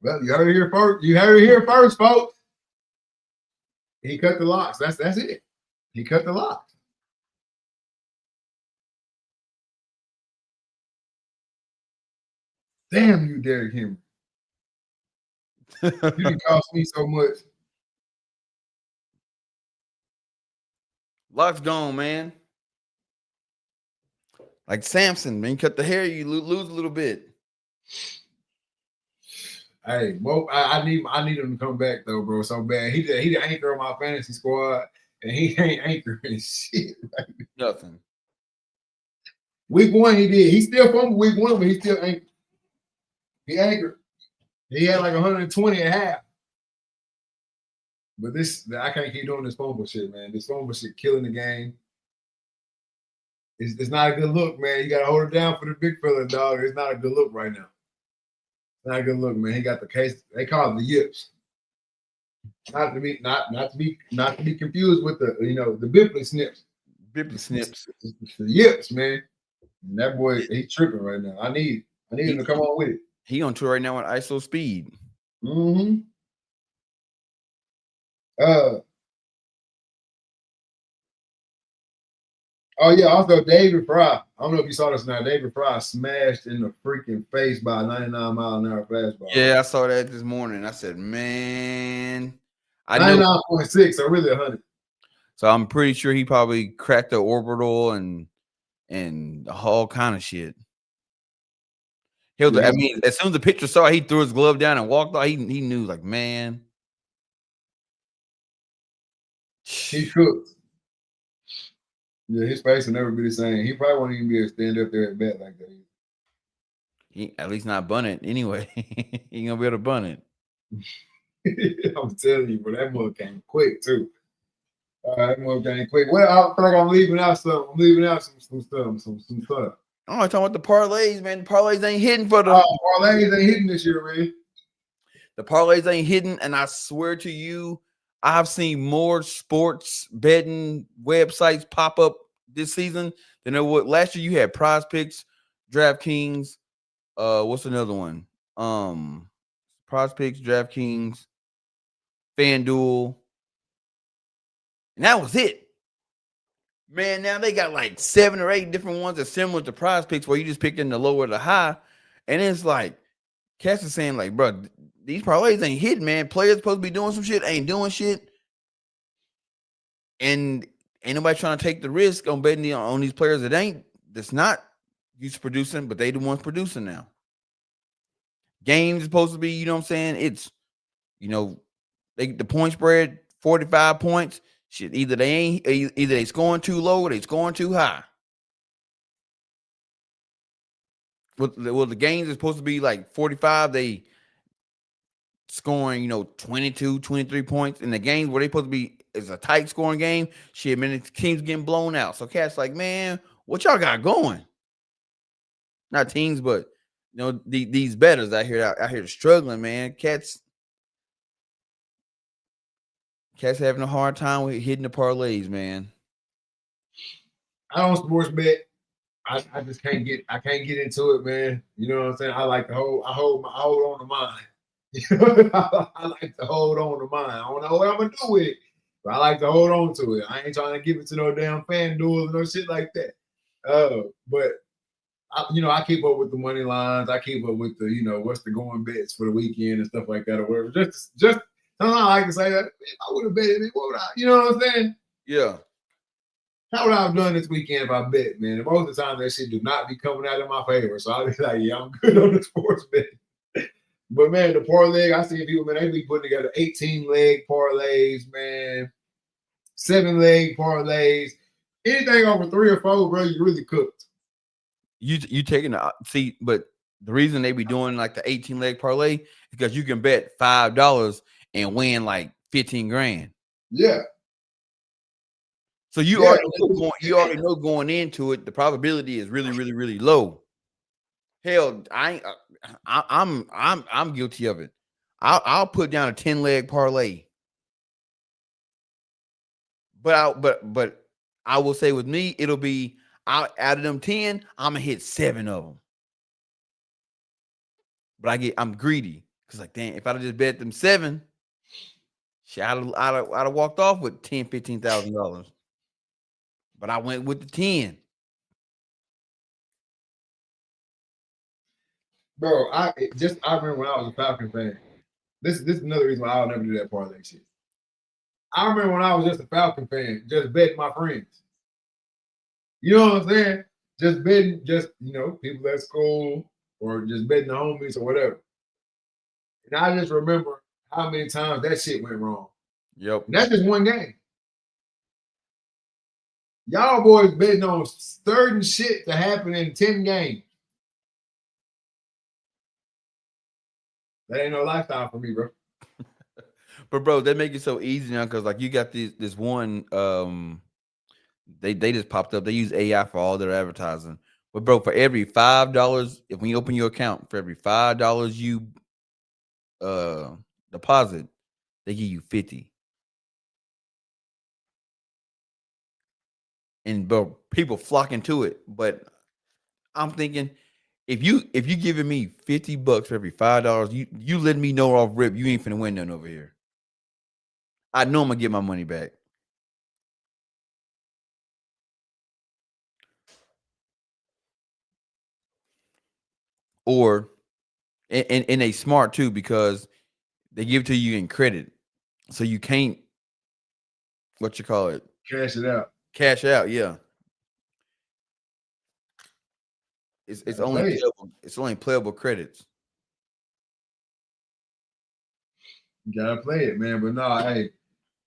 Well, you heard it here first. You heard it here first, folks. He cut the locks. That's it. He cut the lock. Damn you, Derrick Henry. You didn't cost me so much. Lock's gone, man. Like Samson, man, you cut the hair, you lose a little bit. Hey, Mo, I need him to come back though, bro. So bad. He the anchor on my fantasy squad, and he ain't anchoring shit. Nothing. Week 1, he did. He still fumbled week 1, but he still anchored. He anchored. He had like 120 at half. But I can't keep doing this fumble shit, man. This fumble shit killing the game. It's not a good look, man. You got to hold it down for the big fella, dog. It's not a good look right now. It's not a good look, man. He got the case. They call it the yips. Not to be confused with the the Bipley snips. Bipley snips. It's the yips, man. And that boy, he's tripping right now. I need him to come on with it. He on tour right now with ISO speed. Mm-hmm. Oh yeah, also David Fry. I don't know if you saw this now. David Fry smashed in the freaking face by a 99-mile-an-hour fastball. Yeah, I saw that this morning. I said, man, 99.6, so really 100. So I'm pretty sure he probably cracked the orbital and all kind of shit. I mean, as soon as the pitcher saw it, he threw his glove down and walked off. He knew, like, man. He cooked. Yeah, his face will never be the same. He probably won't even be able to stand up there at bat like that. He at least not bunt it anyway. He ain't gonna be able to bunt it. I'm telling you, but that mug came quick too. That mug came quick. Well, I feel like I'm leaving out some. I'm leaving out some stuff. I'm talking about the parlays, man. The parlays ain't hitting for the parlays ain't hitting this year, man. The parlays ain't hitting, and I swear to you, I've seen more sports betting websites pop up this season than there was last year. You had Prize Picks, DraftKings. What's another one? Prize Picks, DraftKings, FanDuel, and that was it. Man, now they got like 7 or 8 different ones that's similar to Prize Picks where you just pick in the low or the high, and it's like Cass is saying, like, bro, these parlays ain't hitting, man. Players supposed to be doing some shit, ain't doing shit. And ain't nobody trying to take the risk on betting on these players that's not used to producing, but they the ones producing now. Games supposed to be, you know what I'm saying? It's, the point spread, 45 points. Shit, either they scoring too low or they scoring too high. Well, the games is supposed to be like 45. They scoring, 22, 23 points. In the games where they supposed to be is a tight scoring game, shit, man, the teams getting blown out. So Cat's like, man, what y'all got going? Not teams, but these bettors out here struggling, man. Cat's having a hard time with hitting the parlays, man. I don't sports bet. I just can't get into it, man. You know what I'm saying? I like to hold on to mine. I like to hold on to mine. I don't know what I'm gonna do with it, but I like to hold on to it. I ain't trying to give it to no damn FanDuel or no shit like that. But I keep up with the money lines. I keep up with the what's the going bets for the weekend and stuff like that or whatever. Just sometimes I like to say that if I would have betted it, what would I? You know what I'm saying? Yeah. How would I have done this weekend if I bet, man? And most of the time that shit do not be coming out in my favor. So I'll be like, yeah, I'm good on the sports bet. But man, the parlay, I see people, man, they be putting together 18-leg parlays, man, 7-leg parlays. Anything over 3 or 4, bro, you really cooked. You taking but the reason they be doing like the 18-leg parlay is because you can bet $5 and win like 15 grand. Yeah. So you already know going into it, the probability is really, really, really low. Hell, I'm guilty of it. I'll put down a 10-leg parlay, but I will say with me, it'll be out of them 10, I'm gonna hit 7 of them. But I'm greedy because like, damn, if I'd just bet them 7, shit, I'd have walked off with $10,000, $15,000. but I went with the 10. Bro, I remember when I was a Falcon fan. This is another reason why I'll never do that parlay shit. I remember when I was just a Falcon fan, just betting my friends. You know what I'm saying? Just betting, people at school or just betting the homies or whatever. And I just remember how many times that shit went wrong. Yep. And that's just one game. Y'all boys betting on certain shit to happen in 10 games. That ain't no lifestyle for me, bro. But bro, they make it so easy now because like you got this one they just popped up. They use AI for all their advertising. But bro, for every $5, if when you open your account, for every $5 you deposit, they give you 50. And bro, people flocking to it. But I'm thinking if you giving me $50 for every $5, you letting me know off rip you ain't finna win nothing over here. I know I'm gonna get my money back. Or and they smart too because they give it to you in credit. So you can't what you call it? Cash it out. Cash out, yeah. It's only playable credits. You gotta play it, man. But no, hey,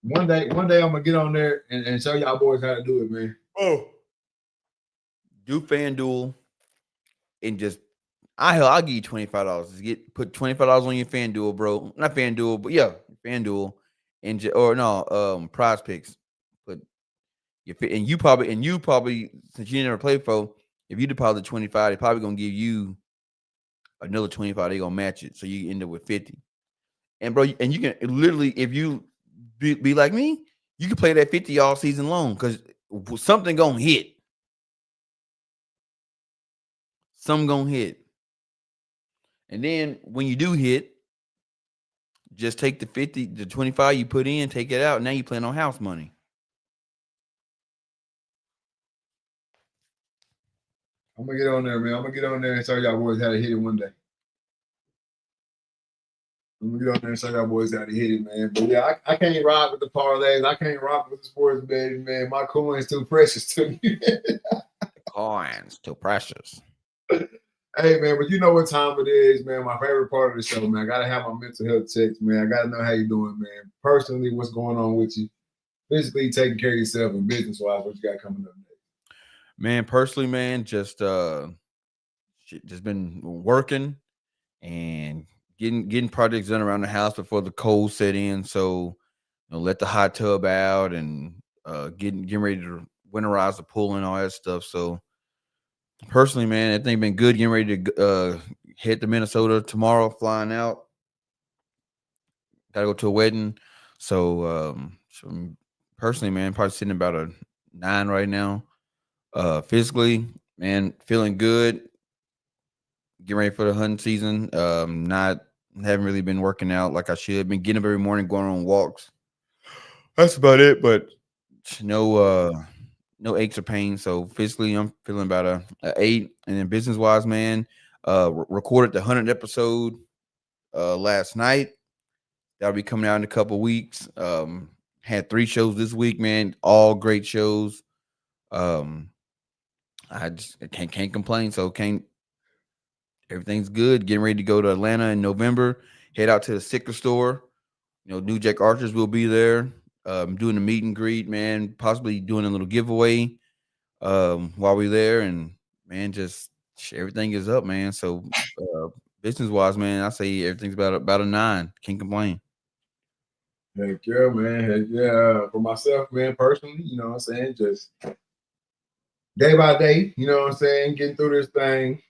one day I'm gonna get on there and show y'all boys how to do it, man. Oh. Do FanDuel and just I'll give you $25. Put $25 on your FanDuel, bro. Not FanDuel, but yeah, FanDuel and Prize Picks. Put and you probably since you never played before, if you deposit 25, they're probably gonna give you another 25. They're gonna match it, so you end up with 50. And bro, and you can literally, if you be like me, you can play that 50 all season long because something gonna hit. Something gonna hit. And then when you do hit, just take the 50, the 25 you put in, take it out. Now you playing on house money. I'm gonna get on there, man. I'm gonna get on there and show y'all boys how to hit it one day. I'm gonna get on there and show y'all boys how to hit it, man. But yeah, I can't rock with the parlays. I can't rock with the sports betting, man. My coin's too precious to me. Coins too precious. Hey, man, but you know what time it is, man. My favorite part of the show, man. I gotta have my mental health checks, man. I gotta know how you doing, man. Personally, what's going on with you? Physically taking care of yourself and business-wise, what you got coming up next? Man, personally, man, just been working and getting projects done around the house before the cold set in. So, let the hot tub out and getting ready to winterize the pool and all that stuff. So, personally, man, I think been good. Getting ready to head to Minnesota tomorrow, flying out. Gotta go to a wedding. So, personally, man, probably sitting about a 9 right now. Physically, man, feeling good. Getting ready for the hunting season. Haven't really been working out like I should. Been getting up every morning, going on walks. That's about it. But no aches or pains. So physically, I'm feeling about a 8. And then business wise, man, recorded the 100th episode last night. That'll be coming out in a couple weeks. Had 3 shows this week, man. All great shows. I can't complain. So everything's good. Getting ready to go to Atlanta in November. Head out to the Sickler store. New Jack Archers will be there. Doing a meet and greet, man. Possibly doing a little giveaway while we're there. And man, just everything is up, man. So business wise, man, I say everything's about a 9. Can't complain. Heck yeah, man. Heck yeah. For myself, man, personally, you know what I'm saying? Just day by day, you know what I'm saying? Getting through this thing.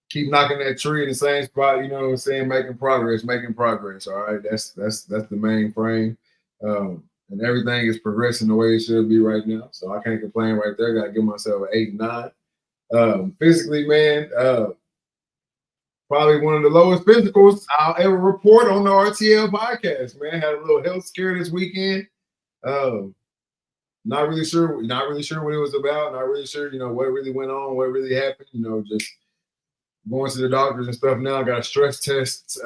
Keep knocking that tree in the same spot, you know what I'm saying? Making progress. All right. That's the main frame. And everything is progressing the way it should be right now. So I can't complain right there. Gotta give myself an 8, 9. Physically, man, probably one of the lowest physicals I'll ever report on the RTL podcast, man. Had a little health scare this weekend. Not really sure what it was about. Not really sure, what really went on, what really happened. Just going to the doctors and stuff now. Got a stress test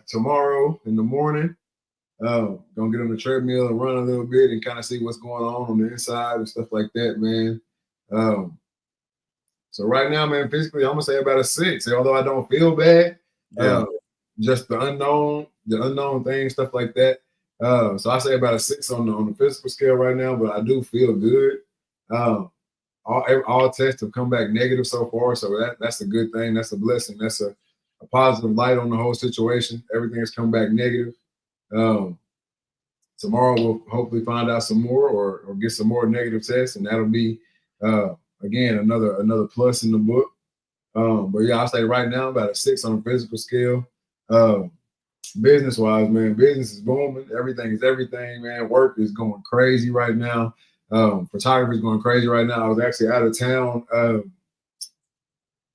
tomorrow in the morning. Gonna get on the treadmill and run a little bit and kind of see what's going on the inside and stuff like that, man. So right now, man, physically, I'm gonna say about a 6. Although I don't feel bad, just the unknown things, stuff like that. So I say about a 6 on the physical scale right now, but I do feel good. All tests have come back negative so far, so that's a good thing. That's a blessing. That's a positive light on the whole situation. Everything has come back negative. Tomorrow we'll hopefully find out some more or get some more negative tests, and that'll be again another plus in the book. But yeah, I say right now about a 6 on the physical scale. Business wise, man, business is booming. Everything is everything, man. Work is going crazy right now. Photography is going crazy right now. I was actually out of town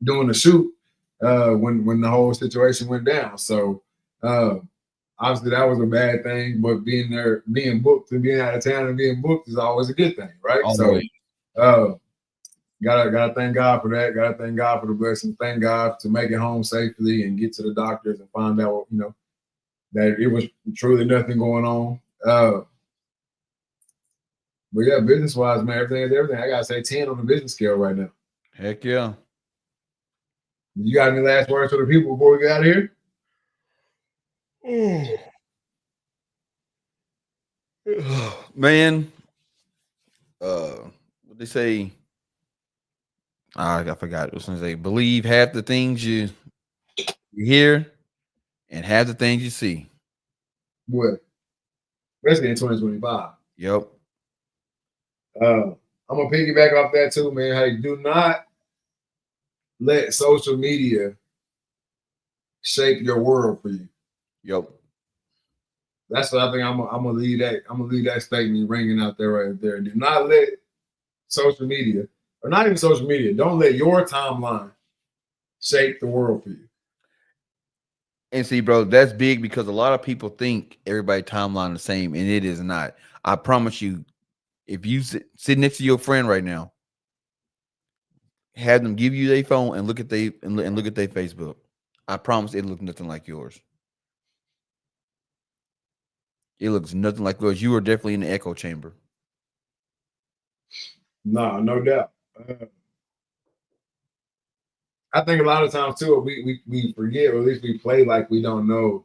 doing the shoot when the whole situation went down. So obviously that was a bad thing, but being booked and being out of town and being booked is always a good thing, right? Always. So gotta thank God for that. Gotta thank God for the blessing. Thank God to make it home safely and get to the doctors and find out, that it was truly nothing going on. But yeah, business wise, man, everything is everything. I gotta say 10 on the business scale right now. Heck yeah. You got any last words for the people before we get out of here? Man, what they say? I forgot. It was going to say, believe half the things you hear and half the things you see. What? Especially in 2025. Yep. I'm gonna piggyback off that too, man. Hey, do not let social media shape your world for you. Yep. That's what I think I'm gonna leave that. I'm gonna leave that statement ringing out there right there. Do not let social media, or not even social media, don't let your timeline shape the world for you. And see, bro, that's big because a lot of people think everybody timeline the same, and it is not. I promise you, if you sit next to your friend right now, have them give you their phone and look at their Facebook. I promise it looks nothing like yours. It looks nothing like yours. You are definitely in the echo chamber. No doubt. I think a lot of times too, we forget, or at least we play like we don't know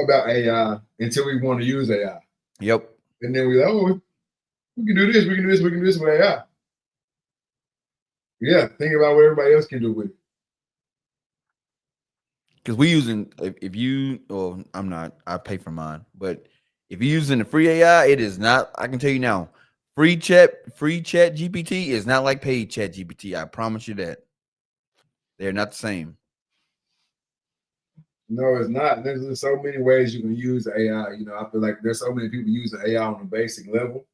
about AI until we want to use AI. Yep. And then we're like, oh, we can do this, we can do this, we can do this with AI. Yeah, think about what everybody else can do with it. Because we using I'm not, I pay for mine, but if you're using the free AI, it is not, I can tell you now, free chat GPT is not like paid chat GPT. I promise you that. They're not the same. No, it's not. There's so many ways you can use AI. I feel like there's so many people using AI on a basic level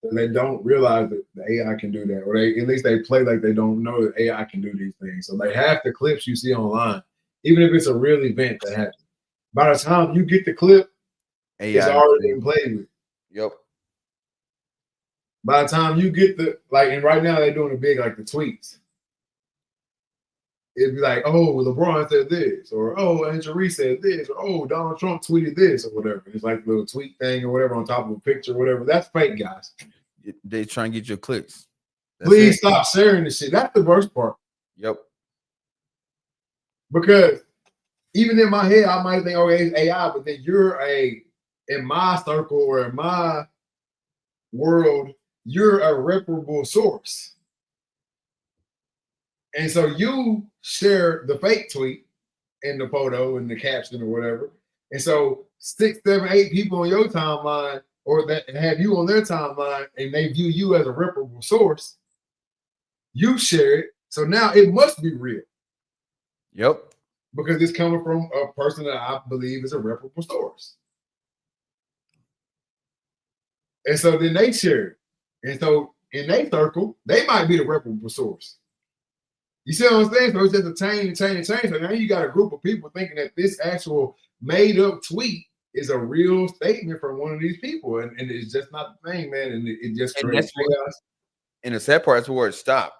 that they don't realize that the AI can do that, or at least they play like they don't know that AI can do these things. So like half the clips you see online, even if it's a real event that happened, by the time you get the clip, AI it's already been played with. Yep. By the time you get and right now they're doing a big like the tweets. It'd be like, oh, LeBron said this, or oh, Andrew Reese said this, or oh, Donald Trump tweeted this, or whatever. It's like a little tweet thing or whatever on top of a picture, or whatever. That's fake, guys. They trying to get your clicks. Please stop sharing this shit. That's the worst part. Yep. Because even in my head, I might think, okay, it's AI, but then you're in my circle or in my world, you're a reputable source. And so you share the fake tweet and the photo and the caption or whatever. And so 6, 7, 8 people on your timeline or that have you on their timeline and they view you as a reputable source, you share it. So now it must be real. Yep. Because it's coming from a person that I believe is a reputable source. And so then they share it. And so in their circle, they might be the reputable source. You see what I'm saying? So it's just a change. So now you got a group of people thinking that this actual made up tweet is a real statement from one of these people, and it's just not the thing, man. And it just And creates chaos. And the sad part is where it stopped.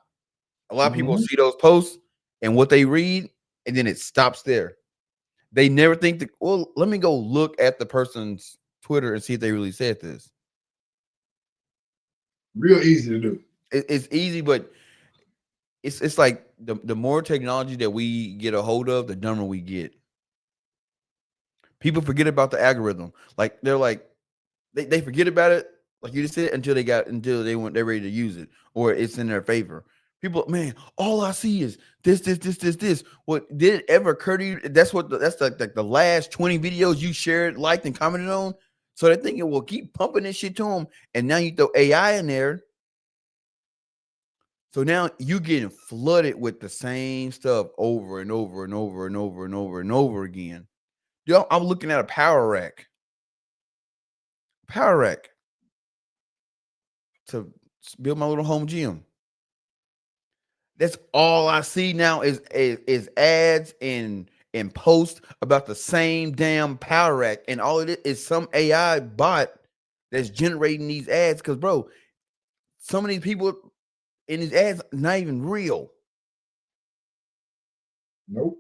A lot of people Mhm. see those posts and what they read, and then it stops there. They never think that, well, let me go look at the person's Twitter and see if they really said this. Real easy to do. It's easy, but it's like the more technology that we get a hold of, the dumber we get. People forget about the algorithm. Like they're like they forget about it, like you just said, until they're ready to use it or it's in their favor. People, man, all I see is this. What did it ever occur to you? That's like the last 20 videos you shared, liked, and commented on. So they're thinking, well, keep pumping this shit to them, and now you throw AI in there. So now you getting flooded with the same stuff over and over and over and over and over and over again. Yo, I'm looking at a power rack to build my little home gym. That's all I see now is ads and posts about the same damn power rack, and all it is some AI bot that's generating these ads. Because, bro, some of these people in these ads not even real. Nope.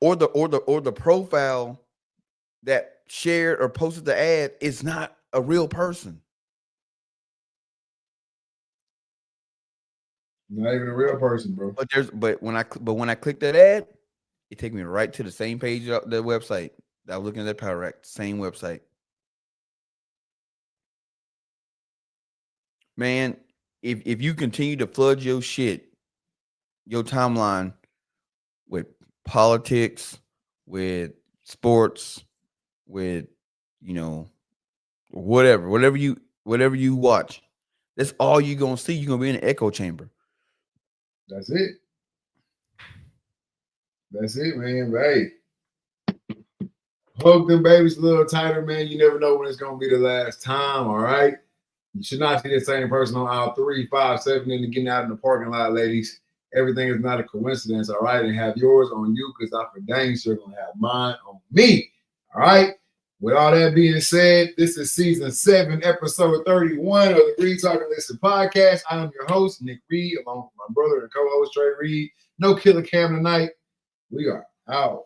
Or the profile that shared or posted the ad is not a real person. Not even a real person, bro. But when I click that ad, it takes me right to the same page of the website that I was looking at that power rack, same website. Man, if you continue to flood your timeline with politics, with sports, with whatever you watch, that's all you're gonna see. You're gonna be in an echo chamber. That's it. That's it, man. Hey, hug them babies a little tighter, man. You never know when it's gonna be the last time. All right. You should not see the same person on aisle 3, 5, 7, and getting out in the parking lot, ladies. Everything is not a coincidence, all right? And have yours on you, because I for dang sure gonna have mine on me. All right. With all that being said, this is season 7, episode 31 of the Reed Talk and Listen podcast. I am your host, Nick Reed, along with my brother and co-host Trey Reed. No killer cam tonight. We are out.